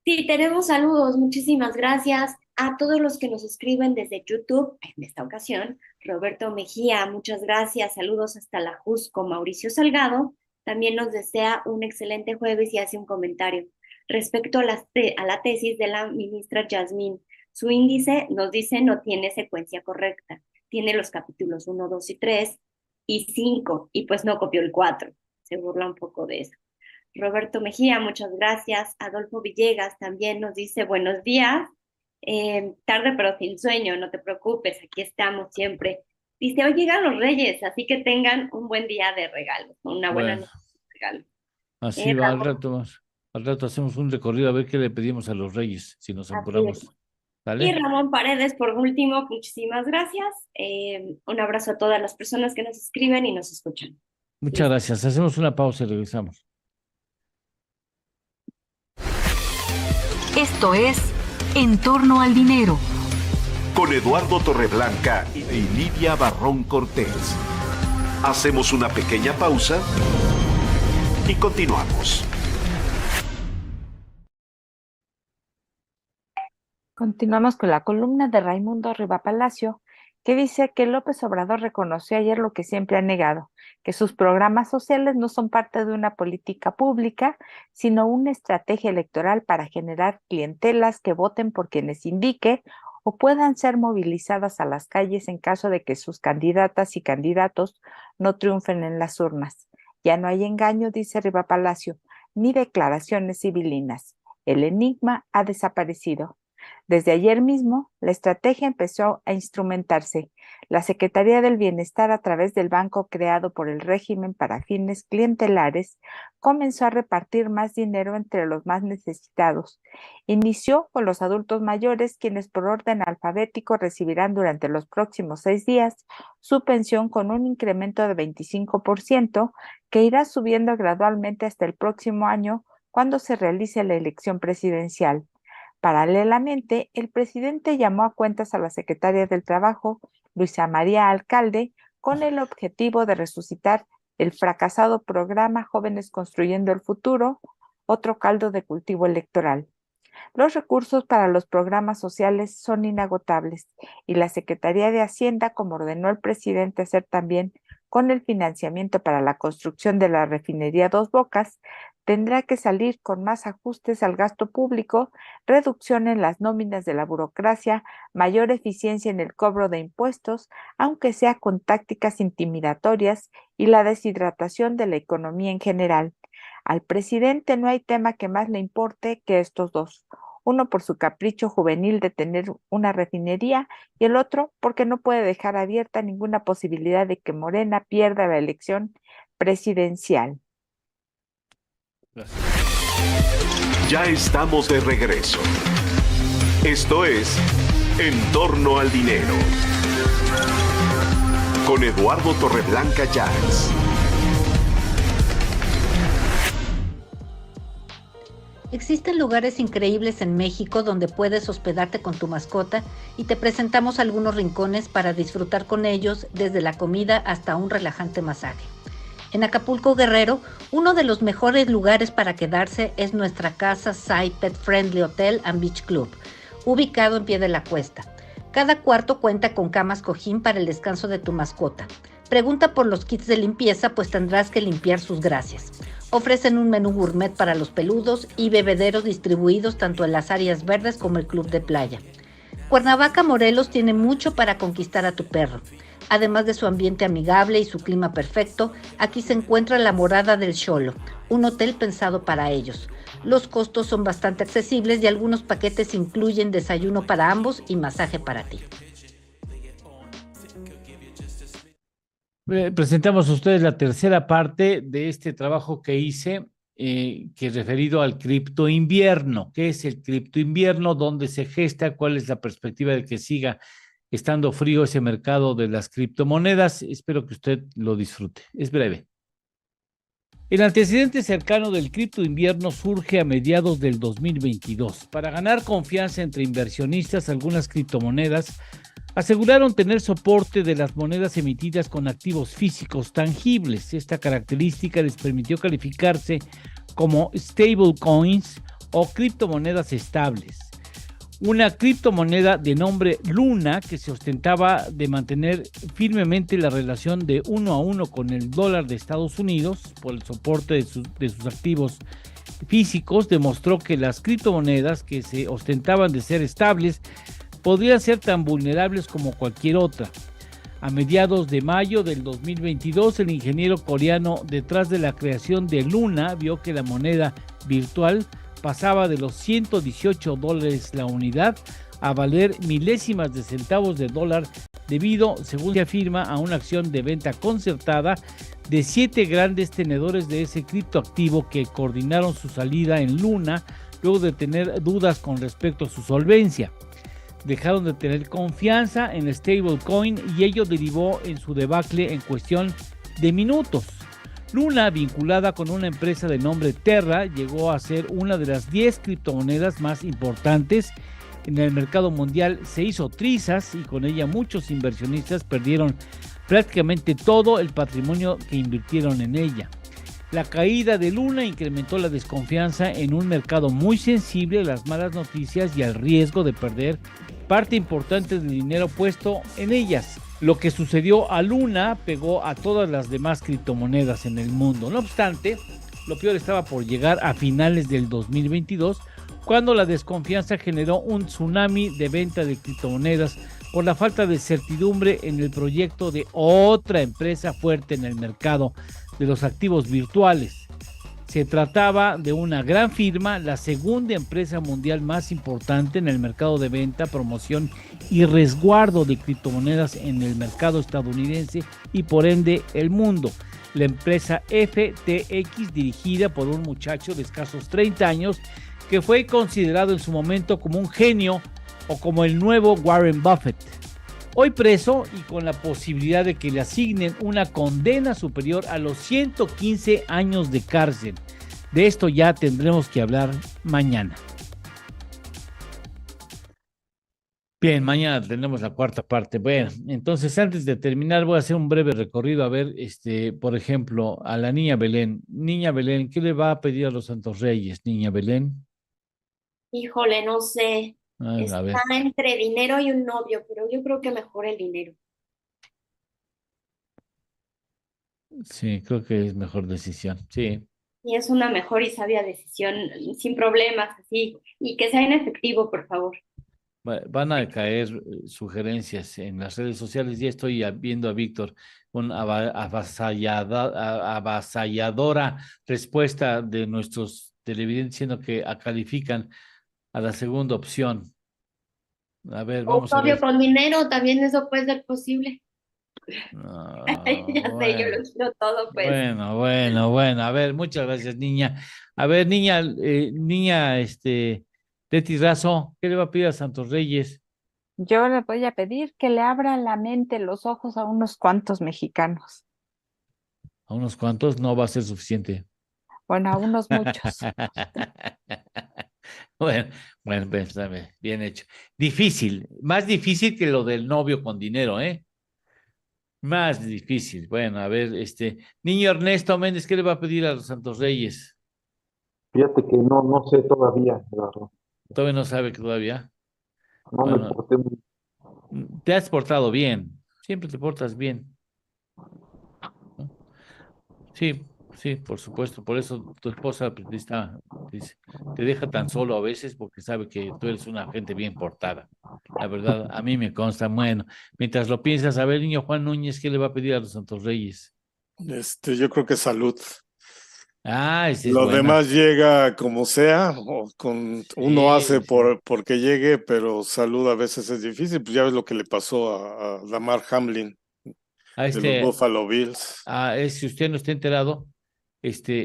Sí, tenemos saludos. Muchísimas gracias a todos los que nos escriben desde YouTube. En esta ocasión, Roberto Mejía, muchas gracias. Saludos hasta la Jusco. Mauricio Salgado también nos desea un excelente jueves y hace un comentario respecto a la tesis de la ministra Yasmín. Su índice nos dice no tiene secuencia correcta. Tiene los capítulos 1, 2 y 3 y 5 y pues no copió el 4. Se burla un poco de eso. Roberto Mejía, muchas gracias. Adolfo Villegas también nos dice buenos días. Tarde pero sin sueño, no te preocupes, aquí estamos siempre. Dice, hoy llegan los Reyes, así que tengan un buen día de regalos, una buena noche de regalos. Así va, al rato hacemos un recorrido a ver qué le pedimos a los Reyes, si nos apuramos. ¿Vale? Y Ramón Paredes, por último, muchísimas gracias. Un abrazo a todas las personas que nos escriben y nos escuchan. Muchas gracias. Hacemos una pausa y regresamos. Esto es En torno al dinero. Con Eduardo Torreblanca y Lidia Barrón Cortés. Hacemos una pequeña pausa y continuamos. Continuamos con la columna de Raimundo Riva Palacio, que dice que López Obrador reconoció ayer lo que siempre ha negado, que sus programas sociales no son parte de una política pública, sino una estrategia electoral para generar clientelas que voten por quienes indique o puedan ser movilizadas a las calles en caso de que sus candidatas y candidatos no triunfen en las urnas. Ya no hay engaño, dice Riva Palacio, ni declaraciones civilinas. El enigma ha desaparecido. Desde ayer mismo, la estrategia empezó a instrumentarse. La Secretaría del Bienestar, a través del banco creado por el régimen para fines clientelares, comenzó a repartir más dinero entre los más necesitados. Inició con los adultos mayores, quienes por orden alfabético recibirán durante los próximos 6 días su pensión con un incremento de 25% que irá subiendo gradualmente hasta el próximo año, cuando se realice la elección presidencial. Paralelamente, el presidente llamó a cuentas a la secretaria del Trabajo, Luisa María Alcalde, con el objetivo de resucitar el fracasado programa Jóvenes Construyendo el Futuro, otro caldo de cultivo electoral. Los recursos para los programas sociales son inagotables y la Secretaría de Hacienda, como ordenó el presidente hacer también con el financiamiento para la construcción de la refinería Dos Bocas, tendrá que salir con más ajustes al gasto público, reducción en las nóminas de la burocracia, mayor eficiencia en el cobro de impuestos, aunque sea con tácticas intimidatorias, y la deshidratación de la economía en general. Al presidente no hay tema que más le importe que estos dos. Uno por su capricho juvenil de tener una refinería y el otro porque no puede dejar abierta ninguna posibilidad de que Morena pierda la elección presidencial. Ya estamos de regreso. Esto es En torno al dinero. Con Eduardo Torreblanca Llanes. Existen lugares increíbles en México donde puedes hospedarte con tu mascota y te presentamos algunos rincones para disfrutar con ellos, desde la comida hasta un relajante masaje. En Acapulco, Guerrero, uno de los mejores lugares para quedarse es nuestra casa Sai Pet Friendly Hotel and Beach Club, ubicado en pie de la cuesta. Cada cuarto cuenta con camas cojín para el descanso de tu mascota. Pregunta por los kits de limpieza, pues tendrás que limpiar sus gracias. Ofrecen un menú gourmet para los peludos y bebederos distribuidos tanto en las áreas verdes como el club de playa. Cuernavaca, Morelos tiene mucho para conquistar a tu perro. Además de su ambiente amigable y su clima perfecto, aquí se encuentra la Morada del Xolo, un hotel pensado para ellos. Los costos son bastante accesibles y algunos paquetes incluyen desayuno para ambos y masaje para ti. Presentamos a ustedes la tercera parte de este trabajo que hice, que es referido al cripto invierno. ¿Qué es el cripto invierno? ¿Dónde se gesta? ¿Cuál es la perspectiva de que siga estando frío ese mercado de las criptomonedas? Espero que usted lo disfrute. Es breve. El antecedente cercano del cripto invierno surge a mediados del 2022. Para ganar confianza entre inversionistas, algunas criptomonedas aseguraron tener soporte de las monedas emitidas con activos físicos tangibles. Esta característica les permitió calificarse como stablecoins o criptomonedas estables. Una criptomoneda de nombre Luna, que se ostentaba de mantener firmemente la relación de 1 a 1 con el dólar de Estados Unidos por el soporte de sus activos físicos, demostró que las criptomonedas que se ostentaban de ser estables podrían ser tan vulnerables como cualquier otra. A mediados de mayo del 2022, el ingeniero coreano detrás de la creación de Luna vio que la moneda virtual pasaba de los $118 la unidad a valer milésimas de centavos de dólar debido, según se afirma, a una acción de venta concertada de 7 grandes tenedores de ese criptoactivo que coordinaron su salida en Luna luego de tener dudas con respecto a su solvencia. Dejaron de tener confianza en el stablecoin y ello derivó en su debacle en cuestión de minutos. Luna, vinculada con una empresa de nombre Terra, llegó a ser una de las 10 criptomonedas más importantes en el mercado mundial. Se hizo trizas y con ella muchos inversionistas perdieron prácticamente todo el patrimonio que invirtieron en ella. La caída de Luna incrementó la desconfianza en un mercado muy sensible a las malas noticias y al riesgo de perder parte importante del dinero puesto en ellas. Lo que sucedió a Luna pegó a todas las demás criptomonedas en el mundo. No obstante, lo peor estaba por llegar a finales del 2022, cuando la desconfianza generó un tsunami de venta de criptomonedas por la falta de certidumbre en el proyecto de otra empresa fuerte en el mercado de los activos virtuales. Se trataba de una gran firma, la segunda empresa mundial más importante en el mercado de venta, promoción y resguardo de criptomonedas en el mercado estadounidense y por ende el mundo. La empresa FTX, dirigida por un muchacho de escasos 30 años, que fue considerado en su momento como un genio o como el nuevo Warren Buffett. Hoy preso y con la posibilidad de que le asignen una condena superior a los 115 años de cárcel. De esto ya tendremos que hablar mañana. Bien, mañana tenemos la cuarta parte. Bueno, entonces antes de terminar voy a hacer un breve recorrido a ver, por ejemplo, a la niña Belén. Niña Belén, ¿qué le va a pedir a los Santos Reyes, niña Belén? Híjole, no sé. A ver. Está entre dinero y un novio, pero yo creo que mejor el dinero. Sí, creo que es mejor decisión, sí. Y es una mejor y sabia decisión, sin problemas, así. Y que sea en efectivo, por favor. Van a caer sugerencias en las redes sociales. Ya estoy viendo a Víctor, una avasalladora respuesta de nuestros televidentes diciendo que califican a la segunda opción. A ver, vamos a Obvio, ver. con dinero también eso puede ser posible. No, Ya sé, yo lo quiero todo, pues. Bueno. A ver, muchas gracias, niña. A ver, niña, Leti Razo, ¿qué le va a pedir a Santos Reyes? Yo le voy a pedir que le abra la mente, los ojos a unos cuantos mexicanos. ¿A unos cuantos? No va a ser suficiente. Bueno, a unos muchos. Bueno, bien hecho. Difícil, más difícil que lo del novio con dinero, ¿eh? Más difícil. Bueno, a ver, niño Ernesto Méndez, ¿qué le va a pedir a los Santos Reyes? Fíjate que no sé todavía, la verdad. Todavía no sabe que todavía. No Bueno, me porté muy... te has portado bien, siempre te portas bien. ¿No? Sí, por supuesto, por eso tu esposa te deja tan solo a veces porque sabe que tú eres una gente bien portada. La verdad, a mí me consta. Bueno, mientras lo piensas, a ver, niño Juan Núñez, ¿qué le va a pedir a los Santos Reyes? Yo creo que salud. Ese es Lo bueno. demás llega como sea, o uno hace porque llegue, pero salud a veces es difícil. Pues ya ves lo que le pasó a Damar Hamlin de los Buffalo Bills. Si usted no está enterado,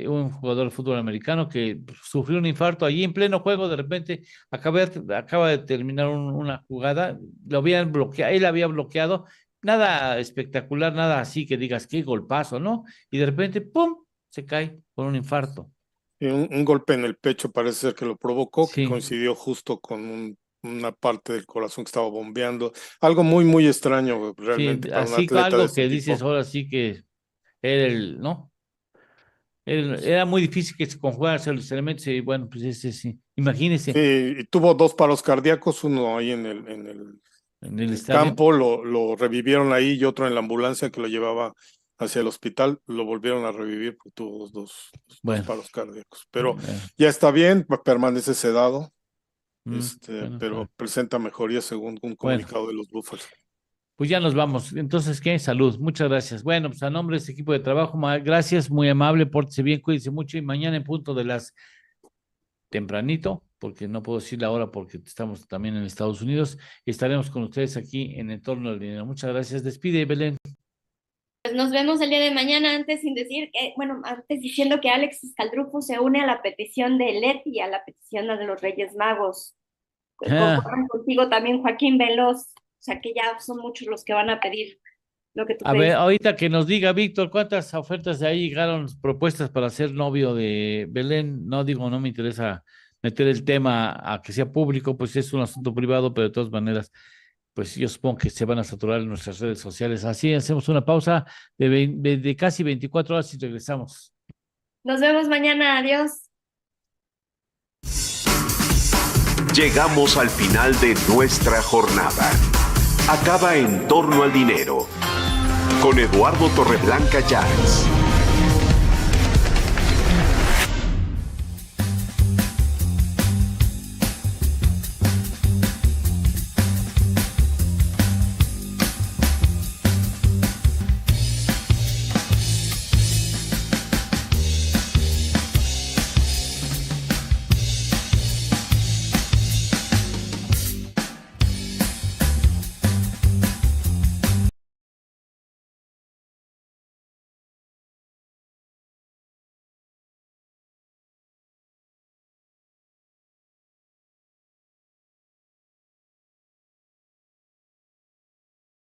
un jugador de fútbol americano que sufrió un infarto allí en pleno juego, de repente acaba de terminar una jugada, lo habían bloqueado, él había bloqueado, nada espectacular, nada así que digas qué golpazo, ¿no? Y de repente, ¡pum!, se cae por un infarto. Y un golpe en el pecho parece ser que lo provocó, que coincidió justo con una parte del corazón que estaba bombeando. Algo muy, muy extraño realmente para un atleta algo de ese que tipo. dices ahora sí que era ¿no? Era muy difícil que se conjugaran los elementos y bueno, pues sí, imagínese. Sí, y tuvo 2 paros cardíacos, uno ahí en el campo, lo revivieron ahí y otro en la ambulancia que lo llevaba hacia el hospital, lo volvieron a revivir porque tuvo dos paros cardíacos. Pero ya está bien, permanece sedado, pero presenta mejoría según un comunicado de los Búfalos. Pues ya nos vamos. Entonces, ¿qué? Salud. Muchas gracias. Bueno, pues a nombre de este equipo de trabajo, gracias, muy amable, pórtese bien, cuídense mucho y mañana en punto de las tempranito, porque no puedo decir la hora porque estamos también en Estados Unidos, estaremos con ustedes aquí en Entorno al Dinero. Muchas gracias. Despide, Belén. Pues nos vemos el día de mañana, antes diciendo que Alex Escaldrufo se une a la petición de Leti y a la petición de los Reyes Magos. Conforman contigo también Joaquín Veloz. O sea que ya son muchos los que van a pedir lo que tú ver, ahorita que nos diga Víctor, ¿cuántas ofertas de ahí llegaron propuestas para ser novio de Belén? No me interesa meter el tema a que sea público, pues es un asunto privado, pero de todas maneras, pues yo supongo que se van a saturar en nuestras redes sociales. Así hacemos una pausa de casi 24 horas y regresamos. Nos vemos mañana, adiós. Llegamos al final de nuestra jornada. Acaba En Torno al Dinero, con Eduardo Torreblanca Llanes.